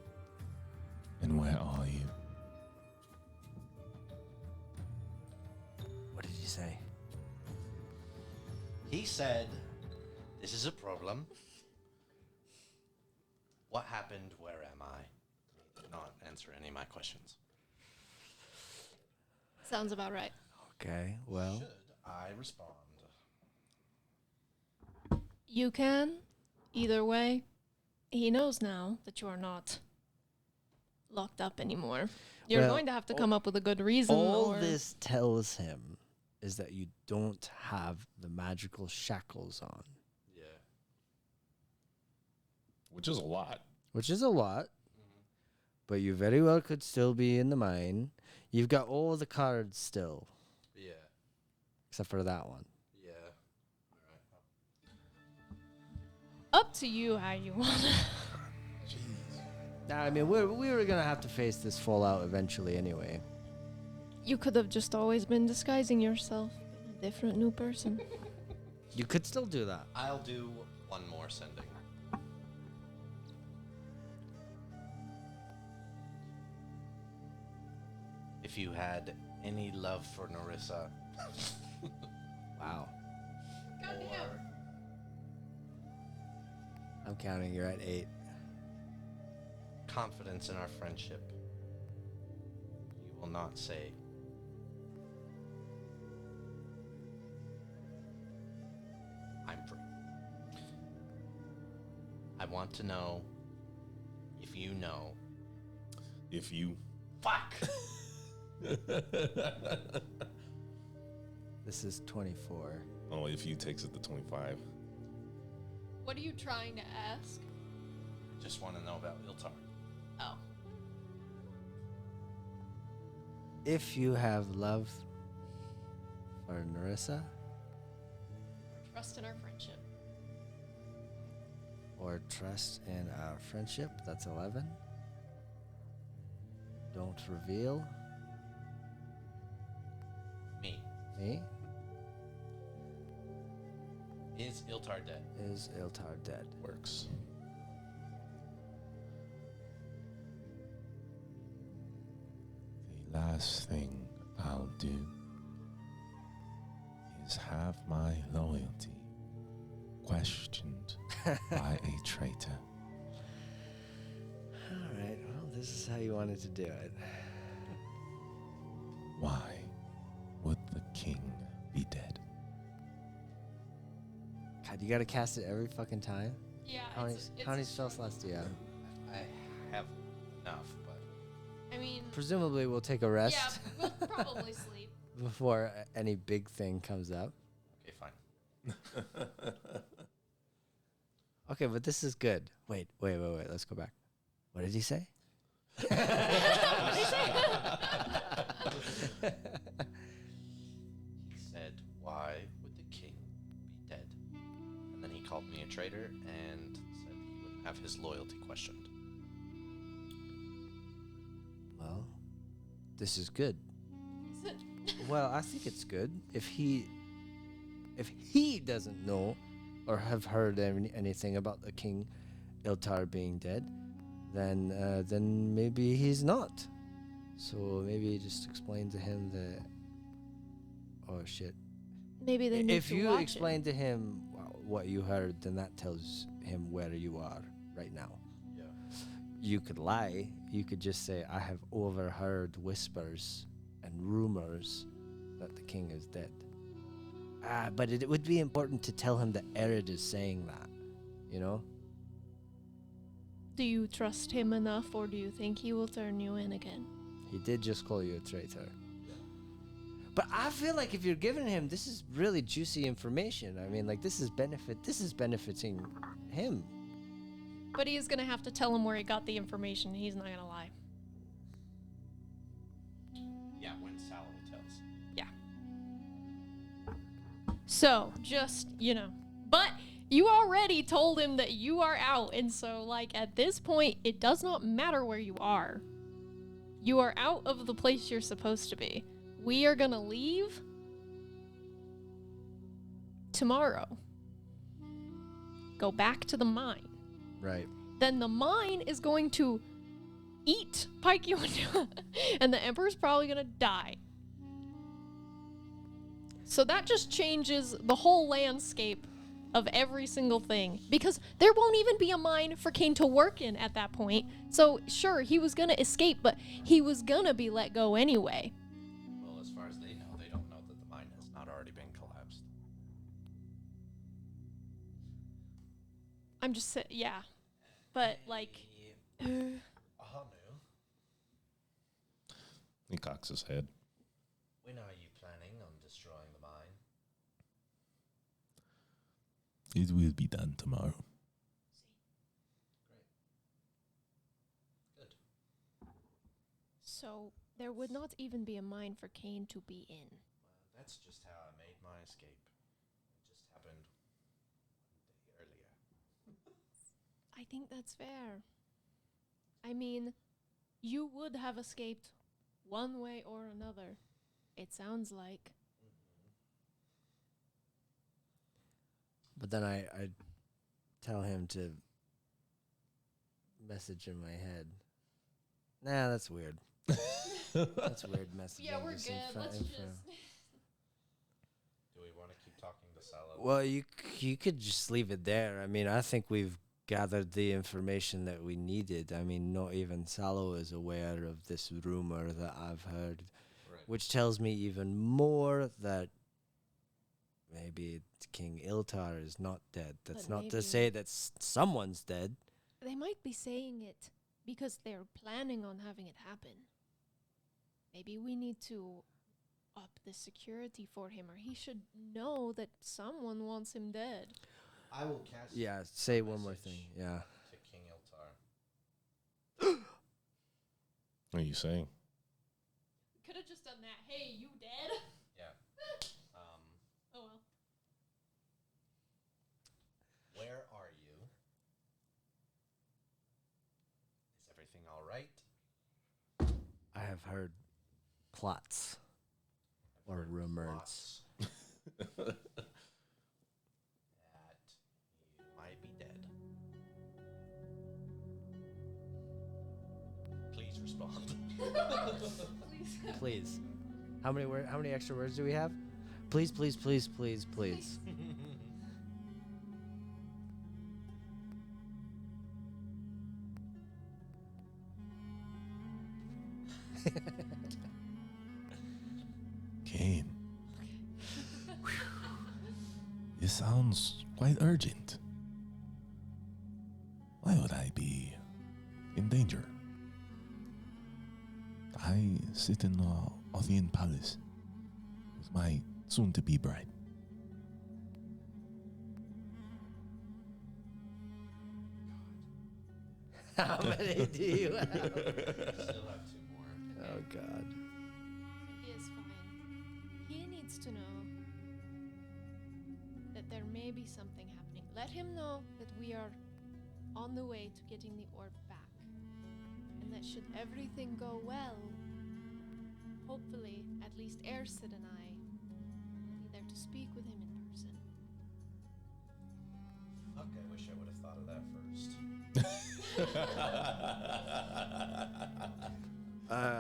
And where are you? What did you say? He said, "This is a problem. What happened? Where am I?" He did not answer any of my questions. Sounds about right. Okay. Well, Should I respond? You can. Either way, he knows now that you are not locked up anymore. You're Well, going to have to come up with a good reason. all or this tells him is that you don't have the magical shackles on. Yeah. Which is a lot. which is a lot, but you very well could still be in the mine. You've got all the cards still, Yeah. except for that one. Yeah. Up to you how you want to. Nah, I mean, we were gonna have to face this fallout eventually anyway. You could have just always been disguising yourself, being a different new person. You could still do that. I'll do one more sending. If you had any love for Narissa, Wow. or I'm counting. You're at 8. confidence in our friendship, you will not say, I'm free. I want to know if you know. If you. Fuck! This is 24. Oh, if you takes it to 25. What are you trying to ask? Just want to know about Iltar. Oh. If you have love for Narissa Trust in our friendship. or trust in our friendship, that's 11. Don't reveal Me. me. Is Iltar dead? Is Iltar dead? Works. The last thing I'll do is have my loyalty questioned by a traitor. All right, well, this is how you wanted to do it. Why would the king be dead? God, you gotta cast it every fucking time? Yeah. How many spell slots do you have? I have enough, but I mean, Presumably we'll take a rest yeah, we'll probably sleep. before any big thing comes up. okay, fine. Okay, but this is good. Wait. Let's go back. What did he say? He said, why would the king be dead? And then he called me a traitor and said he wouldn't have his loyalty questioned. Well, this is good. Is it? Well, I think it's good. If he doesn't know or have heard anything about the king Iltar being dead, then maybe he's not. So maybe just explain to him that. Oh shit! Maybe they need If to you watch explain to him what you heard, then that tells him where you are right now. Yeah. You could lie. You could just say, I have overheard whispers and rumors that the king is dead. But it would be important to tell him that Erid is saying that, you know? Do you trust him enough, or do you think he will turn you in again? He did just call you a traitor. But I feel like if you're giving him, this is really juicy information. I mean, like, this is benefiting him. But he is gonna have to tell him where he got the information. He's not gonna lie. Yeah, when Sal tells. Yeah. So, just, But you already told him that you are out, and so, like, at this point, it does not matter where you are. You are out of the place you're supposed to be. We are gonna leave tomorrow. Go back to the mine. Right. Then the mine is going to eat Paikyonja, and the Emperor's probably gonna die. So that just changes the whole landscape of every single thing, because there won't even be a mine for Kane to work in at that point. So sure, he was gonna escape, but he was gonna be let go anyway. Well, as far as they know, they don't know that the mine has not already been collapsed. I'm just yeah, but like, Hanu. He cocks his head. When are you planning on destroying the mine? It will be done tomorrow. So there would not even be a mine for Kane to be in. Well, that's just how I made my escape. It just happened one day earlier. I think that's fair. I mean, you would have escaped one way or another. It sounds like. But then I tell him to message in my head. Nah, that's weird. That's weird messaging. Yeah, we're just good. Let's in just. Do we want to keep talking to Salo? Well, you could just leave it there. I mean, I think we've gathered the information that we needed. I mean, not even Salo is aware of this rumor that I've heard, Right. which tells me even more that maybe King Iltar is not dead. That's But not to maybe- say that someone's dead. They might be saying it because they're planning on having it happen. Maybe we need to up the security for him, or he should know that someone wants him dead. I will cast Yeah, say a one more message thing. Yeah. to King Iltar. What are you saying? Could have just done that. Hey, you dead? Yeah. Oh well. Where are you? Is everything all right? I have heard plots I've or heard rumors. plots that you might be dead. Please respond. Please. How many extra words do we have? Please, please, please, please, please. Kane. It sounds quite urgent. Why would I be in danger? I sit in the Othian Palace with my soon-to-be bride. How many do you have? Still have two more. Oh God. He is fine. He needs to know that there may be something happening. Let him know that we are on the way to getting the orb back. And that should everything go well, hopefully, at least Ersid and I will be there to speak with him in person. Fuck, I wish I would have thought of that first.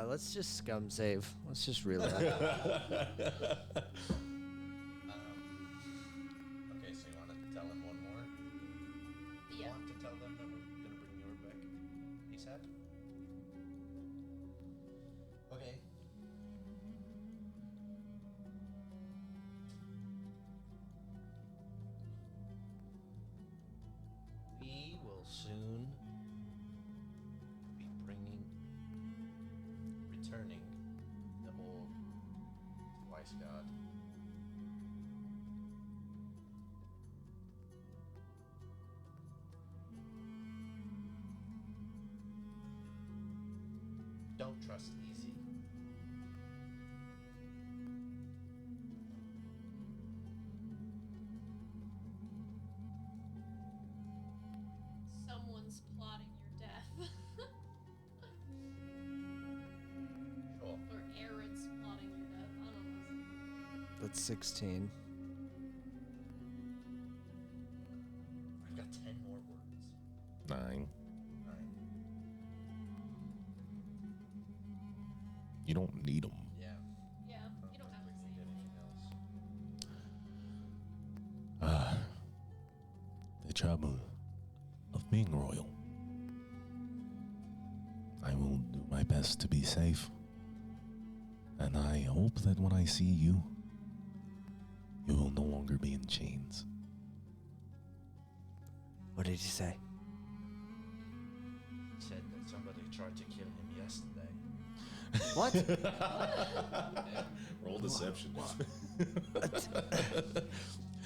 Let's just scum save. Let's just reel it. Okay, so you want to tell him one more? You Yeah. want to tell them that we're gonna bring the orb back ASAP? Okay. We will soon be returning the orb to Ice God. Don't trust easy. Someone's plotting your death. Sure. Or Aaron's plotting your death. I don't know. That's 16. I've got 10 more words. 9. 9. You don't need them. Yeah. Yeah, you don't have to say Need anything. anything else. The trouble of being royal. I will do my best to be safe. And I hope that when I see you, you will no longer be in chains. What did you say? Said that somebody tried to kill him yesterday. What? Roll deception.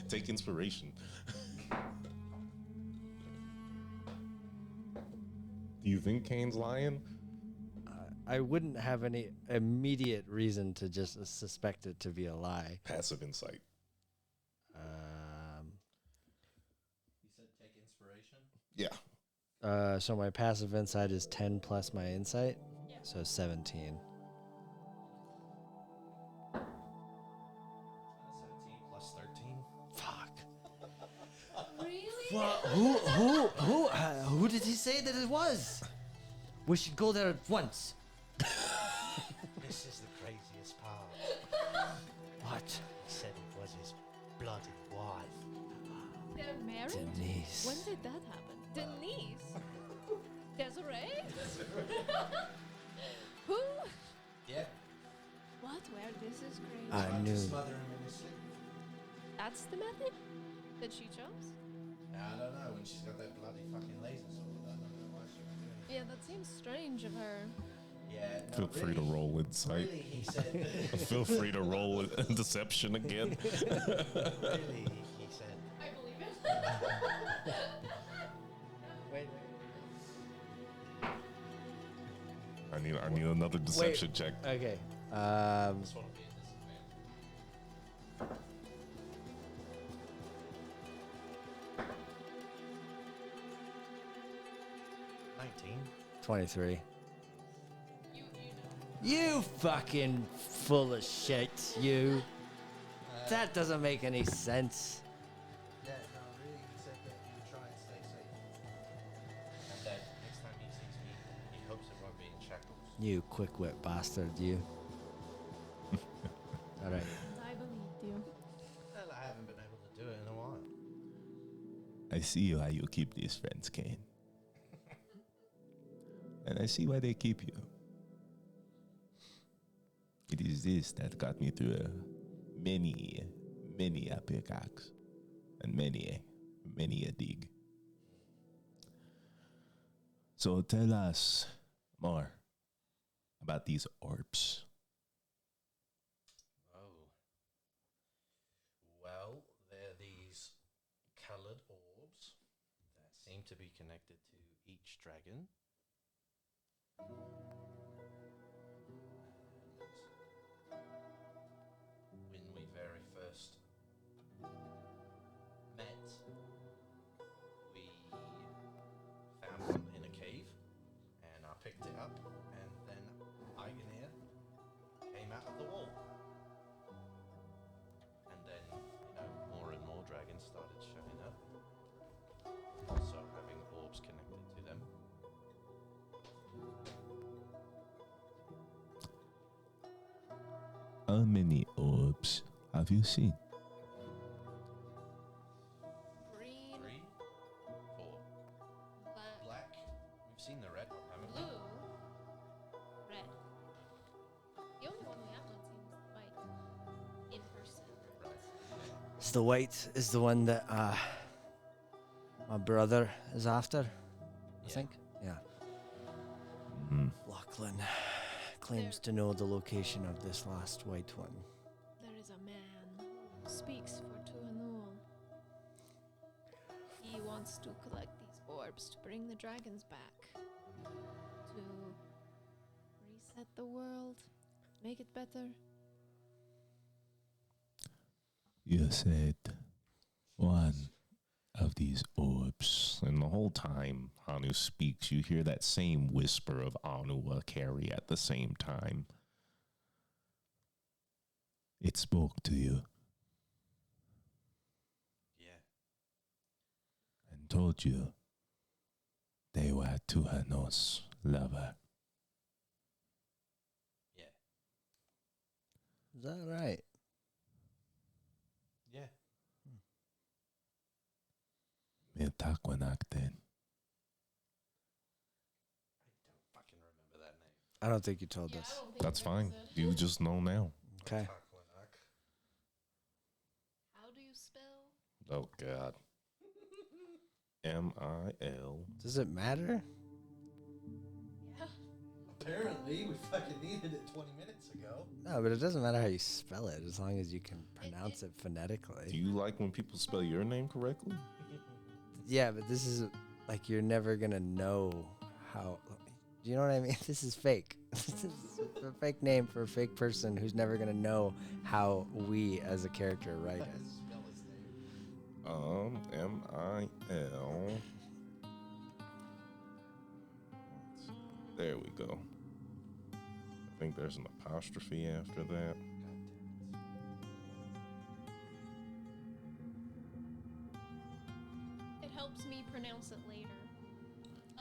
Take inspiration. Do you think Kane's lying? I wouldn't have any immediate reason to just suspect it to be a lie. Passive insight. You said take inspiration? Yeah. So my passive insight is 10 plus my insight, so 17. 17 plus 13. Fuck. Really? Well, who did he say that it was? We should go there at once. This is the craziest part. What? He said it was his bloody wife. They're married? Denise. When did that happen? Denise? Desiree? Who? Yeah. What? Where? This is crazy. I knew. Smother him in his sleep. That's the method that she chose? I don't know. When she's got that bloody fucking laser sword, I don't know why she was doing it. Yeah, that seems strange of her. Yeah. No, Feel free to roll insight. Really, he said. Feel free to roll deception again. Really, he said. I believe it. Wait. I need another deception check. Okay. This one will be a disadvantage. 19. 23. You know. You fucking full of shit, you. That doesn't make any sense. Yeah, no, really, he said that he would try and stay safe. And that next time he sees me, he hopes it won't be in shackles. You quick wit bastard, you. Alright. And I believed you. Well, I haven't been able to do it in a while. I see why you keep these friends, Kane. And I see why they keep you. It is this that got me through many a pickaxe and many a dig. So tell us more about these orbs. Oh. Well, they're these colored orbs that seem to be connected to each dragon. When we very first met, we found one in a cave, and I picked it up, and then Eigenir came out of the wall. And then, more and more dragons started showing up, also having orbs connected to them. How many orbs have you seen? Green, 3, 4, black, black. We've seen the red one, haven't blue, red. The only one we have not seen is the white. In person. we? Right. So the white is the one that my brother is after, I Yeah. think. Yeah. Hmm. Lachlan claims to know the location of this last white one. There is a man who speaks for Tuanul. He wants to collect these orbs to bring the dragons back. To reset the world, make it better. You said one of these orbs, and the whole time Anu speaks, you hear that same whisper of Anua carry at the same time. It spoke to you Yeah. and told you they were Tuhanos' lover. Yeah. Is that right? Yeah. Mitaquanakten. I don't fucking remember that name. I don't think you told us. That's fine. You just know now. Okay. Taquanak. How do you spell? Oh, God. M-I-L. Does it matter? Yeah. Apparently, we fucking needed it 20 minutes ago. No, but it doesn't matter how you spell it as long as you can pronounce it phonetically. Do you like when people spell your name correctly? Yeah, but this is like you're never gonna know how. Do you know what I mean? This is fake. It's a fake name for a fake person who's never gonna know how we as a character write it. M-I-L. There we go. I think there's an apostrophe after that. It helps me pronounce it later.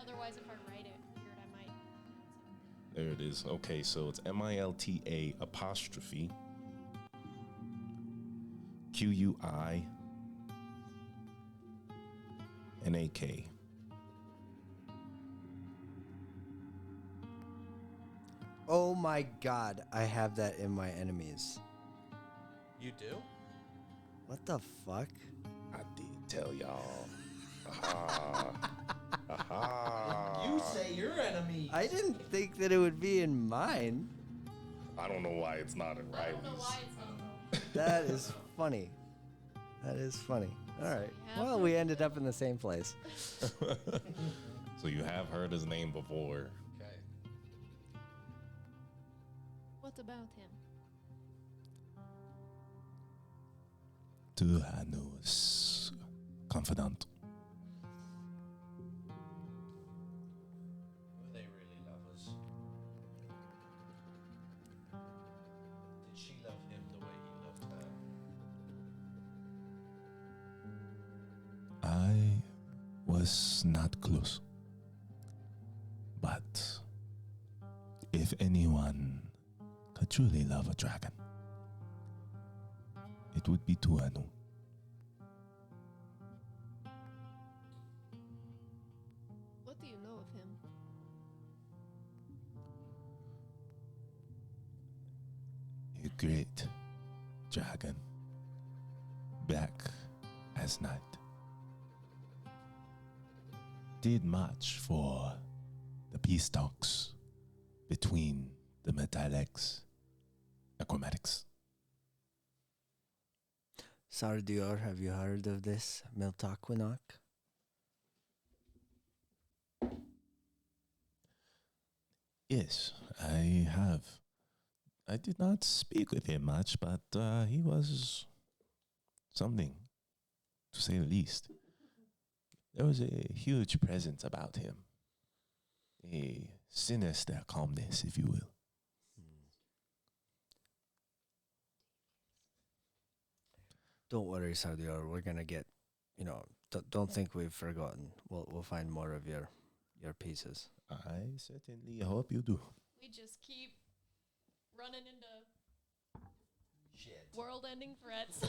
Otherwise, if I write it weird, I might. There it is. Okay, so it's M-I-L-T-A apostrophe Q-U-I-N-A-K. Oh my god, I have that in my enemies. You do? What the fuck? I did tell y'all. Aha. Aha. You say your enemy. I didn't think that it would be in mine. I don't know why it's not in I don't know Riley's. why it's not. That is funny. That is funny. All right. have Well, heard we of ended it. up in the same place. So you have heard his name before. Okay. What about him? Tuhanus confidant. Were they really lovers? Did she love him the way he loved her? I was not close. But if anyone could truly love a dragon, it would be Tuanu. What do you know of him? A great dragon, black as night, did much for the peace talks between the Metalex Acromatics. Sardior, have you heard of this Miltaquinok? Yes, I have. I did not speak with him much, but he was something, to say the least. There was a huge presence about him. A sinister calmness, if you will. Don't worry, Sardior. We're gonna get, don't think we've forgotten. We'll find more of your pieces. I certainly hope you do. We just keep running into Shit. world-ending threats.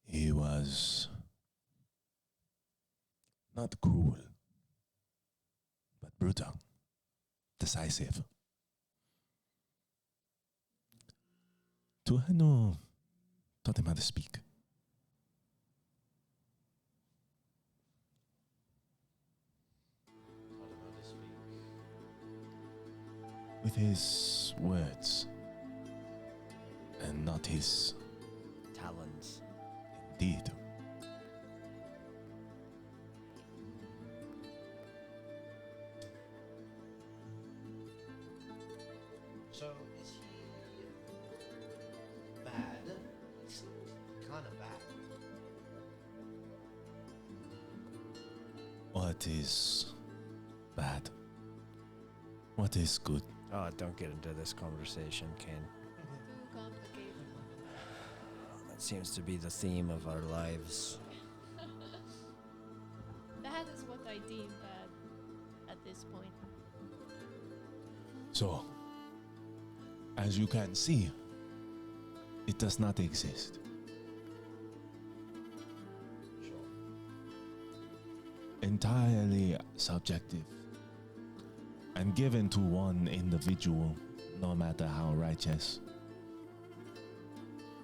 He was not cruel, but brutal, decisive. Tuhanu taught him how to speak. Taught him how to speak. With his words, and not his Talons. deed. So is he bad? He's kind of bad. What is bad? What is good? Oh, don't get into this conversation, Kane. Too complicated. That seems to be the theme of our lives. That is what I deem bad at this point. So, as you can see, it does not exist. Sure. Entirely subjective and given to one individual, no matter how righteous,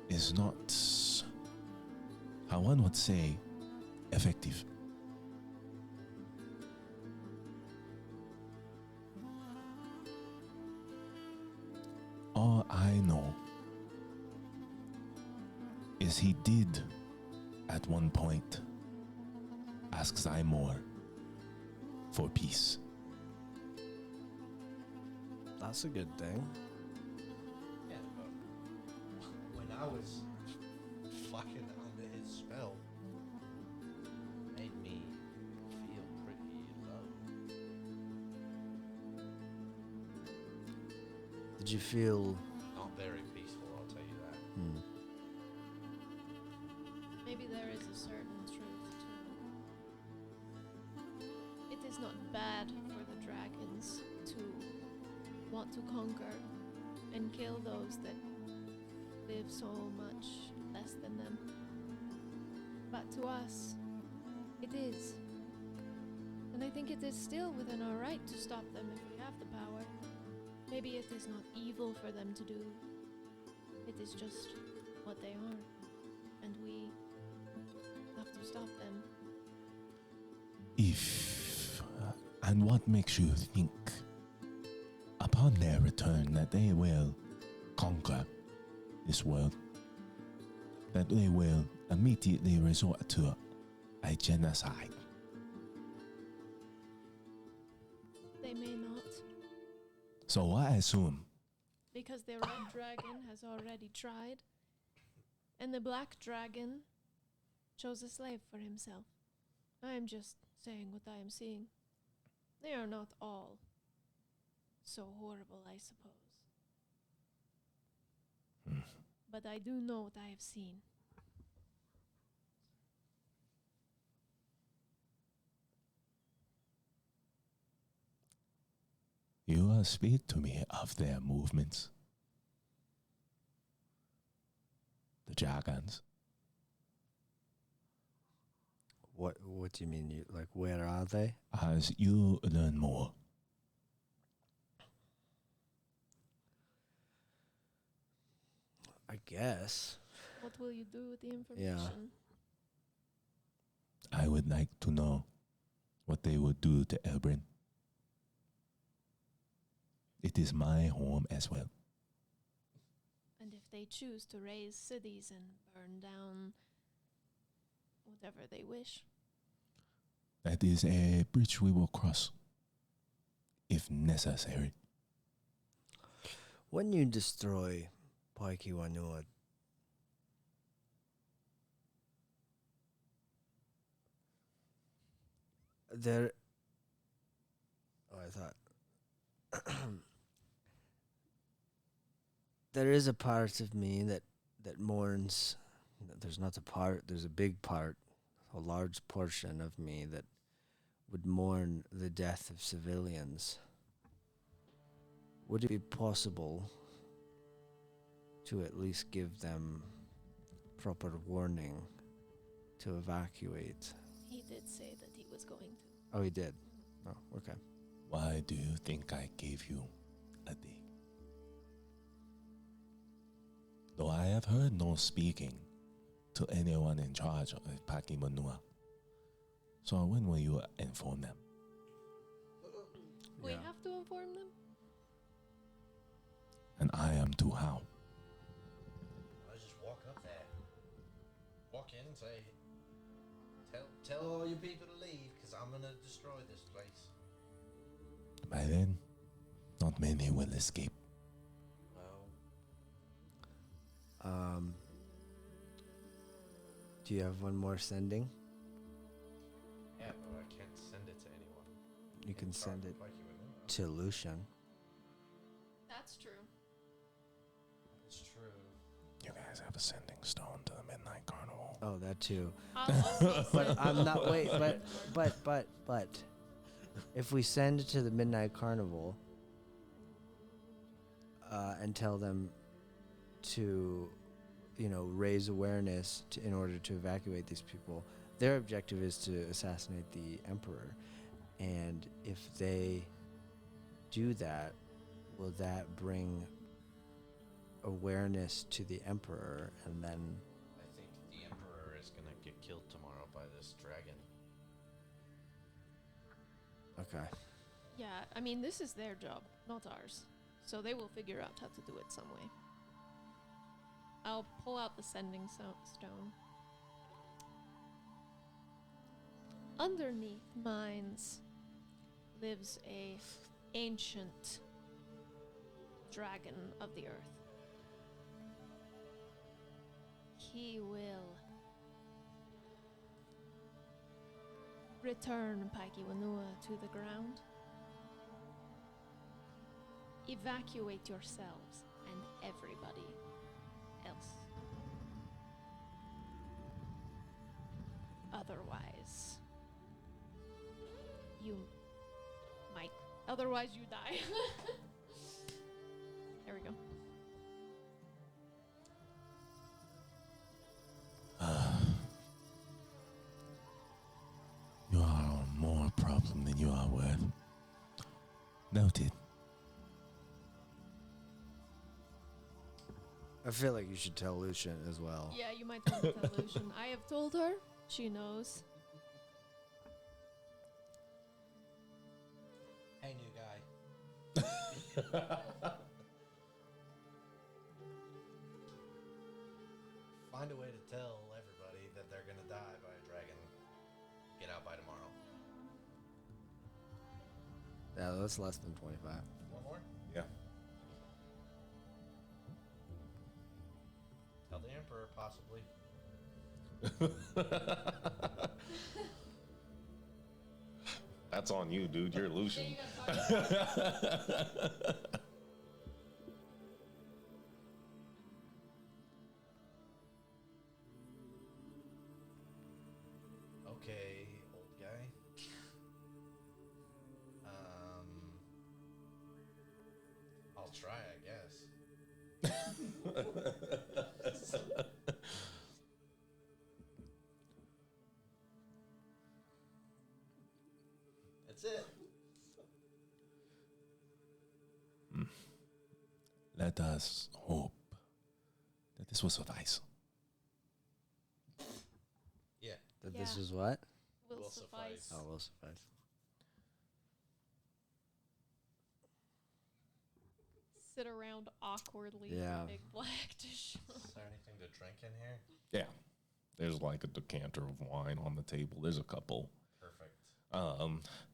is not, how one would say, effective. All I know is he did, at one point, ask Zymor for peace. That's a good thing. Yeah, but when I was fucking under his spell, it made me feel pretty low. Did you feel? Not very peaceful, I'll tell you that. Maybe there is a certain truth to it is not bad for the dragons to want to conquer and kill those that live so much less than them. But to us, it is. And I think it is still within our right to stop them if we have the power. Maybe it is not evil for them to do. It is just what they are. And we have to stop them. If and what makes you think upon their return that they will conquer this world, that they will immediately resort to a genocide? They may not, So I assume because the red dragon has already tried, and the black dragon chose a slave for himself. I am just saying what I am seeing. They are not all so horrible, I suppose. But I do know what I have seen. you speak to me of their movements. The dragons. What do you mean? You like, where are they? As you learn more, I guess. What will you do with the information? I would like to know what they would do to Elbrin. It is my home as well. And if they choose to raise cities and burn down whatever they wish, That is a bridge we will cross, if necessary. When you destroy Paikiwanua, there. Oh, I thought. There is a part of me that mourns. There's not a part. There's a big part, a large portion of me that would mourn the death of civilians. Would it be possible to at least give them proper warning to evacuate? he did say that he was going to. Oh, he did. Oh, okay. Why do you think I gave you a day? Though I have heard no speaking to anyone in charge of Pakimanua. So when will you inform them? We Yeah. have to inform them? And I am to how? I just walk up there. Walk in and say, tell all your people to leave, because I'm going to destroy this place. By then, not many will escape. Well, Do you have one more sending? yeah, but I can't send it to anyone. You can In send charge it of Paikiwanua. to Lucian. That's true. It's true. You guys have a sending stone to the Midnight Carnival. Oh, that too. But But I'm not. Wait, but if we send it to the Midnight Carnival and tell them to, raise awareness in order to evacuate these people, their objective is to assassinate the emperor, and if they do that, will that bring awareness to the emperor, and then I think the Emperor is going to get killed tomorrow by this dragon. okay. Yeah, I mean, this is their job, not ours. So they will figure out how to do it some way. I'll pull out the sending stone. Underneath mines lives a ancient dragon of the earth. He will return Paikiwanua to the ground. Evacuate yourselves and everybody else. Otherwise, you might. Otherwise, you die. There we go. You are more problem than you are worth. Noted. I feel like you should tell Lucian as well. Yeah, you might want to tell Lucian. I have told her. She knows. Hey, new guy. Find a way to tell everybody that they're gonna die by a dragon. Get out by tomorrow. Yeah, that's less than 25. One more? Yeah. Tell the Emperor, possibly. That's on you, dude. You're Lucian. Okay, old guy. I'll try, I guess. That's it. Let us hope that this will suffice. Yeah. That this Yeah. is what? Will Will suffice. suffice. Oh, will suffice. Sit around awkwardly Yeah. with a big black dish. Is there anything to drink in here? Yeah. There's like a decanter of wine on the table. There's a couple. Perfect.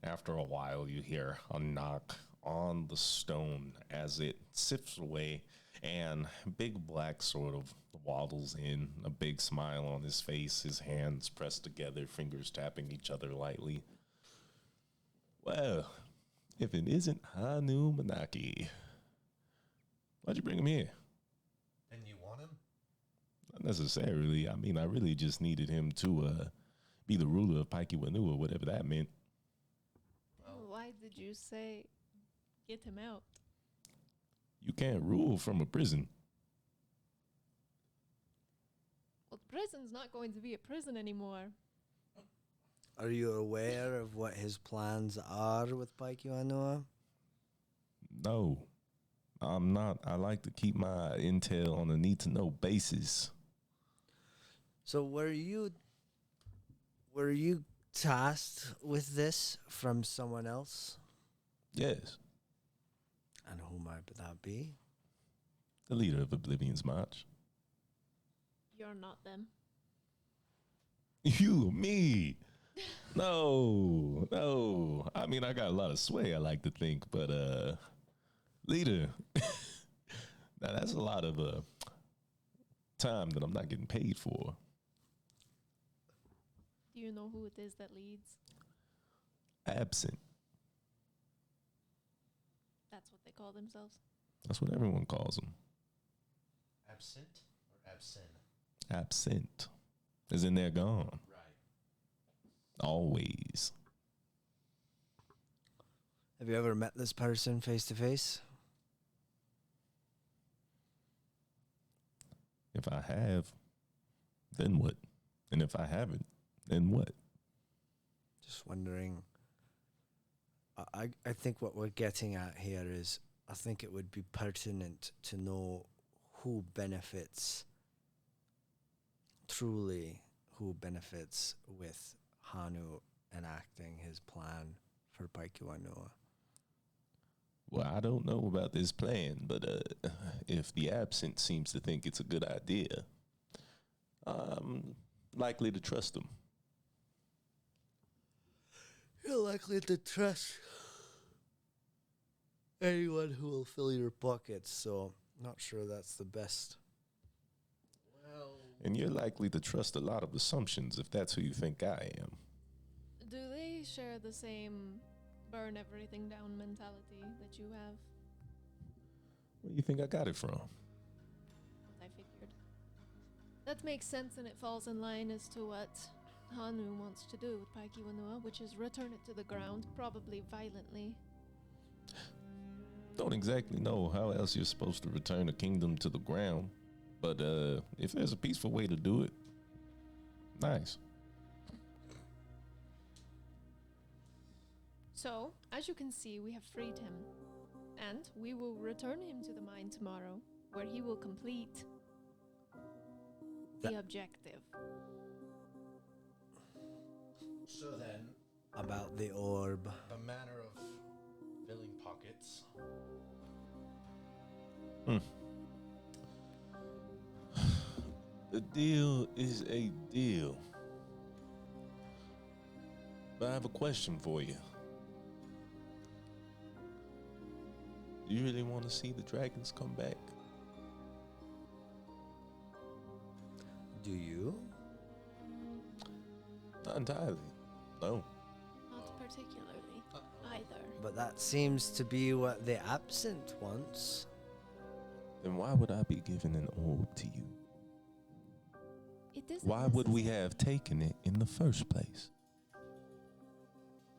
After a while, you hear a knock on the stone as it sifts away, and Big Black sort of waddles in, a big smile on his face, his hands pressed together, fingers tapping each other lightly. Well, if it isn't Hanu Manaki, why'd you bring him here? And you want him? Not necessarily. I mean, I really just needed him to be the ruler of Paikiwanua, whatever that meant. Why did you say get him out? You can't rule from a prison. Well, the prison's not going to be a prison anymore. Are you aware of what his plans are with Paikiwanua? No, I'm not. I like to keep my intel on a need-to-know basis. So were you tasked with this from someone else? Yes, And who might that be? the leader of Oblivion's March. You're not them. You, me. No. I mean, I got a lot of sway, I like to think, but leader. Now that's a lot of time that I'm not getting paid for. Do you know who it is that leads? Absent. That's what they call themselves. That's what everyone calls them. Absent or absent? Absent. As in they're gone. Right. Always. Have you ever met this person face to face? If I have, then what? And if I haven't, then what? Just wondering. I think what we're getting at here is I think it would be pertinent to know who benefits, truly who benefits with Hanu enacting his plan for Paikiwanua. Well, I don't know about this plan, but if the absent seems to think it's a good idea, I'm likely to trust them. You're likely to trust anyone who will fill your pockets. So, not sure that's the best. And you're likely to trust a lot of assumptions if that's who you think I am. Do they share the same burn everything down mentality that you have? Where do you think I got it from? I figured. That makes sense, and it falls in line as to what Hanu wants to do with Paikiwanua, which is return it to the ground, probably violently. Don't exactly know how else you're supposed to return a kingdom to the ground, but if there's a peaceful way to do it, nice. So, as you can see, we have freed him, and we will return him to the mine tomorrow, where he will complete the objective. So then, About the orb. a manner of filling pockets. The deal is a deal. But I have a question for you. Do you really want to see the dragons come back? Do you? Not entirely. No. Not particularly, either. But that seems to be what the absent wants. Then why would I be giving an orb to you? It isn't Why would we necessary. have taken it in the first place?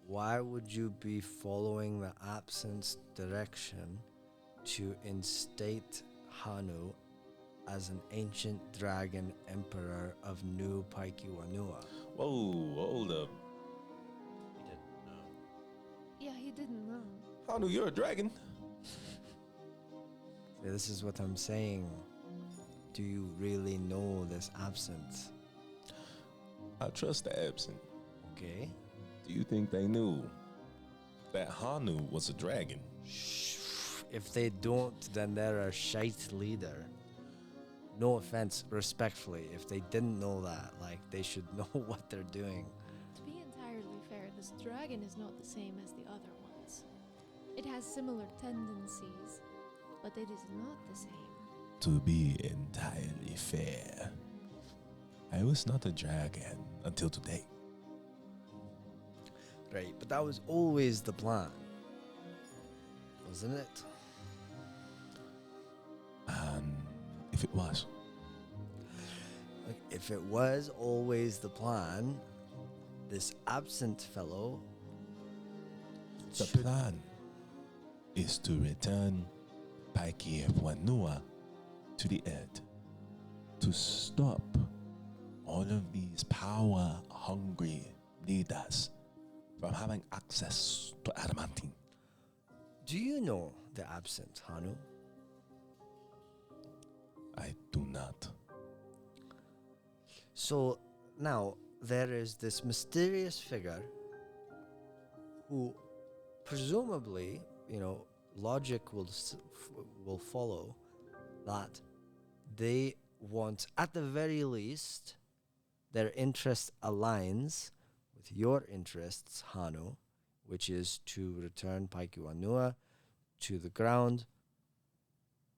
Why would you be following the absent's direction to instate Hanu as an ancient dragon emperor of New Paikiwanua? Whoa, hold up. He didn't know. Yeah, he didn't know. Hanu, you're a dragon. See, this is what I'm saying. Do you really know this absent? I trust the absent. Okay. Do you think they knew that Hanu was a dragon? Shh. If they don't, then they're a shite leader. No offense, respectfully. If they didn't know that, like, they should know what they're doing. To be entirely fair, this dragon is not the same as the other ones. It has similar tendencies, but it is not the same. To be entirely fair, I was not a dragon until today. Right, but that was always the plan. Wasn't it? And if it was, Like, if it was always the plan, this absent fellow the should- plan is to return Paikiwanua to the earth, to stop all of these power-hungry leaders from having access to adamantine. Do you know the absent, Hanu? I do not. So now there is this mysterious figure who presumably, logic will follow that they want, at the very least, their interest aligns with your interests, Hanu, which is to return Paikiwanua to the ground.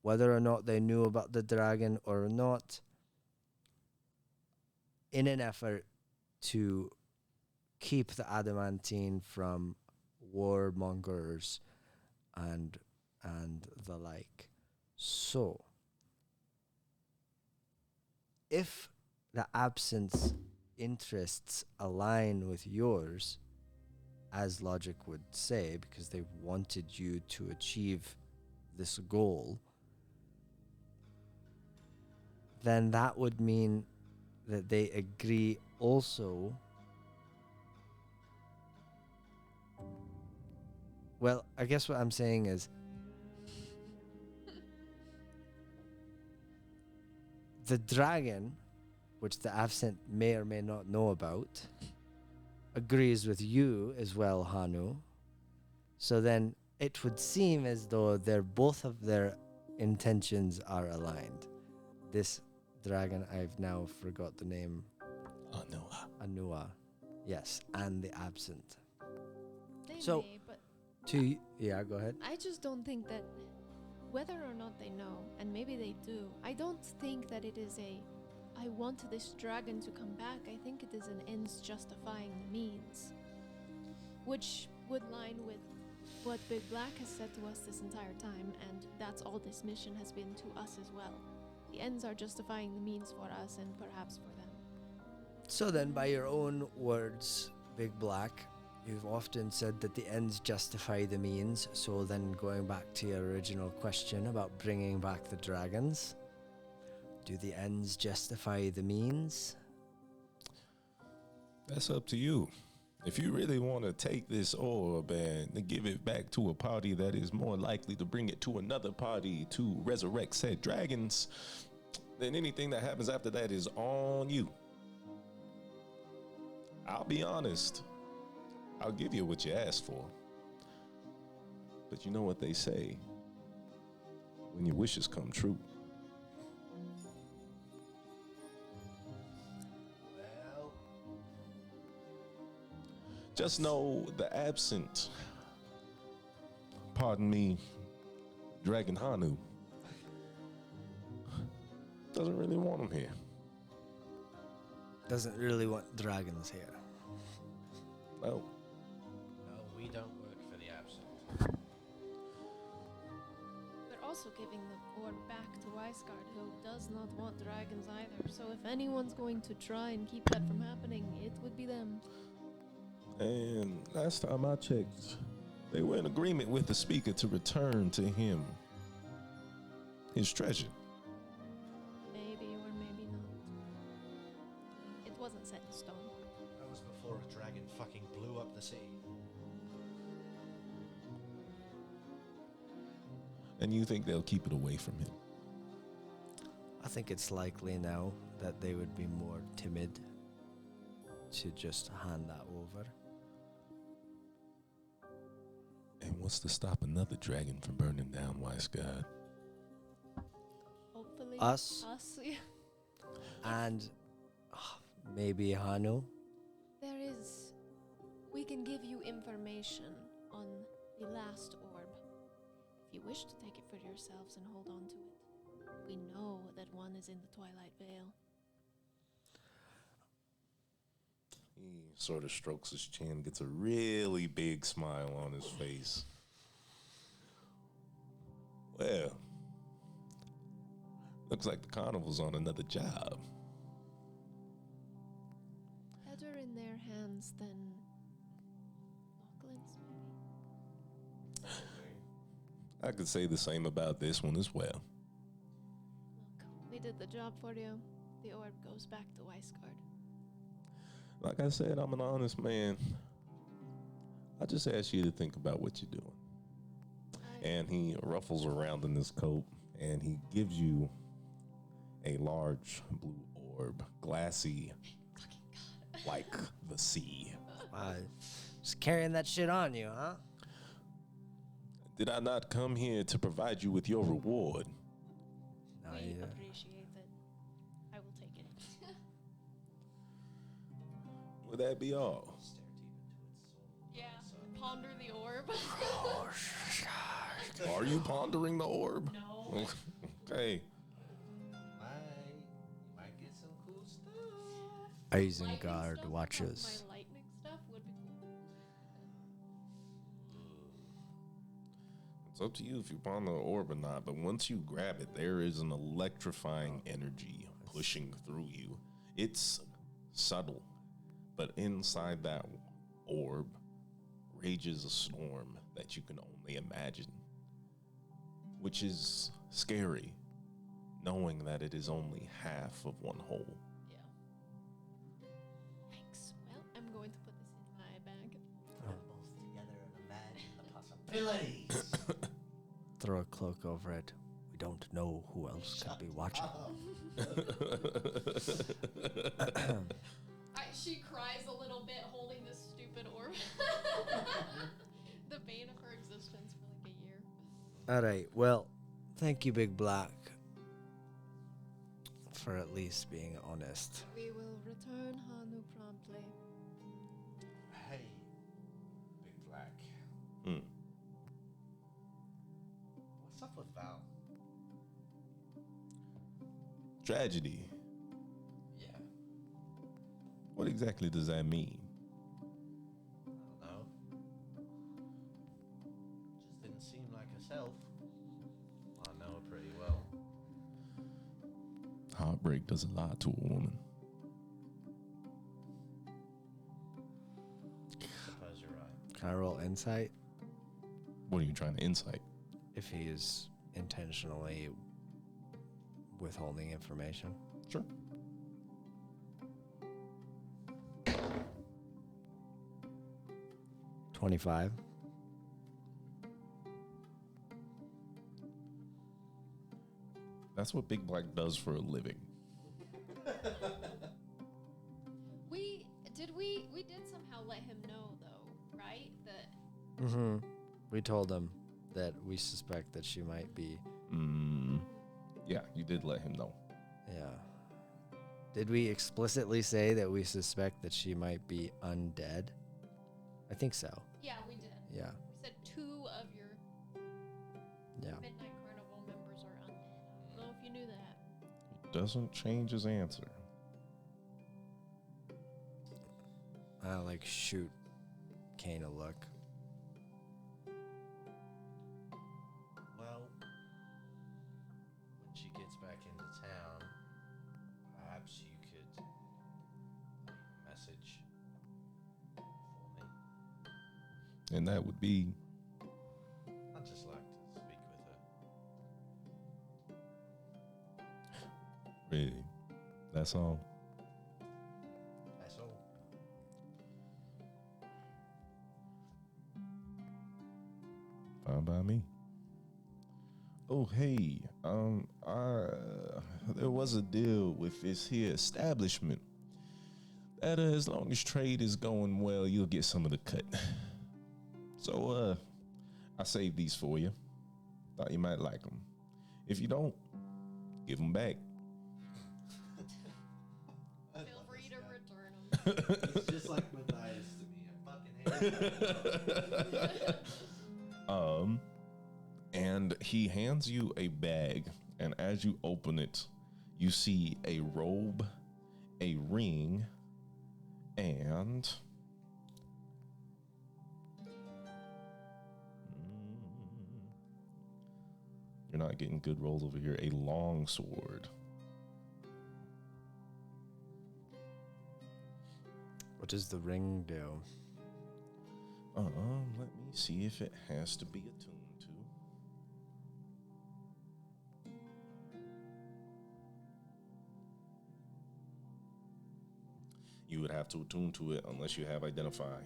Whether or not they knew about the dragon or not, in an effort to keep the adamantine from warmongers and the like. So, if the absence interests align with yours, as logic would say, because they wanted you to achieve this goal, then that would mean that they agree also. Well, I guess what I'm saying is the dragon, which the absent may or may not know about, agrees with you as well, Hanu. So then it would seem as though both of their intentions are aligned. This dragon, I've now forgot the name. Anua. Anua. Yes, and the absent. They So- may, but Yeah, go ahead. I just don't think that, whether or not they know, and maybe they do, I don't think that it is I want this dragon to come back. I think it is an ends justifying the means, which would line with what Big Black has said to us this entire time, and that's all this mission has been to us as well. The ends are justifying the means for us and perhaps for them. So then, by your own words, Big Black, you've often said that the ends justify the means. So then, going back to your original question about bringing back the dragons, do the ends justify the means? That's up to you. If you really want to take this orb and give it back to a party that is more likely to bring it to another party to resurrect said dragons, then anything that happens after that is on you. I'll be honest. I'll give you what you asked for. But you know what they say? When your wishes come true. Just know the absent, pardon me, Dragon Hanu, doesn't really want him here. Doesn't really want dragons here. No. No, we don't work for the absent. We're also giving the orb back to Weisgard, who does not want dragons either. So if anyone's going to try and keep that from happening, it would be them. And last time I checked, they were in agreement with the speaker to return to him his treasure. Maybe or maybe not. It wasn't set in stone. That was before a dragon fucking blew up the sea. And you think they'll keep it away from him? I think it's likely now that they would be more timid to just hand that over. And what's to stop another dragon from burning down Weisgard? Hopefully. Us. Yeah. And maybe Hanu. There is. We can give you information on the last orb. If you wish to take it for yourselves and hold on to it. We know that one is in the Twilight Vale. He sort of strokes his chin, gets a really big smile on his face. Well, looks like the carnival's on another job. Better in their hands than Lachlan's, maybe? I could say the same about this one as well. Look, we did the job for you. The orb goes back to Weisgard. Like I said, I'm an honest man. I just ask you to think about what you're doing. And he ruffles around in his coat and he gives you a large blue orb, glassy like the sea. Just carrying that shit on you, huh? Did I not come here to provide you with your reward? No, We yeah. appreciate it. I will take it. Would that be all? Yeah, ponder the orb. Are you pondering the orb? No. Okay. Might get some cool stuff. Isengard watches. My lightning stuff would be cool. It's up to you if you ponder the orb or not, but once you grab it, there is an electrifying energy pushing through you. It's subtle, but inside that orb rages a storm that you can only imagine, which is scary, knowing that it is only half of one whole. Yeah. Thanks. Well, I'm going to put this in my bag. Both together and imagine the possibilities. Throw a cloak over it. We don't know who else could be watching. She cries a little bit holding this stupid orb. The bane of her existence for like a year. All right. Well, thank you, Big Black, for at least being honest. We will return Hanu promptly. Hey, Big Black. Hmm. Tragedy. Yeah. What exactly does that mean? I don't know. Just didn't seem like herself. I know her pretty well. Heartbreak does a lot to a woman. Suppose you're right. Can I roll insight What are you trying to insight? if he is intentionally withholding information? Sure. $25. That's what Big Black does for a living. We did somehow let him know though, right? That Mm-hmm. We told him that we suspect that she might be. Yeah, you did let him know. Yeah. Did we explicitly say that we suspect that she might be undead? I think so. yeah, we did. Yeah. We said 2 of your Yeah. Midnight Carnival members are undead. I don't know if you knew that. He doesn't change his answer. I like shoot Kane a look. Well, when she gets back into town, perhaps you could leave a message for me. And that would be I'd just like to speak with her. really. That's all. That's all. Fine by me. Oh hey, there was a deal with this here establishment that as long as trade is going well, you'll get some of the cut. So I saved these for you. Thought you might like them. If you don't, give them back. Feel free to return them. It's just like Matthias to me. I fucking hate him. And he hands you a bag, and as you open it, you see a robe, a ring, and you're not getting good rolls over here, a long sword. What does the ring do? Let me see if it has to be attuned to. You would have to attune to it unless you have identify.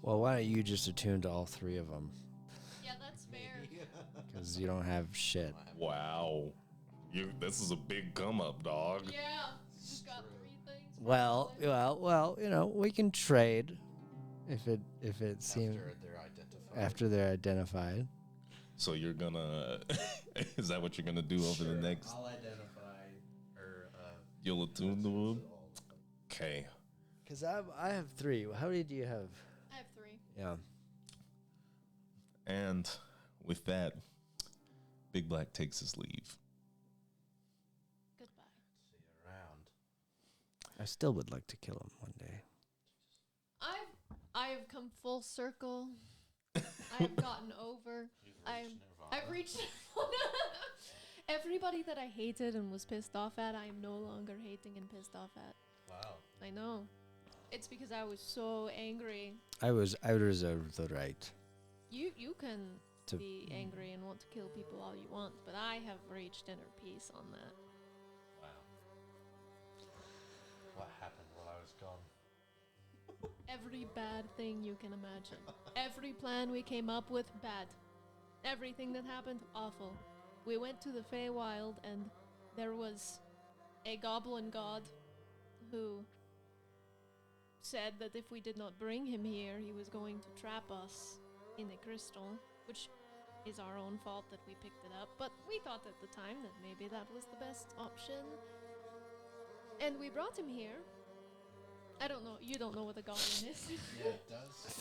Well, why don't you just attune to all 3 of them? Yeah, that's fair. Because you don't have shit. Wow. This is a big come up, dog. Yeah, you've got 3 things. Well, probably. we can trade if it seems After they're identified. after they're identified. So you're gonna is that what you're gonna do over the next? I'll identify her. You'll attune to him? Okay. Because I have 3. How many do you have? I have 3. Yeah. And with that, Big Black takes his leave. Goodbye. See you around. I still would like to kill him one day. I have come full circle. I've gotten over. I've reached everybody that I hated and was pissed off at. I am no longer hating and pissed off at. Wow. I know. It's because I was so angry. I reserve the right You can to. be angry and want to kill people all you want, but I have reached inner peace on that. Wow. What happened while I was gone? Every bad thing you can imagine. Every plan we came up with, bad. Everything that happened, awful. We went to the Feywild and there was a goblin god who said that if we did not bring him here, he was going to trap us in a crystal, which is our own fault that we picked it up, but we thought at the time that maybe that was the best option. And we brought him here, I don't know. You don't know what a goblin is. Yeah, it does.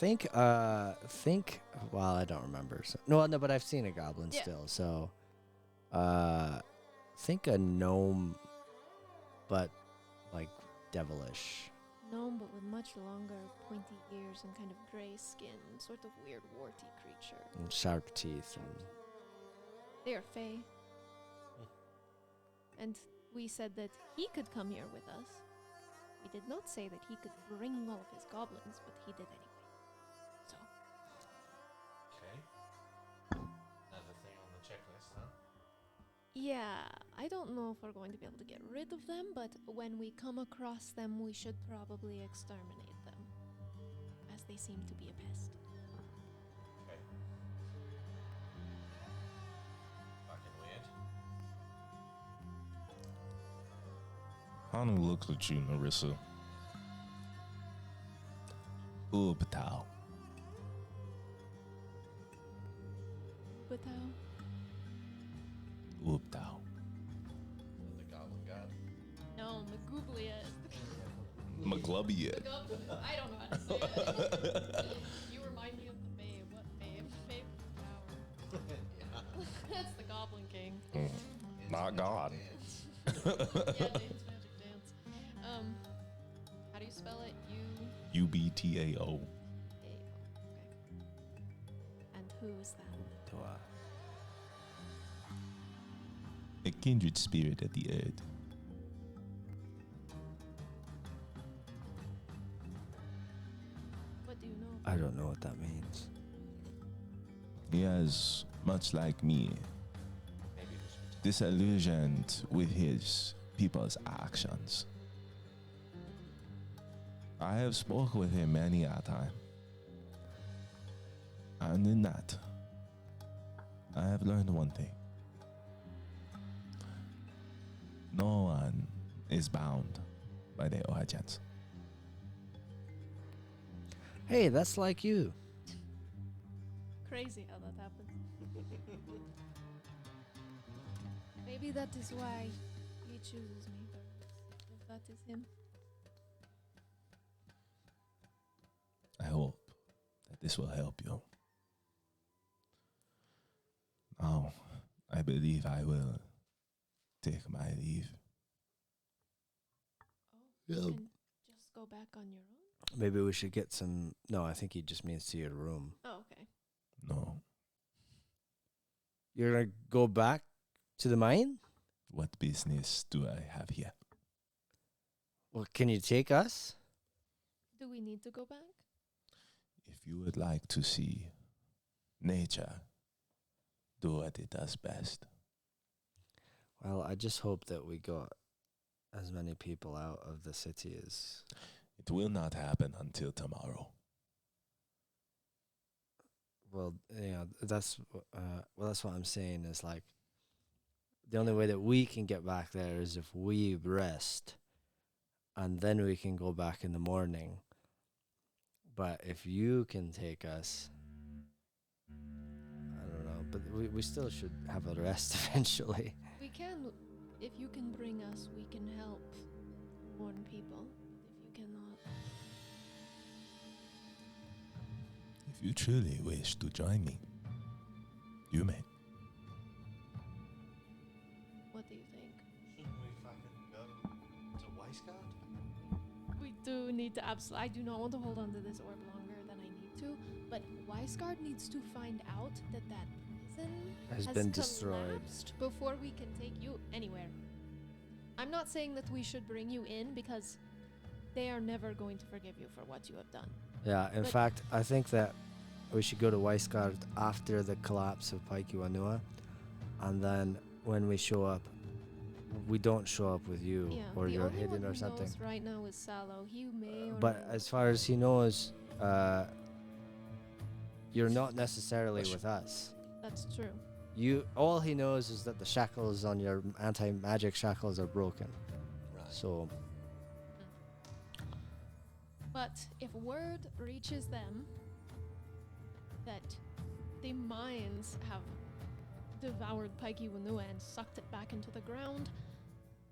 Well, I don't remember. So, no, but I've seen a goblin Yeah. still. So, think a gnome, but like devilish. Gnome, but with much longer, pointy ears and kind of gray skin, sort of weird, warty creature. And sharp teeth. And They are fey. And we said that he could come here with us. We did not say that he could bring all of his goblins, but he did anyway. So, Okay. Another thing on the checklist, huh? yeah, I don't know if we're going to be able to get rid of them, but when we come across them, we should probably exterminate them, as they seem to be a pest. Okay. Fucking weird. Hanu looks at you, Narissa. Ubtao. But Ubtao. The goblin god. no, Magublia is the Maglubia. goblin. I don't know how to say it. You remind me of the babe. What babe? Babe Power. Yeah. That's the Goblin King. Not God. Yeah, Dane's Magic Dance. How do you spell it? UBTAO. Okay. And who is that? A kindred spirit of the earth. What do you know? I don't know what that means. He is, much like me, Maybe we should. disillusioned with his people's actions. I have spoke with him many a time. And in that, I have learned one thing. No one is bound by their allegiance. Hey, that's like you. Crazy how that happens. Maybe that is why he chooses me. If that is him. I hope that this will help you. Now, I believe I will take my leave. You can just go back on your own? Maybe we should get some. No, I think he just means to your room. Oh, okay. No, You're gonna go back to the mine? what business do I have here? Well, can you take us? Do we need to go back? If you would like to see nature do what it does best, Well, I just hope that we got as many people out of the city as. it will not happen until tomorrow. Well, yeah, that's what I'm saying is like the only way that we can get back there is if we rest, and then we can go back in the morning. But if you can take us, I don't know, but we still should have a rest eventually. We can. If you can bring us, we can help warn people. If you cannot. If you truly wish to join me, you may. What do you think? Shouldn't we fucking go to Weisgard? We do need to absolutely. I do not want to hold on to this orb longer than I need to, but Weisgard needs to find out that prison Has been destroyed. collapsed before we can take you anywhere. I'm not saying that we should bring you in because they are never going to forgive you for what you have done. Yeah, in But- fact, I think that we should go to Weisgard after the collapse of Paikiwanua, and then when we show up, we don't show up with you, Yeah, or the you're only hidden one or who something. knows right now is Sallow. He may or But may as far as he knows, you're not necessarily with us. That's true. All he knows is that the shackles on your anti-magic shackles are broken. Right. So But if word reaches them that the mines have devoured Paikiwanua and sucked it back into the ground,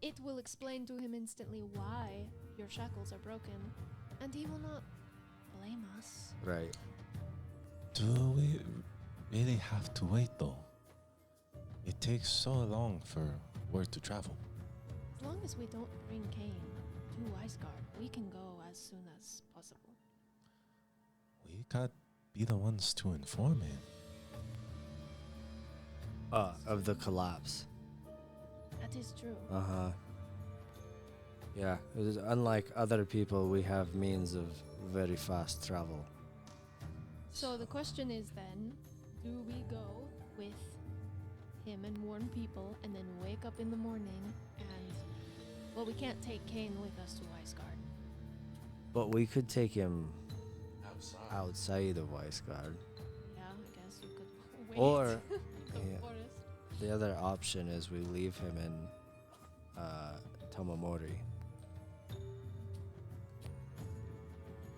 It will explain to him instantly why your shackles are broken, and he will not blame us. Right. Do we really have to wait though? It takes so long for word to travel. As long as we don't bring Kane to Weisgard, we can go as soon as possible. We got be the ones to inform him. Of the collapse. That is true. Uh-huh. Yeah, it is, unlike other people, we have means of very fast travel. So the question is then, do we go with him and warn people and then wake up in the morning and, well, we can't take Kane with us to Weisgard. But we could take him Outside. outside of Weisgard. Yeah, I guess you could wait. Or in the yeah. forest. the other option is we leave him in Tomomori.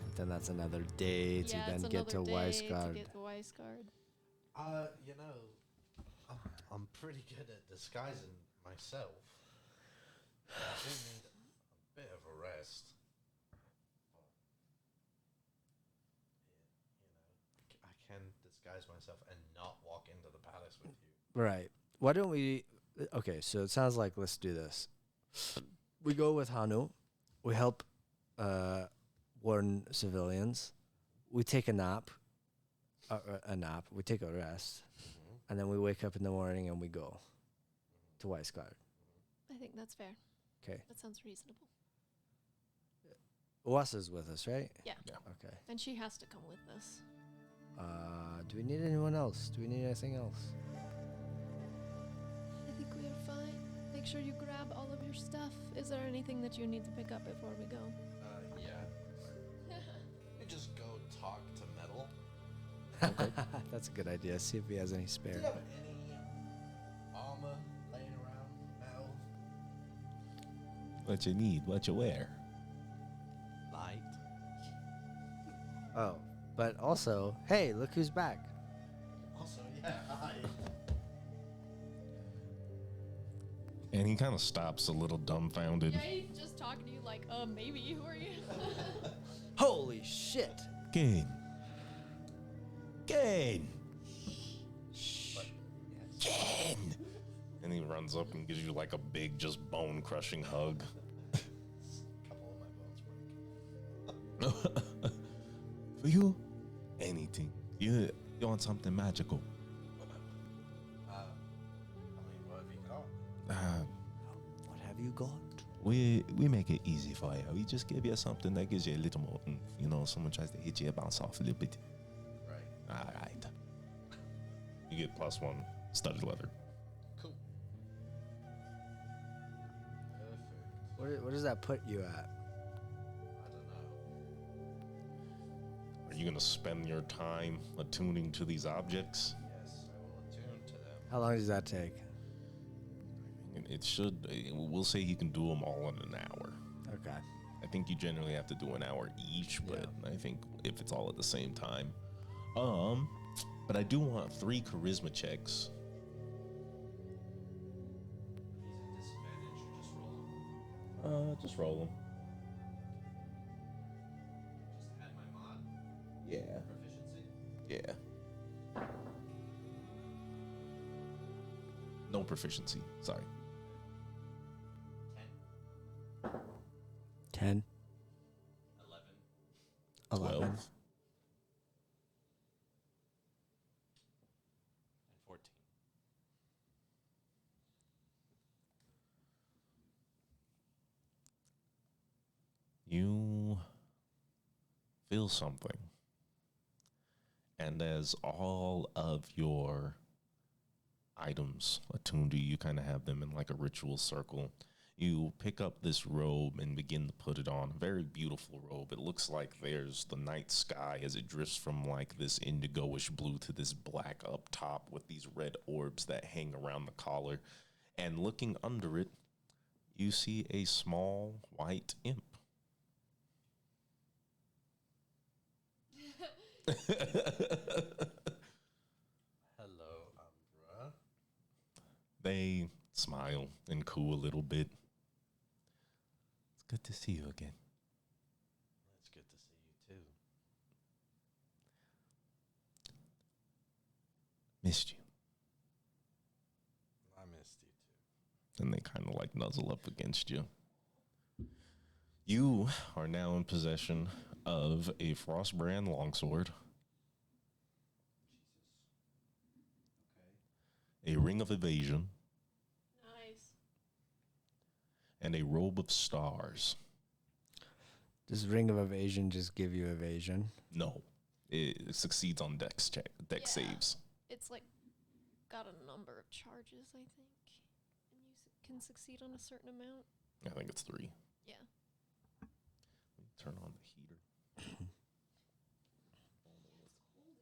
But then that's another day to Yeah, then it's get to another day Weisgard. to get to Weisgard. You know, I'm pretty good at disguising myself. I do need a bit of a rest. But, I can disguise myself and not walk into the palace with you. Right. Why don't we? Okay, so it sounds like let's do this. We go with Hanu. We help warn civilians. We take a nap. A nap. We take a rest, and then we wake up in the morning and we go to Weisgard. I think that's fair. Okay. That sounds reasonable. Uasa's with us, right? Yeah. Okay. And she has to come with us. Do we need anyone else? Do we need anything else? I think we are fine. Make sure you grab all of your stuff. Is there anything that you need to pick up before we go? Yeah. You just go talk to Metal. That's a good idea. See if he has any Do spare. you have any armor laying around, Metal? What you need, what you wear. Light. Oh, but also, hey, look who's back. Also, yeah. And he kind of stops a little dumbfounded. Yeah, he's just talking to you like, maybe, who are you? Holy shit! Gain. Gain. Gain. And he runs up and gives you like a big, just bone-crushing hug. Couple of my bones break. For you, anything. You want something magical? I mean, what have you got? What have you got? We make it easy for you. We just give you something that gives you a little more oomph. You know, someone tries to hit you, bounce off a little bit. Right. All right. You get +1 studded leather. Cool. Perfect. Where does that put you at? I don't know. Are you gonna spend your time attuning to these objects? Yes, I will attune to them. How long does that take? It should. We'll say he can do them all in an hour. Okay. I think you generally have to do an hour each, but I think if it's all at the same time. But I do want 3 charisma checks. He's at disadvantage, or just roll them. Just roll them. Just add my mod. Yeah. Proficiency. Yeah. No proficiency. Sorry. 10. 10. 11. 12. And 14. You feel something. And as all of your items attuned to you, kind of have them in like a ritual circle. You pick up this robe and begin to put it on. A very beautiful robe. It looks like there's the night sky as it drifts from like this indigo-ish blue to this black up top with these red orbs that hang around the collar. And looking under it, you see a small white imp. Hello, Umbra. They smile and coo a little bit. to see you again. It's good to see you too. Missed you. I missed you too. And they kind of like nuzzle up against you. You are now in possession of a Frostbrand longsword, a ring of evasion, Nice. and a robe of stars. Does Ring of Evasion just give you evasion? No, it succeeds on dex saves. It's like got a number of charges, I think, and you can succeed on a certain amount. I think it's 3. Yeah. Turn on the heater.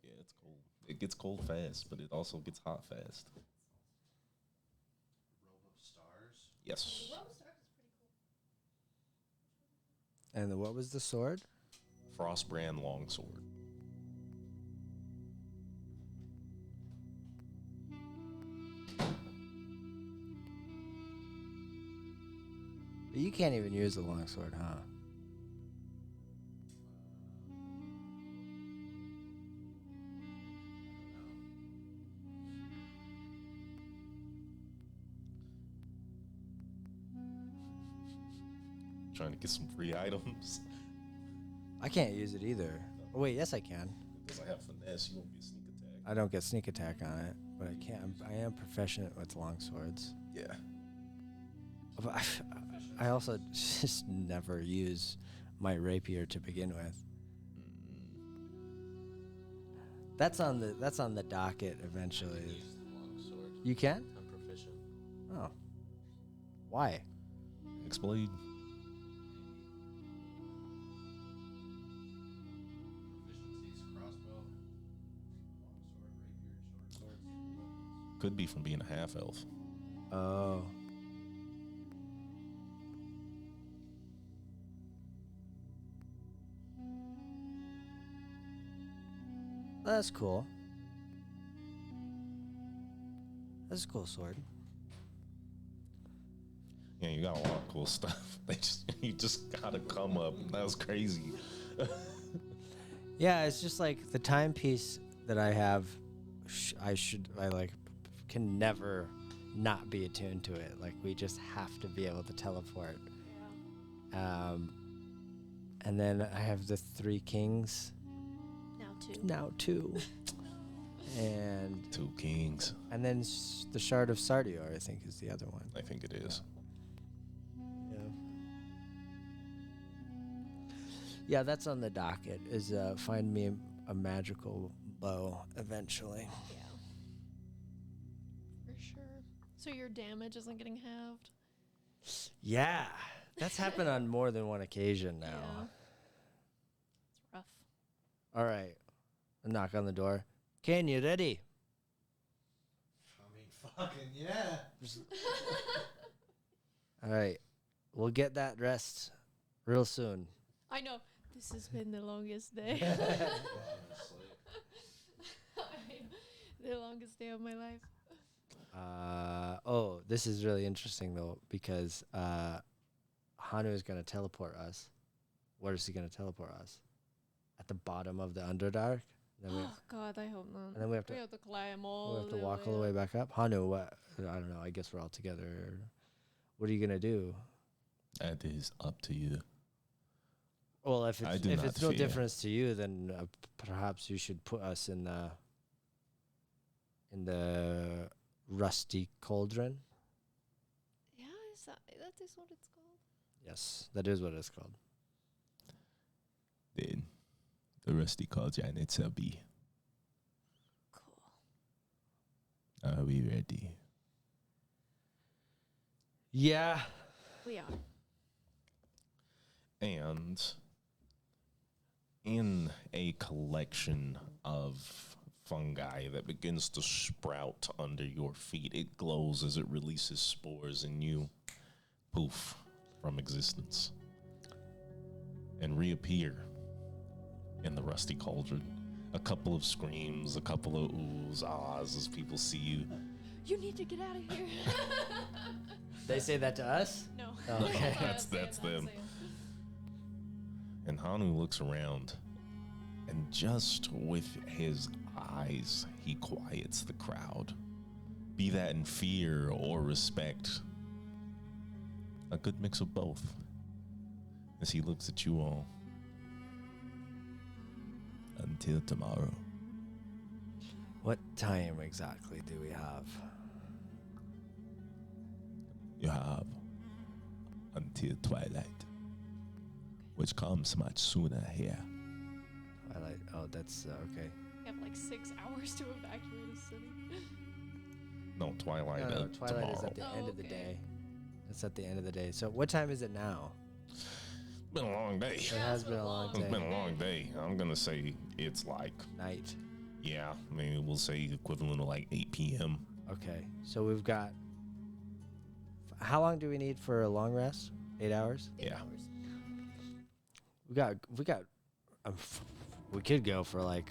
Yeah, it's cold. It gets cold fast, but it also gets hot fast. Robe of Stars. Yes. And what was the sword? Frostbrand longsword. You can't even use the longsword, huh? Trying to get some free items. I can't use it either. Oh, wait, yes I can. Because I have finesse, you won't get sneak attack. I don't get sneak attack on it, but I can. I am proficient with longswords. Yeah. But I also just never use my rapier to begin with. That's on the docket eventually. Use the longsword. You can? I'm proficient. Oh. Why? Explain. Proficiencies: crossbow, longsword, rapier, short swords. Could be from being a half elf. Oh. That's cool. That's a cool sword. Yeah, you got a lot of cool stuff. You just gotta come up. That was crazy. Yeah, it's just like the timepiece that I have. Can never not be attuned to it. Like we just have to be able to teleport. Yeah. And then I have the 3 kings. Now 2. Now 2. And 2 kings. and then the Shard of Sardior, I think, is the other one. I think it is. Yeah. Yeah, that's on the docket. Is find me a magical bow eventually. Yeah. For sure. So your damage isn't getting halved? Yeah, that's happened on more than one occasion now. Yeah. It's rough. All right, a knock on the door. Ken, you ready? I mean, fucking yeah. All right, we'll get that rest real soon. I know. This has been the longest day. Honestly. The longest day of my life. Oh, this is really interesting though because Hanu is gonna teleport us. Where is he gonna teleport us? At the bottom of the Underdark. Then we Oh God, I hope not. and then we have to climb all. we have to walk all the way back up. Hanu, what? I don't know. I guess we're all together. What are you gonna do? That is up to you. Well, if I it's, do if not it's no fear. difference to you, then perhaps you should put us in the rusty cauldron. Yeah, that is what it's called. Yes, that is what it's called. Then the rusty cauldron, it's a be. Cool. Are we ready? Yeah. We are. And in a collection of fungi that begins to sprout under your feet, it glows as it releases spores, and you poof from existence and reappear in the rusty cauldron. A couple of screams, a couple of oohs, ahs as people see you. You need to get out of here. They say that to us? No. Oh, okay. That's them. And Hanu looks around, and just with his eyes, he quiets the crowd. Be that in fear or respect. A good mix of both. As he looks at you all. Until tomorrow. What time exactly do we have? You have until twilight, which comes much sooner here. Twilight. Oh, that's okay. We have like 6 hours to evacuate a city. No, twilight. No, twilight tomorrow. is at the end of the okay. day. It's at the end of the day. So what time is it now? It's been a long day. It has been a long It's day. been a long day. I'm gonna say it's like, Night. yeah, maybe we'll say equivalent of like 8 p.m. Okay. So we've got. How long do we need for a long rest? 8 hours. 8 Yeah. hours. We got. We could go for like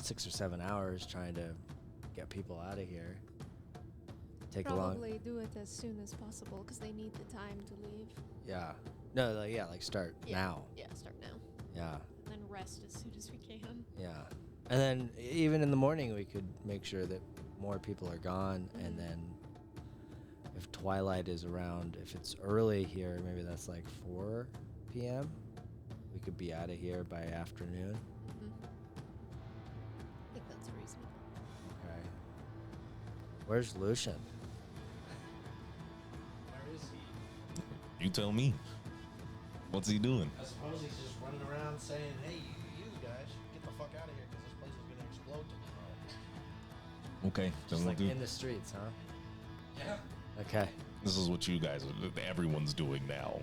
6 or 7 hours trying to get people out of here. Take a long. Probably do it as soon as possible because they need the time to leave. Yeah. No. Like start Yeah. now. Yeah, start now. Yeah. And then rest as soon as we can. Yeah. And then even in the morning, we could make sure that more people are gone, and then if twilight is around, if it's early here, maybe that's like 4 p.m. We could be out of here by afternoon. I think that's reasonable. Okay. Where's Lucian? Where is he? You tell me. What's he doing? I suppose he's just running around saying, hey, you guys, get the fuck out of here because this place is going to explode tomorrow. Okay, then Just we'll like do. in the streets, huh? Yeah. Okay. This is what you guys, everyone's doing now.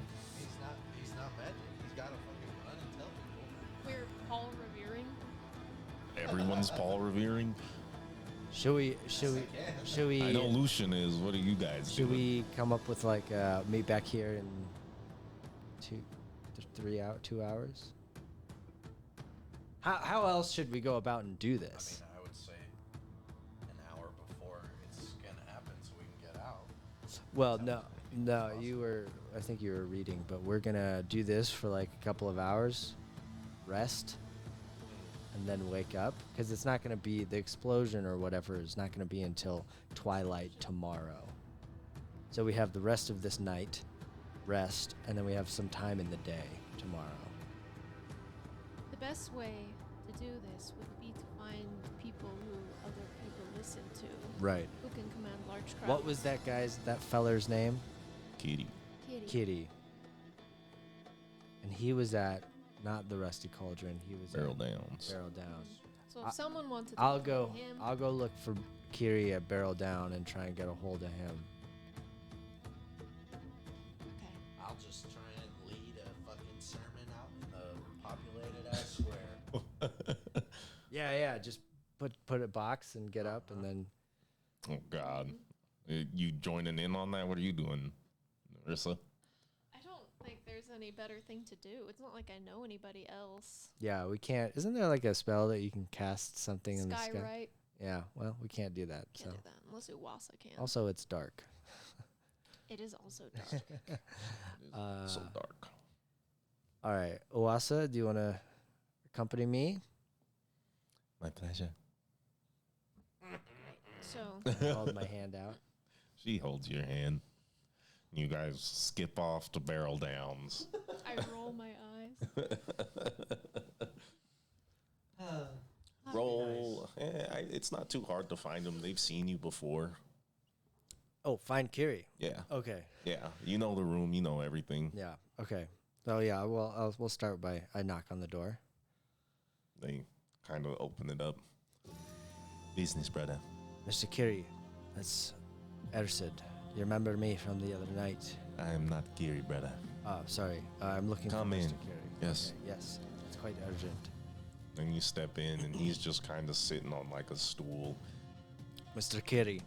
He's not magic. He's got to fucking run and tell people. We're Paul revering. Everyone's Paul revering. Should we? I know Lucian is. What are you guys Should doing? we come up with like meet back here in 2 hours? How else should we go about and do this? I would say an hour before it's going to happen so we can get out. Well, no, I think you were reading, but we're gonna do this for like a couple of hours, rest, and then wake up, because it's not gonna be the explosion or whatever is not gonna be until twilight tomorrow. So we have the rest of this night, rest, and then we have some time in the day tomorrow. The best way to do this would be to find people who other people listen to, Right. who can command large crowds. What was that feller's name? Kitty. Kitty. And he was at not the Rusty Cauldron. He was Barrel at Downs. Barrel Downs. So if someone wanted to I'll find go. him, I'll go look for Kiri at Barrel Down and try and get a hold of him. okay. I'll just try and lead a fucking sermon out in the populated ass square. Yeah. Just put a box and get up, and then Oh God, you joining in on that? What are you doing, Marissa? I don't think there's any better thing to do. It's not like I know anybody else. yeah, we can't. Isn't there like a spell that you can cast something in the sky? Skywrite. Yeah. Well, we can't do that. Can't So do that unless Uwasa can. also, it's dark. It is also dark. So dark. All right, Oasa, do you want to accompany me? My pleasure. So Hold my hand out. She holds your hand. You guys skip off to Barrel Downs. I roll my eyes. Roll. It's not too hard to find them. They've seen you before. Oh, find Kiri. Yeah. Okay. Yeah. You know the room. You know everything. Yeah. Okay. Oh yeah. Well, we'll start by I knock on the door. They kind of open it up. Business, brother. Mr. Kiri, that's Ersid. You remember me from the other night? I am not Giri, brother. Oh, sorry. I'm looking Come for in. Mr. Kiri. Yes. Okay, yes. It's quite urgent. Then you step in, and he's just kind of sitting on like a stool. Mr. Kiri,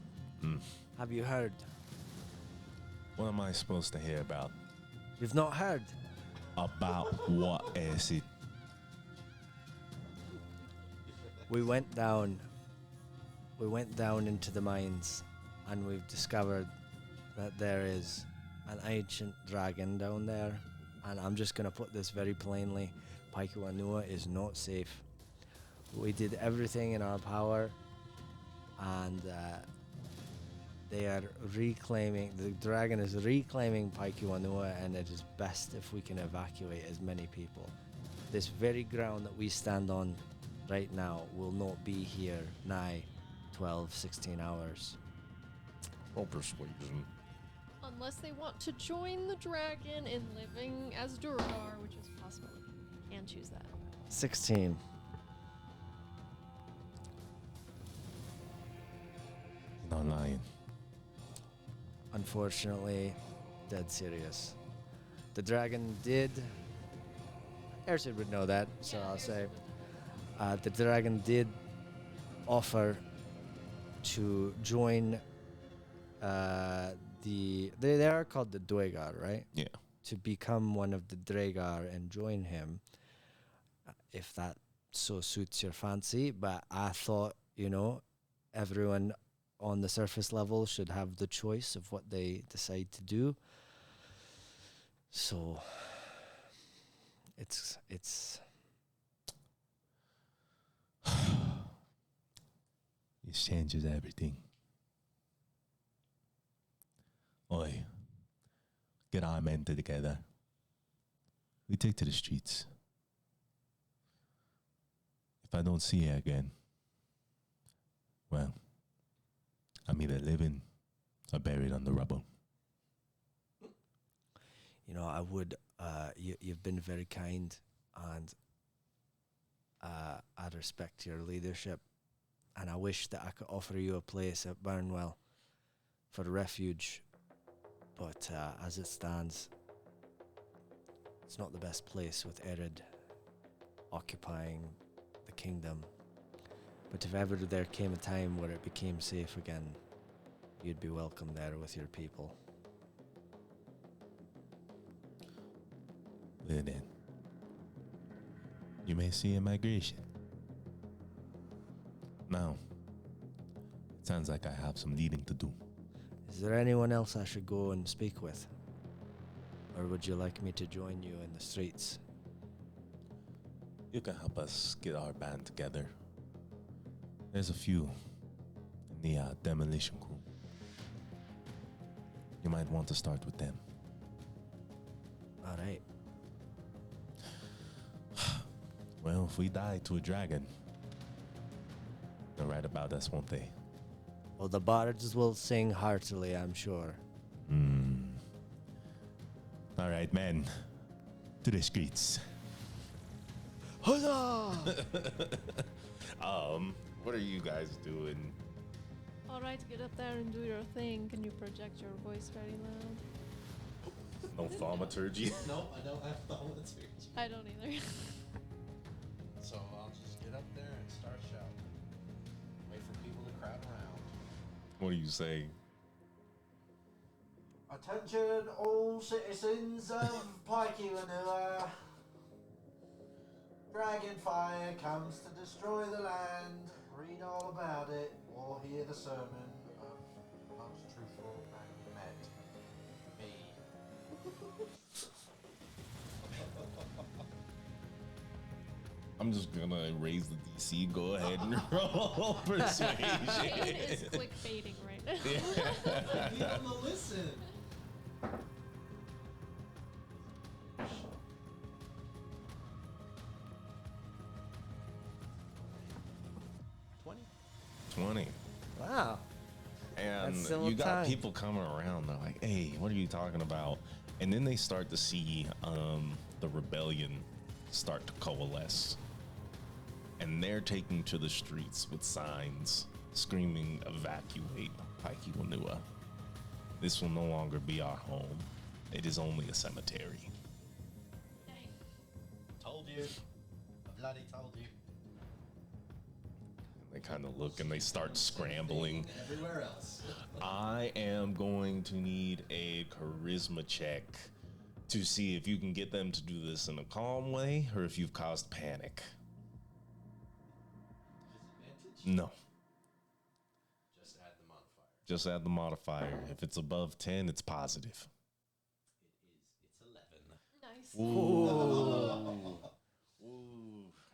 have you heard? What am I supposed to hear about? You've not heard? About what, Acid? We went down into the mines, and we've discovered that there is an ancient dragon down there And I'm just going to put this very plainly. Paikuanua is not safe. We did everything in our power, and they are reclaiming, the dragon is reclaiming Paikuanua, and it is best if we can evacuate as many people. This very ground that we stand on right now will not be here nigh 12, 16 hours. Roll persuasion. Unless they want to join the dragon in living as Duergar, which is possible. You can choose that. 16. Not lying. Unfortunately, dead serious. The dragon did. Ersid would know that, so Yeah, I'll Ersid say. would The dragon did offer to join they are called the Duergar, right? Yeah. To become one of the Draegar and join him, if that so suits your fancy. But I thought, everyone on the surface level should have the choice of what they decide to do. So it's It changes everything. Oi, get our men together. We take to the streets. If I don't see you again, well, I'm either living or buried under rubble. I would. You've been very kind, and I respect your leadership. And I wish that I could offer you a place at Burnwell for refuge. But as it stands, it's not the best place with Erid occupying the kingdom. But if ever there came a time where it became safe again, you'd be welcome there with your people. Well then, you may see a migration. Now, it sounds like I have some leading to do. Is there anyone else I should go and speak with? Or would you like me to join you in the streets? You can help us get our band together. There's a few in the demolition crew. You might want to start with them. All right. Well, if we die to a dragon, they'll write about us, won't they? Well, the bards will sing heartily, I'm sure. All right, men. To the streets. Huzzah! What are you guys doing? Alright, get up there and do your thing. Can you project your voice very loud? No thaumaturgy. No, I don't have thaumaturgy. I don't either. So I'll just get up there and start shouting. Wait for people to crowd around. What do you say? Attention, all citizens of Paikuanua. Dragonfire comes to destroy the land. Read all about it or hear the sermon of most truthful man you met. Me. I'm just gonna raise the DC. Go ahead and roll persuasion. Shane is clickbaiting right now. Give them a listen. $20. 20. Wow. And That's still you got time. people coming around. They're like, hey, what are you talking about? And then they start to see the rebellion start to coalesce. And they're taking to the streets with signs screaming, evacuate Paikuanua. This will no longer be our home. It is only a cemetery. Told you. I bloody told you. They kind of look and they start scrambling. Everywhere else. I am going to need a charisma check to see if you can get them to do this in a calm way or if you've caused panic. Disadvantage? No, Just add the modifier. just add the modifier. If it's above 10, it's positive. It's 11. Ooh.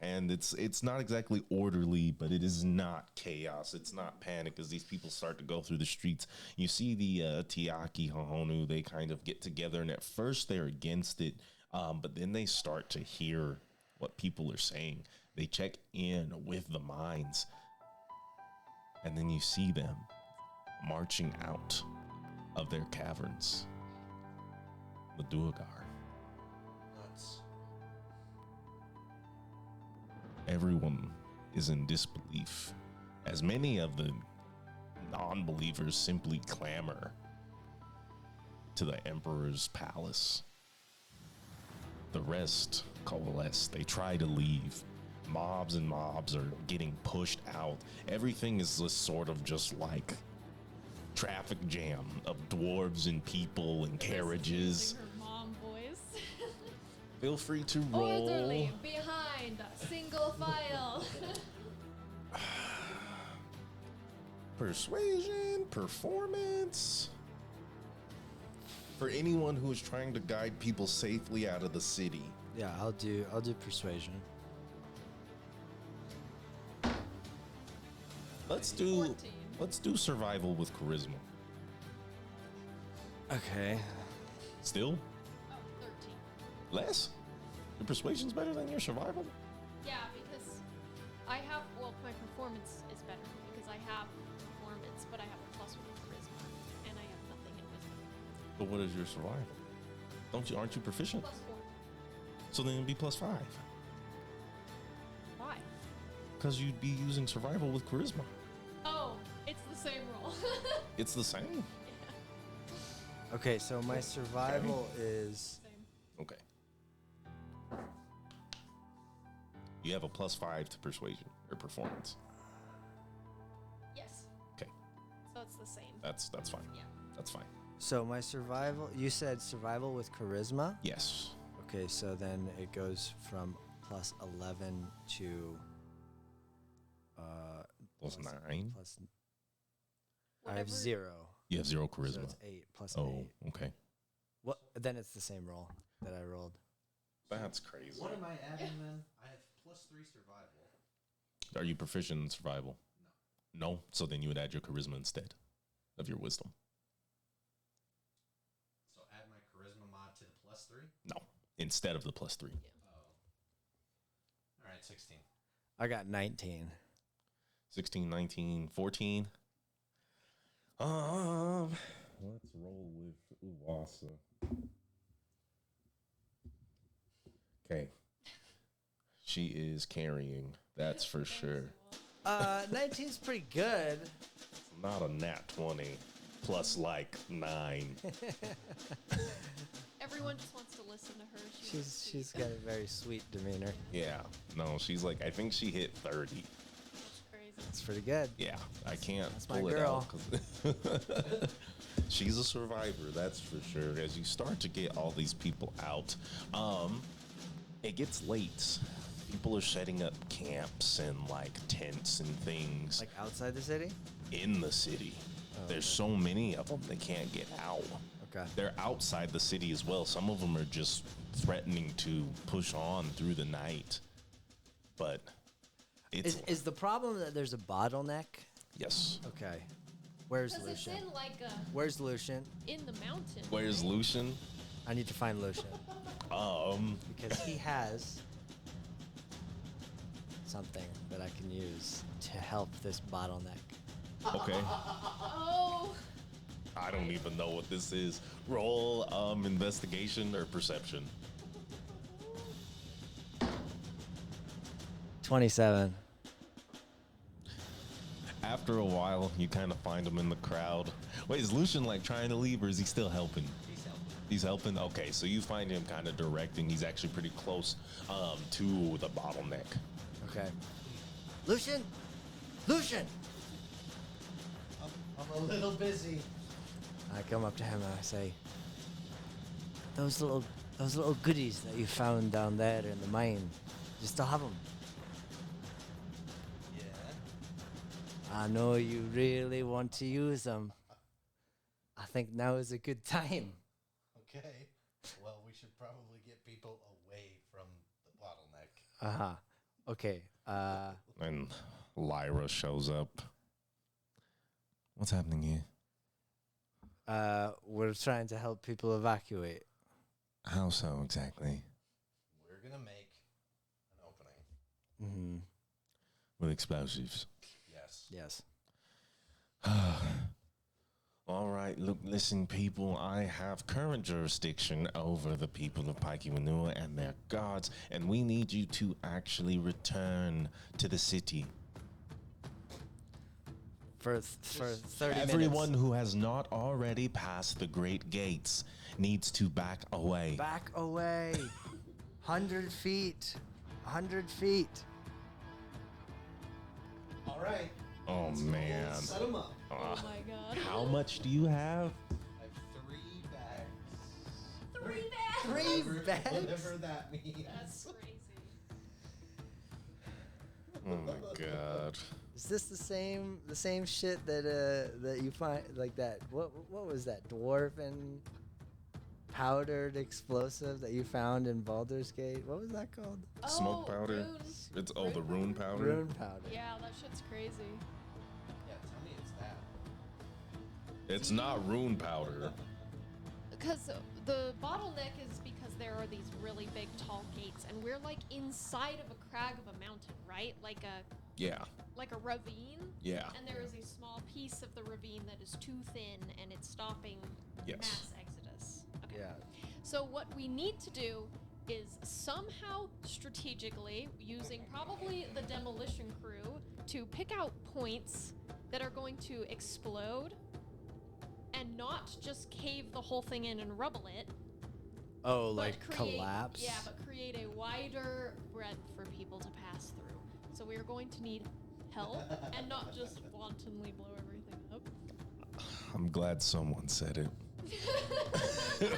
And it's not exactly orderly, but it is not chaos. It's not panic as these people start to go through the streets. You see the Tiaki Hahonu, they kind of get together, and at first they're against it, but then they start to hear what people are saying. They check in with the mines, and then you see them marching out of their caverns. The Duergar. Nuts. Everyone is in disbelief, as many of the non-believers simply clamor to the Emperor's palace. The rest coalesce. They try to leave. Mobs and mobs are getting pushed out. Everything is sort of just like traffic jam of dwarves and people and carriages. Using her mom voice. Feel free to roll. Orderly, behind, single file. Persuasion, performance. For anyone who is trying to guide people safely out of the city. Yeah, I'll do persuasion. Let's do 14. let's do survival with charisma. Okay. Still? Oh, 13. Less? Your persuasion's better than your survival? Yeah, because I have, well, my performance is better because I have performance, but I have a +1 charisma, and I have nothing in wisdom. But what is your survival? Aren't you proficient? +4. So then it'd be +5. Why? Because you'd be using survival with charisma. Oh, it's the same roll. It's the same. Okay, so my survival is Same. Okay. You have a +5 to persuasion or performance. Yes. Okay. So it's the same. That's fine. Yeah. That's fine. so my survival. You said survival with charisma. Yes. Okay, so then it goes from +11 to +9. plus. I have Whatever- 0. You have 0 So charisma. it's 8 plus Oh, 8. okay. What? Then it's the same roll that I rolled. That's crazy. What am I adding then? I have +3 survival. Are you proficient in survival? No. No? So then you would add your charisma instead of your wisdom. So add my charisma mod to the +3? No. Instead of the +3. Oh. Alright, 16. I got 19. 16, 19, 14. Let's roll with Uwasa. Okay. She is carrying, that's for sure. 19's pretty good. Not a nat 20 plus like 9. Everyone just wants to listen to her. She's got a very sweet demeanor. Yeah. No, she's like, I think she hit 30. That's crazy. It's pretty good. Yeah, I can't That's my pull it girl. out 'cause she's a survivor, that's for sure. As you start to get all these people out, it gets late. People are setting up camps and like tents and things Like outside the city? in the city. There's so many of them, they can't get out. Okay. They're outside the city as well. Some of them are just threatening to push on through the night. But it's Is the problem that there's a bottleneck? yes. Okay. Where's Because it's Lucian? in like a Where's Lucian? in the mountain. Where's right? Lucian? I need to find Lucian because he has something that I can use to help this bottleneck. Okay. Oh, I don't even know what this is. Roll investigation or perception. 27. After a while, you kind of find him in the crowd. Wait, is Lucian like trying to leave or is he still helping? He's helping? Okay, so you find him kind of directing. He's actually pretty close to the bottleneck. Okay. Lucian! Lucian! I'm a little busy. I come up to him and I say, those little goodies that you found down there in the mine, you still have them? Yeah. I know you really want to use them. I think now is a good time. Okay. Well, we should probably get people Uh-huh. Okay. And Lyra shows up. What's happening here? We're trying to help people evacuate. How so exactly? We're gonna make an opening. Mm-hmm. With explosives. Yes. Yes. All right, look, listen, people. I have current jurisdiction over the people of Paikiwanua and their gods, and we need you to actually return to the city. For 30 Everyone minutes. who has not already passed the great gates needs to back away. Back away. 100 feet. 100 feet. All right. Oh, man. Set them up. Oh my god. How much do you have? I have 3 bags. 3 bags. 3 Whatever- bags? Whatever that means. That's crazy. Oh, my God. Is this the same shit that that you find like that? What was that dwarven powdered explosive that you found in Baldur's Gate? What was that called? Smoke powder? Runes. It's the rune powder. Rune powder. Yeah, that shit's crazy. Yeah, tell me it's that. It's not rune powder. Because the bottleneck is because there are these really big, tall gates, and we're like inside of a crag of a mountain, right? Like a ravine. Yeah. And there is a small piece of the ravine that is too thin, and it's stopping Yes. mass exodus. Okay. Yeah. So what we need to do is somehow strategically, using probably the demolition crew, to pick out points that are going to explode and not just cave the whole thing in and rubble it. Oh, but like create, collapse? Yeah, but create a wider breadth for people to pass through. So we are going to need help and not just wantonly blow everything up. I'm glad someone said it.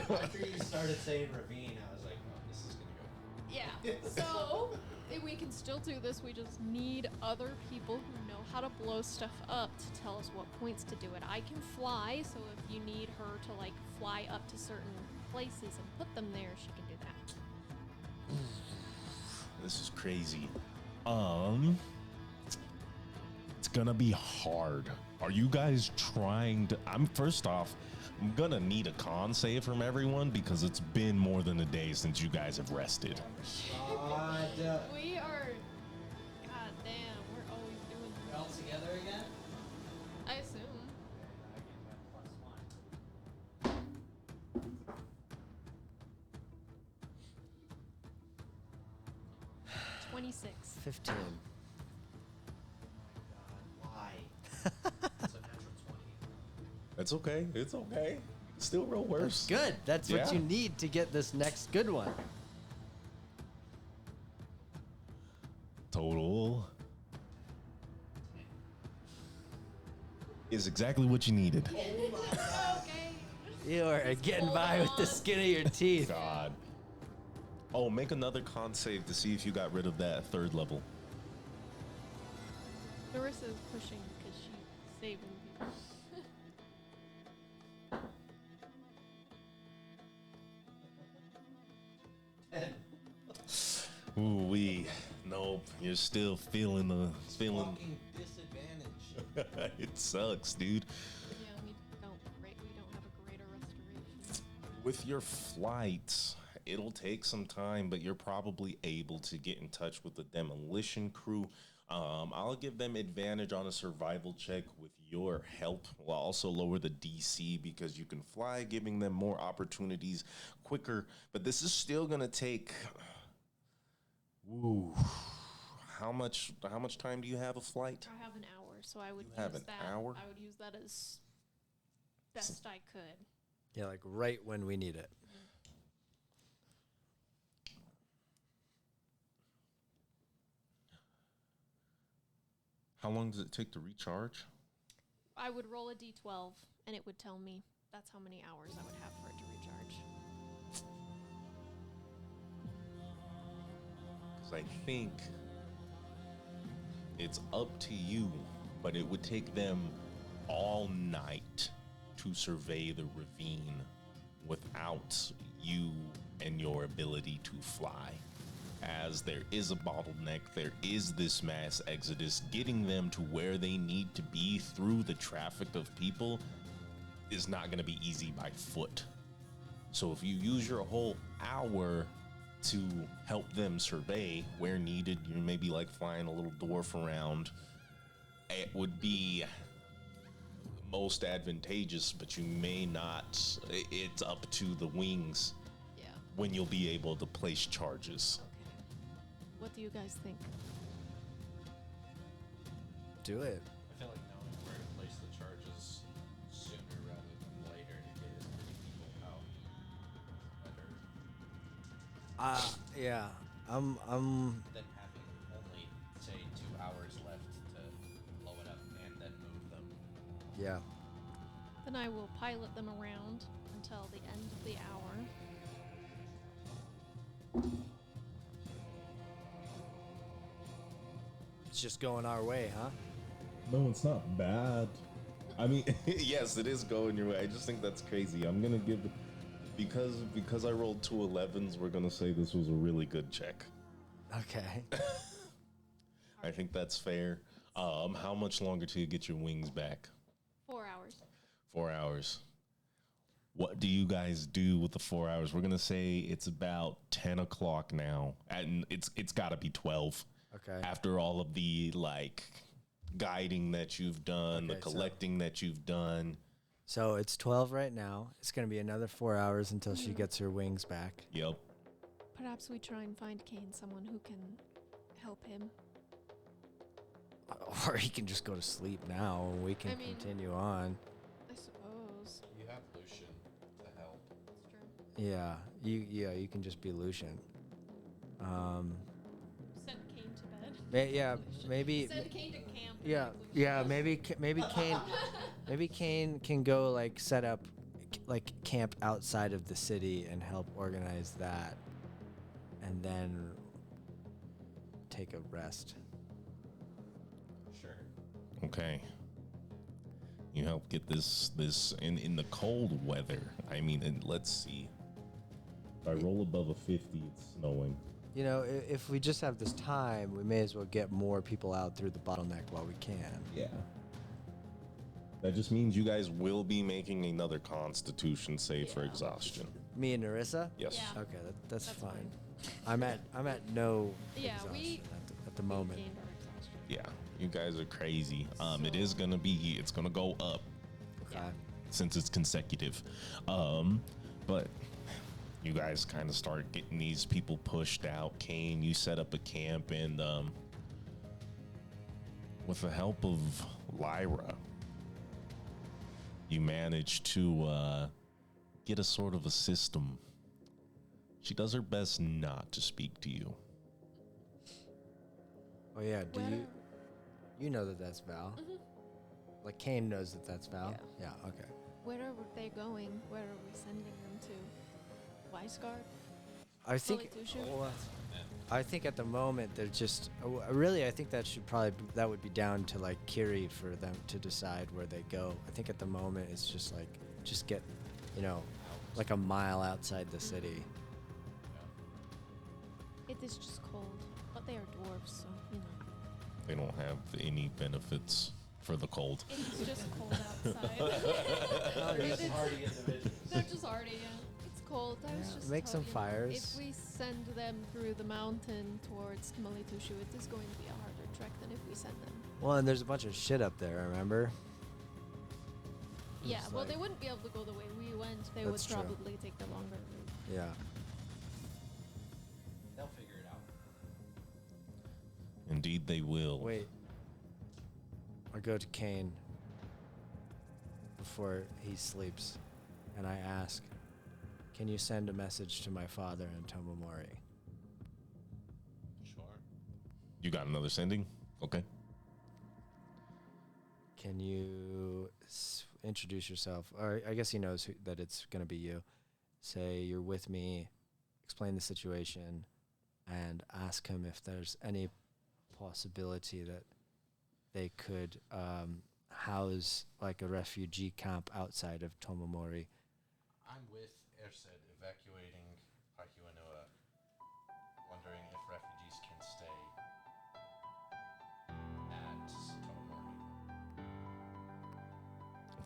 After you started saying ravine, I was like, oh, this is gonna go. Yeah. So if we can still do this. We just need other people who know how to blow stuff up to tell us what points to do it. I can fly, so if you need her to like fly up to certain places and put them there, she can do that. This is crazy. It's gonna be hard. Are you guys trying to? I'm gonna need a con save from everyone because it's been more than a day since you guys have rested. God. We are. God damn, we're always doing We're all together again? I assume. 26. 15. Why? It's a natural 20. It's okay. It's okay. Still real worse. Good. That's what Yeah. you need to get this next good one. Total is exactly what you needed. Okay. You are getting hold by with the on. skin of your teeth. God. Oh, make another con save to see if you got rid of that third level. Larissa is pushing because she's saving people. Ooh wee. Nope. You're still feeling the feeling. Fucking disadvantage. It sucks, dude. Yeah, we don't have a greater restoration. With your flights, it'll take some time, but you're probably able to get in touch with the demolition crew. I'll give them advantage on a survival check with your help. We'll also lower the DC because you can fly, giving them more opportunities quicker. But this is still gonna take. Ooh, how much time do you have a flight? I have an hour, so I would You use have an that. hour? I would use that as best I could. Yeah, like right when we need it. How long does it take to recharge? I would roll a d12, and it would tell me that's how many hours I would have for it to recharge. Because I think it's up to you, but it would take them all night to survey the ravine without you and your ability to fly. as there is a bottleneck, there is this mass exodus. Getting them to where they need to be through the traffic of people is not going to be easy by foot. So if you use your whole hour to help them survey where needed, you maybe like flying a little dwarf around, it would be most advantageous, but you may not. It's up to the wings Yeah. when you'll be able to place charges. Okay. What do you guys think? Do it. I feel like knowing where to place the charges sooner rather than later to get as many people out is better Yeah. I'm than having only, say, 2 hours left to blow it up and then move them. yeah. Then I will pilot them around until the end of the hour. It's just going our way, huh? No, it's not bad. I mean, yes, it is going your way. I just think that's crazy. I'm gonna give, because I rolled 2 11s, we're gonna say this was a really good check. Okay. I think that's fair. How much longer till you get your wings back? 4 hours. 4 hours. What do you guys do with the 4 hours? We're gonna say it's about 10 o'clock now, and it's got to be 12. Okay. After all of the like guiding that you've done, the Okay, so- collecting that you've done. So it's 12 right now. It's going to be another 4 hours until she gets her wings back. Yep. Perhaps we try and find Kane someone who can help him. Or he can just go to sleep now and we can I mean- continue on. I suppose. You have Lucian to help. That's true. Yeah, you can just be Lucian. Send Kane to bed. Yeah, maybe. Send Kane to camp. Yeah, maybe Kane, maybe Kane can go like set up, like camp outside of the city and help organize that, and then take a rest. Sure. Okay. You help get this in the cold weather. I mean, and let's see. If I roll above a 50, it's snowing. You know, if we just have this time, we may as well get more people out through the bottleneck while we can. Yeah. That just means you guys will be making another Constitution save for Yeah. exhaustion. Me and Narissa. Yes. Yeah. Okay, that's fine. fine. I'm at no Yeah, exhaustion we at the moment. gained our exhaustion. Yeah. You guys are crazy. It So- is gonna be. It's gonna go up Okay. Yeah. since it's consecutive. But you guys kind of start getting these people pushed out. Kane, you set up a camp, and with the help of Lyra, you manage to get a sort of a system. She does her best not to speak to you. Oh yeah. Do Where- you know that that's Val? Like Kane knows that that's Val. Yeah. Okay. Where are they going? Where are we sending them to? Weisgard? I think. Tushu? I think at the moment they're just really. I think that should probably that would be down to like Kiri for them to decide where they go. I think at the moment it's just like just get, you know, like a mile outside the city. It is just cold, but they are dwarves, so you know. They don't have any benefits for the cold. It's just cold outside. They're just It's- hard to get divisions. They're just already, it's cold. I was Yeah, just make some you know, fires. if we send them through the mountain towards Kmalitushu, it is going to be a harder trek than if we send them. Well, and there's a bunch of shit up there. Remember? Yeah, It's well, like- they wouldn't be able to go the way we went. They would That's true. probably take the longer route. Yeah. They'll figure it out. Indeed, they will. Wait. I go to Kane before he sleeps, and I ask, "Can you send a message to my father in Tomomori?" Sure. You got another sending? Okay. Can you introduce yourself? Or I guess he knows that it's going to be you. Say you're with me, explain the situation, and ask him if there's any possibility that they could house like a refugee camp outside of Tomomori. I'm with Erced evacuating Pakiwanua, wondering if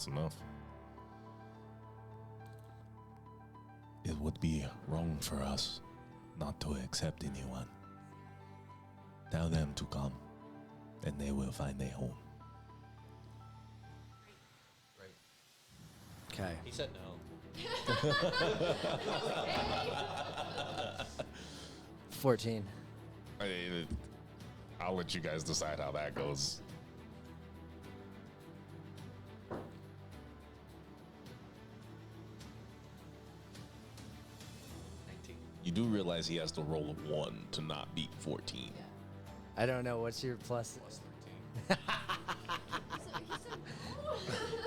That's enough. It would be wrong for us not to accept anyone. Tell them to come, and they will find a home. Great. Okay. He said no. 14. I'll let you guys decide how that goes. You do realize he has to roll a 1 to not beat 14. I don't know. What's your plus?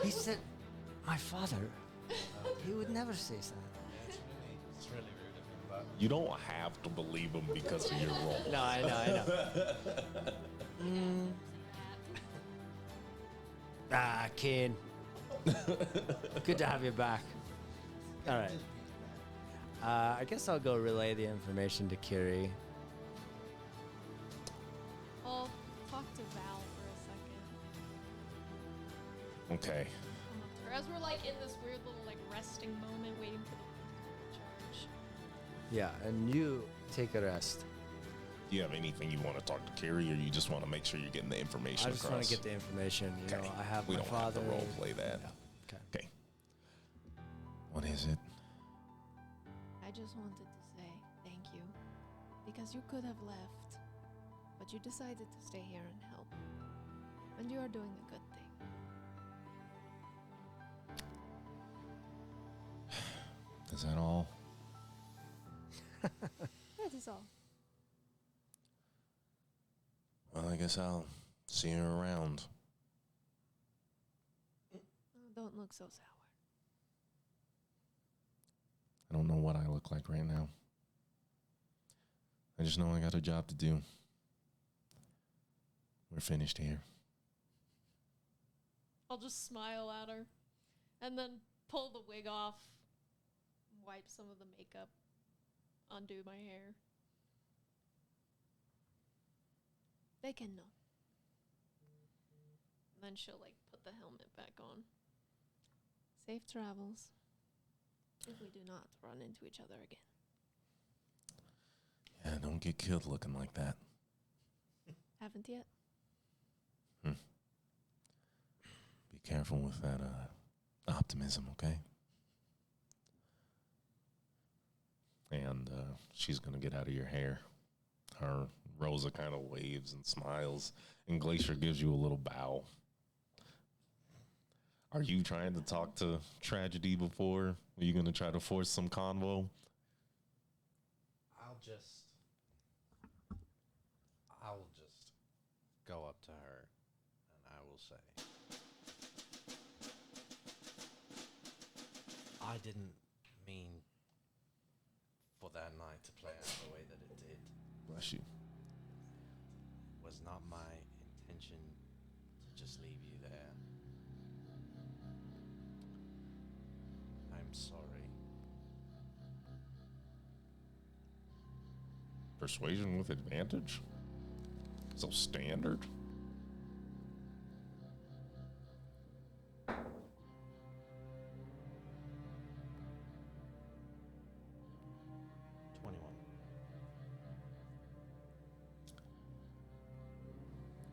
He said, my father. He would never say that. It's really rude of him, but You don't have to believe him because of your roll. No, I know. Ah, Kane. Good to have you back. All right. I guess I'll go relay the information to Kiri. I'll talk to Val for a second. Okay. Come up to her. As we're like in this weird little like resting moment, waiting for the charge. Yeah, and you take a rest. Do you have anything you want to talk to Carrie, or you just want to make sure you're getting the information I just want to get the information. You know, I have We my don't father. have to role play that. Yeah. Okay. Okay. What is it? I just wanted to say thank you. Because you could have left, but you decided to stay here and help. And you are doing a good thing. Is that all? That is all. Well, I guess I'll see you around. Oh, don't look so sour. I don't know what I look like right now. I just know I got a job to do. We're finished here. I'll just smile at her and then pull the wig off, wipe some of the makeup, undo my hair. They can know. And then she'll like put the helmet back on. Safe travels. If we do not run into each other again. Yeah, don't get killed looking like that. Haven't yet. Be careful with that optimism, okay? And she's going to get out of your hair. Her Rosa kind of waves and smiles, and Glacier gives you a little bow. Are you trying to talk to Tragedy before? Are you going to try to force some convo? I'll just go up to her and I will say, I didn't mean for that night to play out the way that it did. Bless you. It was not my intention to just leave you there. I'm sorry. Persuasion with advantage? So standard?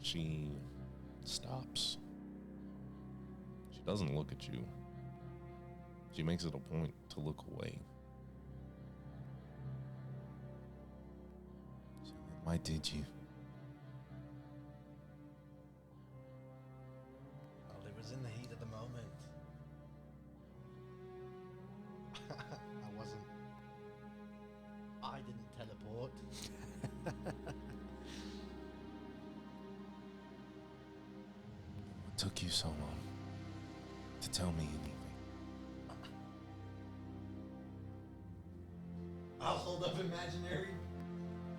She stops. She doesn't look at you. She makes it a point to look away. So then why did you? Well, it was in the heat of the moment. I didn't teleport. What took you so long to tell me anything? I'll hold up imaginary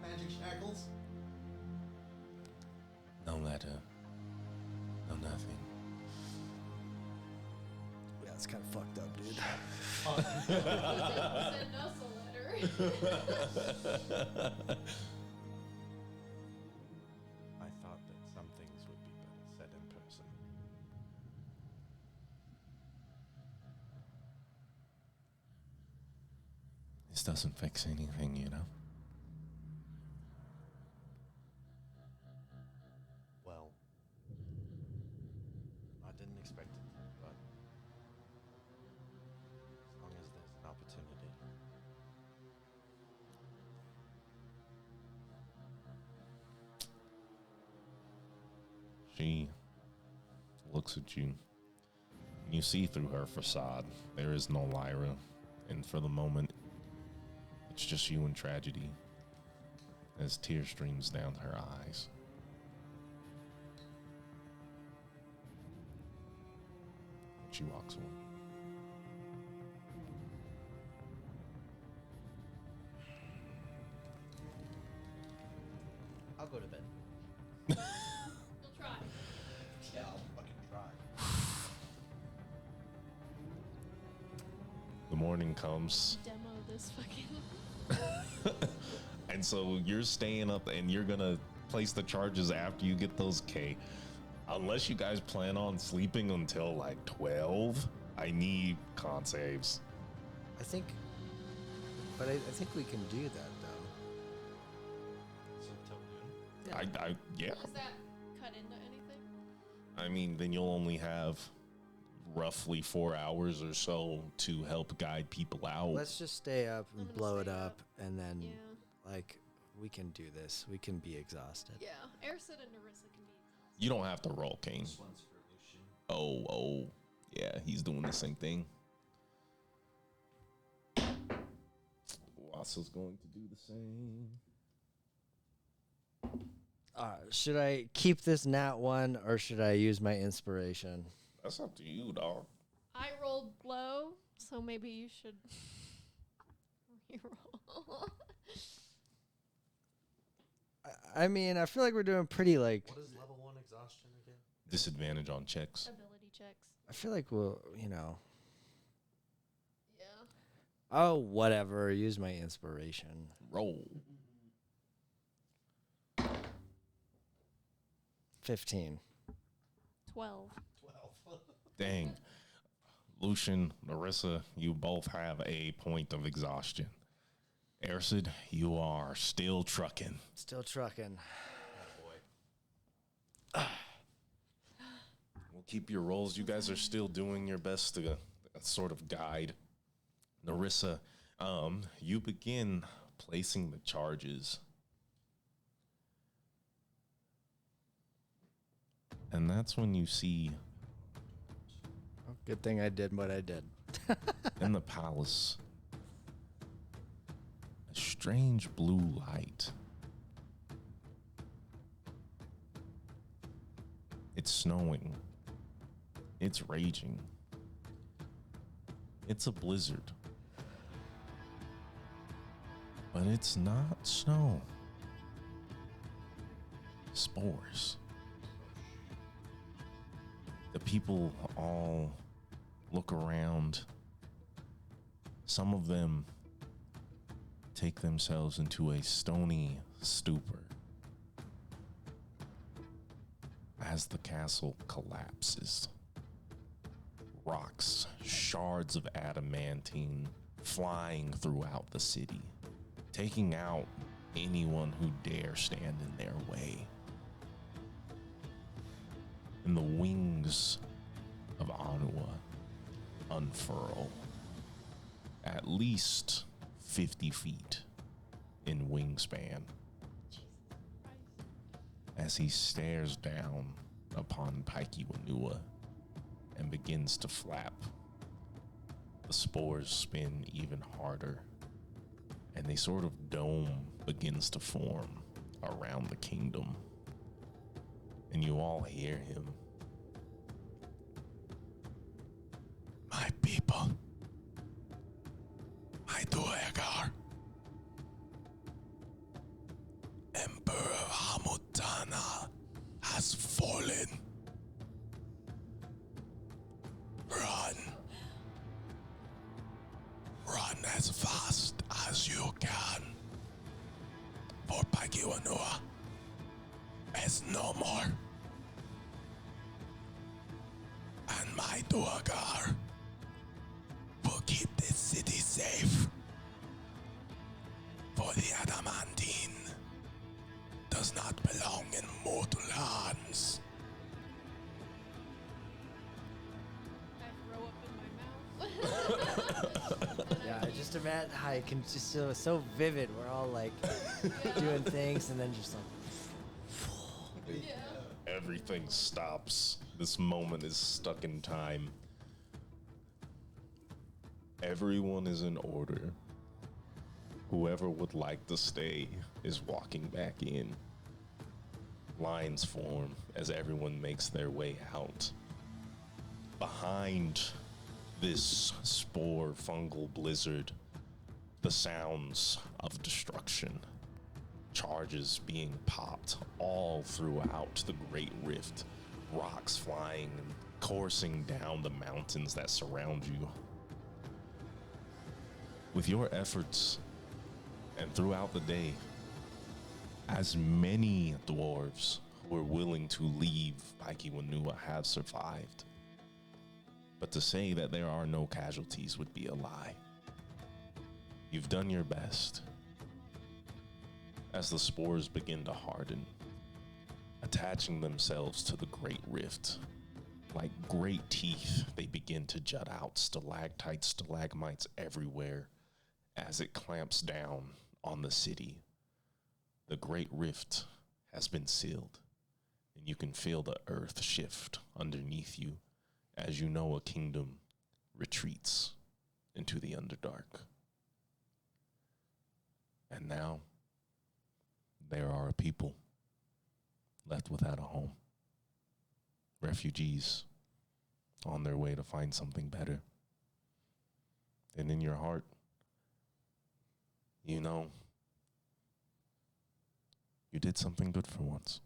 magic shackles. No letter. No nothing. Yeah, it's kind of fucked up, dude. Send us a letter. I thought that some things would be better said in person. This doesn't fix anything, you know? Well, I didn't expect it to, but as long as there's an opportunity. She looks at you. You see through her facade. There is no Lyra. And for the moment, it's just you and tragedy as tear streams down her eyes. She walks away. I'll go to bed. You'll try. Yeah, I'll fucking try. The morning comes. Demo this fucking. And so you're staying up and you're gonna place the charges after you get those K. Unless you guys plan on sleeping until like 12, I need con saves. I think, but I think we can do that though. So till noon. Yeah. Does that cut into anything? I mean, then you'll only have roughly 4 hours or so to help guide people out. Let's just stay up I'm and gonna blow it stay up, up. and then Yeah. like we can do this. We can be exhausted. Yeah. Ersid and Narissa can be. You don't have to roll, King. This one's for Lucian. Oh, yeah, he's doing the same thing. Wasa's going to do the same. Should I keep this nat one or should I use my inspiration? That's up to you, dog. I rolled low, so maybe you should reroll. I mean, I feel like we're doing pretty like. What is level 1 exhaustion again? Disadvantage on checks. Ability checks. I feel like we'll, you know. Yeah. Oh, whatever. Use my inspiration. Roll. 15. 12. 12. Dang. Lucian, Narissa, you both have a point of exhaustion. Ersid, you are still trucking. Still trucking. Boy. We'll keep your rolls. You guys are still doing your best to sort of guide. Narissa, you begin placing the charges. And that's when you see Oh, good thing I did what I did. in the palace a strange blue light. It's snowing. It's raging. It's a blizzard. But it's not snow. Spores. The people all look around. Some of them take themselves into a stony stupor as the castle collapses. Rocks, shards of adamantine flying throughout the city, taking out anyone who dare stand in their way. And the wings of Anua unfurl, at least 50 feet in wingspan, as he stares down upon Paikiwanua and begins to flap. The spores spin even harder, and a sort of dome begins to form around the kingdom. And you all hear him. My people, my Duergar, Emperor Hamutana has fallen. Run. Run as fast as you can. For Pakiwanua is no more. And my Duergar will keep this city safe For the adamantine does not belong in mortal hands. I throw up in my mouth. Yeah, I just imagine how it can just so vivid. We're all like doing things and then just like. Yeah. Everything stops. This moment is stuck in time. Everyone is in order. Whoever would like to stay is walking back in. Lines form as everyone makes their way out. Behind this spore fungal blizzard, the sounds of destruction. Charges being popped all throughout the Great Rift. Rocks flying and coursing down the mountains that surround you. With your efforts, and throughout the day, as many dwarves who are willing to leave Paikiwanua have survived. But to say that there are no casualties would be a lie. You've done your best. As the spores begin to harden, attaching themselves to the Great Rift, like great teeth, they begin to jut out, stalactites, stalagmites everywhere, as it clamps down on the city. The Great Rift has been sealed, and you can feel the earth shift underneath you as you know a kingdom retreats into the Underdark. And now, there are a people left without a home. Refugees on their way to find something better. And in your heart, you know, you did something good for once.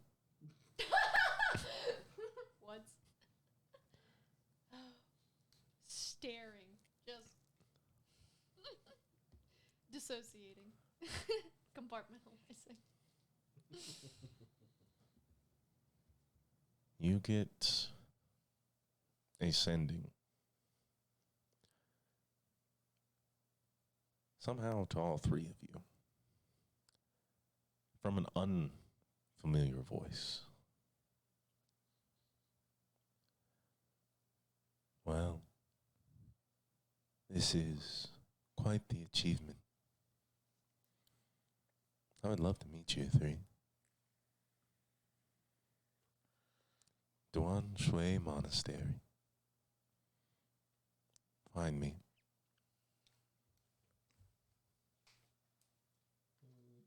Once. Staring. Just. Dissociating. Compartmentalizing. You get a sending. Somehow to all three of you. From an unfamiliar voice. Well, this is quite the achievement. I would love to meet you three. Duan Shui Monastery. Find me.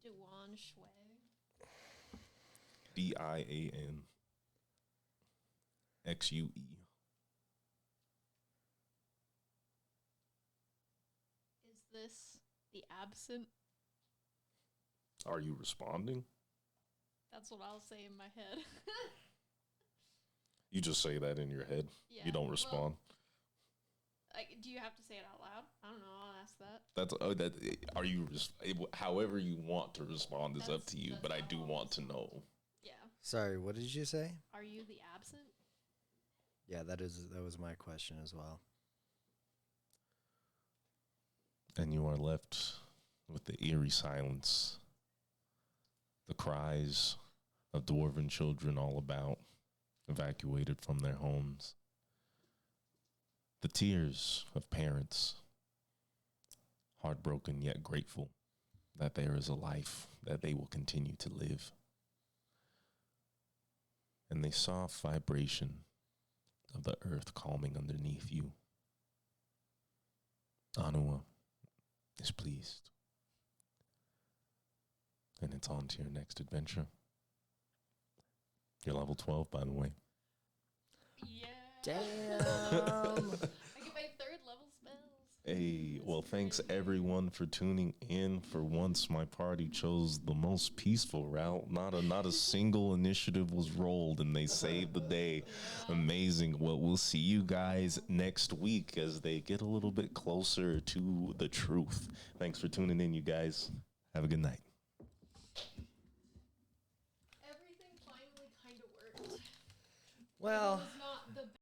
Duan Shui. DIANXUE. Is this the absent? Are you responding? That's what I'll say in my head. You just say that in your head. Yeah, You don't respond. Do you have to say it out loud? I don't know. I'll ask that. That's are you however you want to respond is up to you, That's but I not do all want to listen. know. Yeah. Sorry, what did you say? Are you the absent? Yeah, that was my question as well. And you are left with the eerie silence, the cries of dwarven children all about, evacuated from their homes, the tears of parents, heartbroken yet grateful that there is a life that they will continue to live, and the soft vibration of the earth calming underneath you. Anua is pleased. And it's on to your next adventure. You're level 12, by the way. Yeah. Damn. I get my 3rd level spells. Hey, well, thanks everyone for tuning in. For once, my party chose the most peaceful route. Not a single initiative was rolled, and they saved the day. Amazing. Well, we'll see you guys next week as they get a little bit closer to the truth. Thanks for tuning in, you guys. Have a good night. Everything finally kind of worked. Well, It was not the